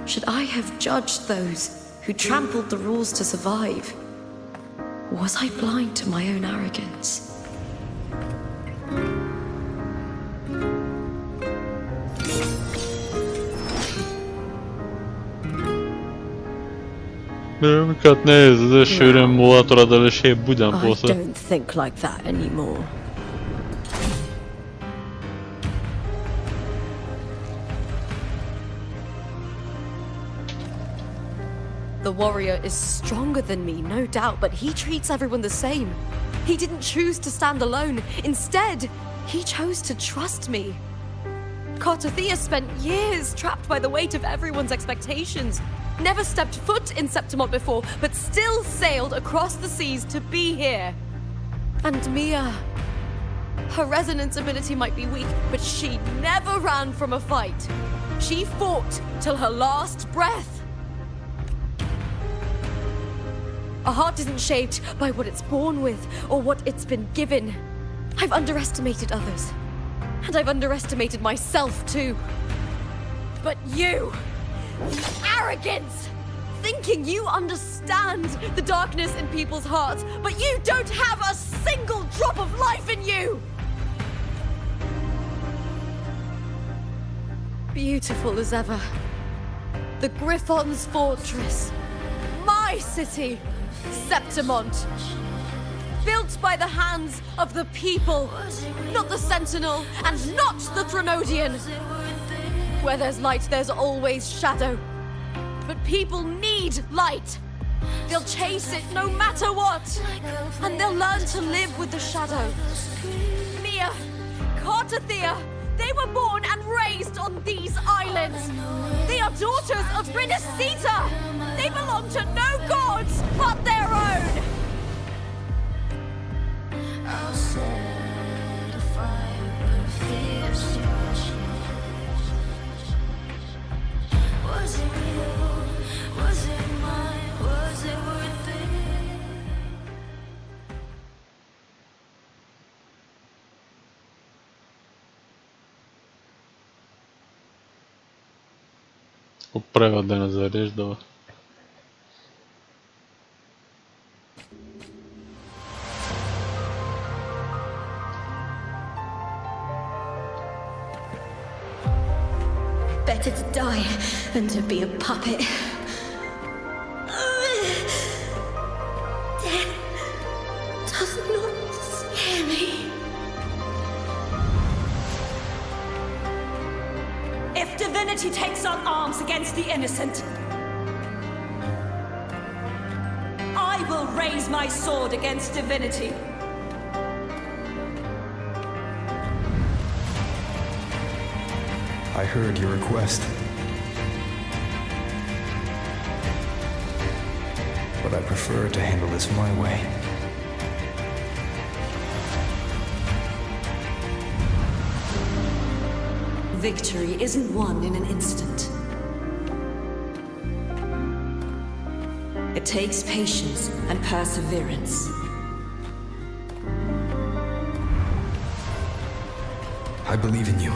Should I have judged those who trampled the rules to survive? Was I blind to my own arrogance? Kad ne, zdaj še vrem emulatora, da le še budem I после. don't think like that anymore. The warrior is stronger than me, no doubt, but he treats everyone the same. He didn't choose to stand alone. Instead, he chose to trust me. Cartothea spent years trapped by the weight of everyone's expectations. Never stepped foot in Septimont before, but still sailed across the seas to be here. And Mia. Her resonance ability might be weak, but she never ran from a fight. She fought till her last breath. A heart isn't shaped by what it's born with or what it's been given. I've underestimated others. And I've underestimated myself too. But you... arrogance! Thinking you understand the darkness in people's hearts, but you don't have a single drop of life in you! Beautiful as ever. The Griffon's fortress. My city, Septimont. Built by the hands of the people, not the Sentinel and not the Threnodian. Where there's light, there's always shadow. But people need light. They'll chase it no matter what. And they'll learn to live with the shadow. Mia, Cartothea, they were born and raised on these islands. They are daughters of Bridesita. They belong to no gods but their own. I'll set a fire, but fears was it real? Was it mine? Was it worth it? Оправя да не зареждава. Better to die than to be a puppet. Death does not scare me. If divinity takes up arms against the innocent, I will raise my sword against divinity. I heard your request. But I prefer to handle this my way. Victory isn't won in an instant. It takes patience and perseverance. I believe in you.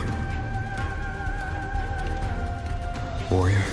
Warrior.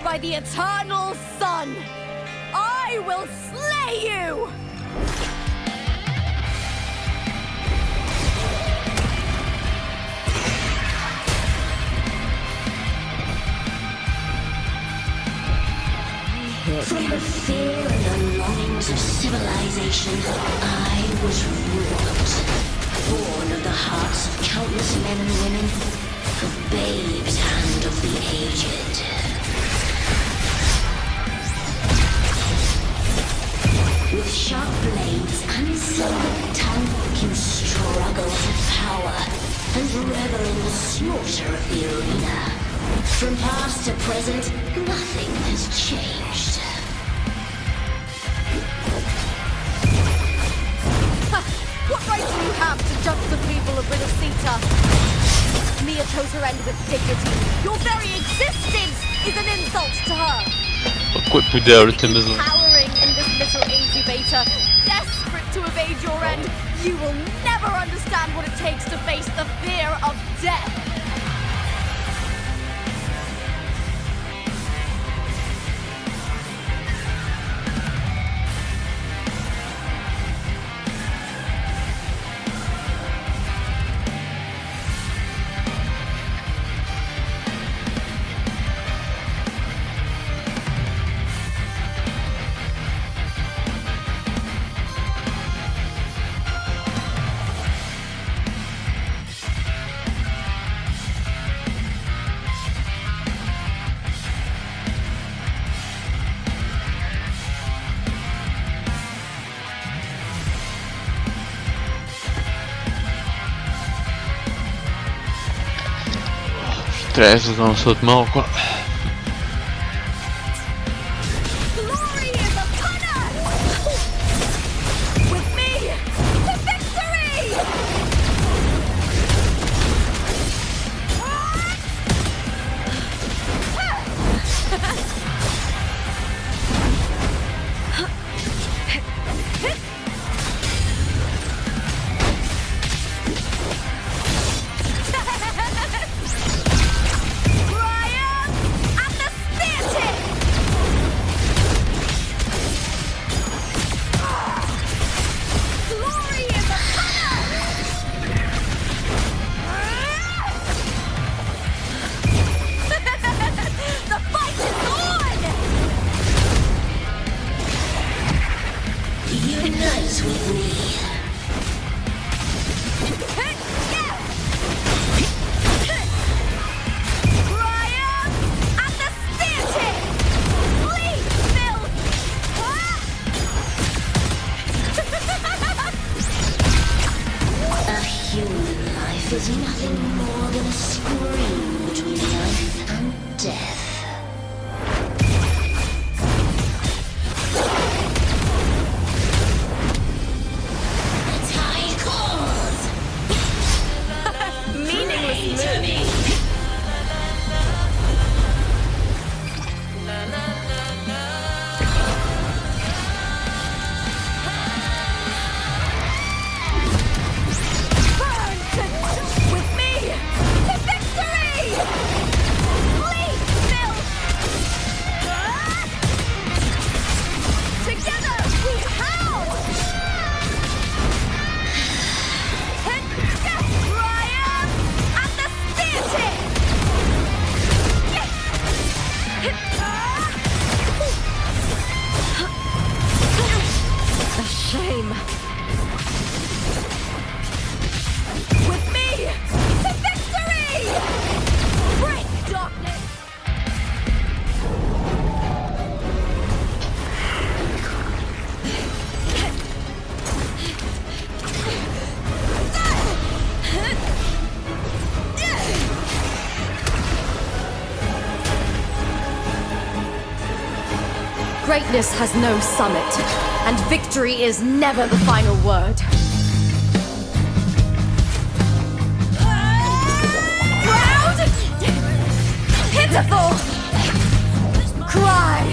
By the eternal sun, I will slay you! From the fear and the longings of civilization, I was wrought. Born of the hearts of countless men and women, of babes and of the aged. With sharp blades and silver tongue, you struggle for power and revel in the slaughter of the arena. From past to present, nothing has changed. What right do you have to judge the people of Renacita? Mia chose her end with dignity. Your very existence is an insult to her. Какой педиаритмизм. Cowering in this little incubator, desperate to evade your end, you will never understand what it takes to face the fear of death. Трябва да знам след малко. shame. With me to victory! Break darkness! Greatness has no summit, and victory is never the final word. Proud! Pitiful! Cry!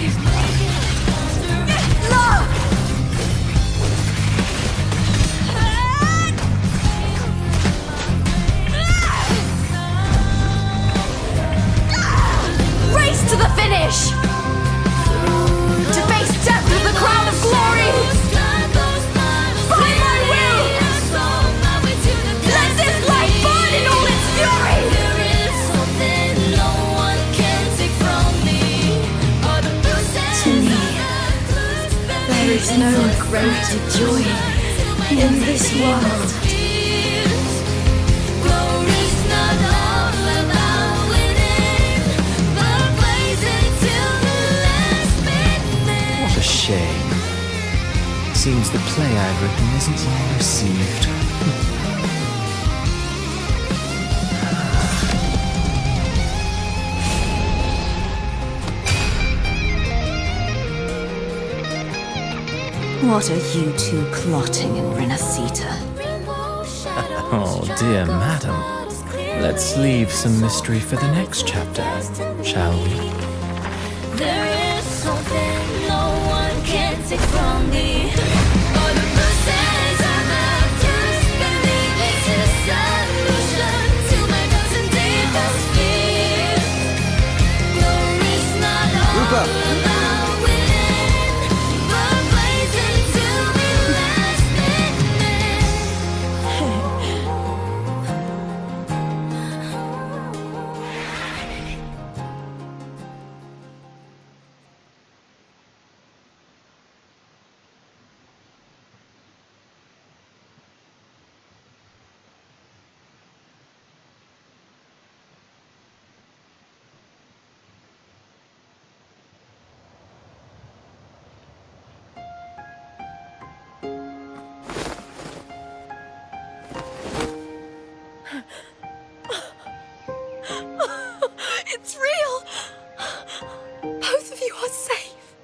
Love! Race to the finish! To face death with the crown of glory! By my will! Let this light burn in all its fury! To me, there is no greater joy in this world. What a shame. Seems the play I've written isn't well received. What are you two plotting in Renacita? Oh dear madam. Let's leave some mystery for the next chapter, shall we? There is something no one can take from me. All the bruises I've just believe it's a solution to my doubts and deepest fears. There is not all about winning, but blazing to me last It's real! Both of you are safe.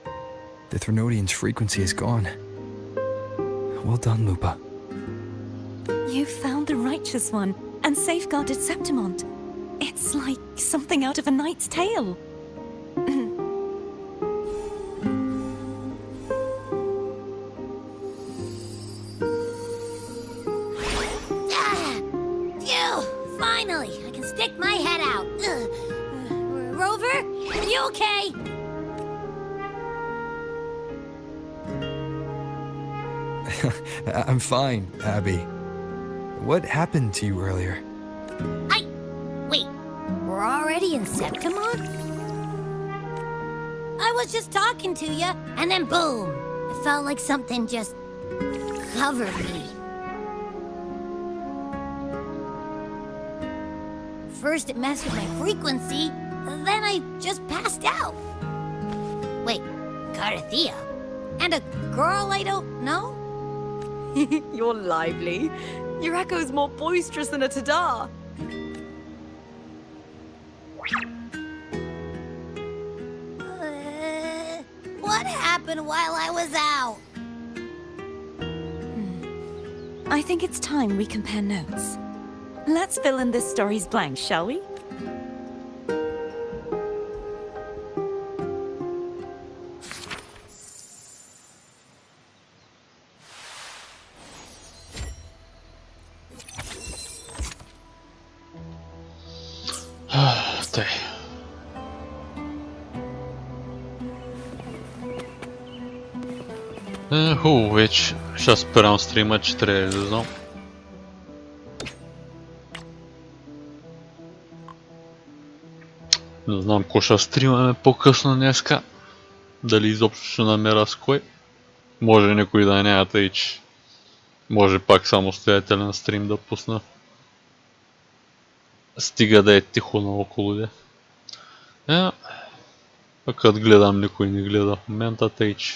The Threnodian's frequency is gone. Well done, Lupa. You found the righteous one and safeguarded Septimont. It's like something out of a knight's tale. Phew! Finally, I can stick my head out. Rover, are you okay? I'm fine, Abby. What happened to you earlier? Wait, we're already in Septimont? I was just talking to you, and then boom! It felt like something just covered me. First it messed with my frequency, then I just passed out. Wait, Carathea? And a girl I don't know? You're lively. Your echo's more boisterous than a Tadar. What happened while I was out? I think it's time we compare notes. Let's fill in this story's blanks, shall we? Тъй. Хубаво, вече ще спирам стрима, че трябва да знам. Не знам какво ще стримаме по-късно днеска. Дали изобщо ще намеря с кой. Може никой да няма, тъй че може пак самостоятелен стрим да пусна. Стига да е тихо наоколо. Пък като гледам, никой не гледа в момента, тъй че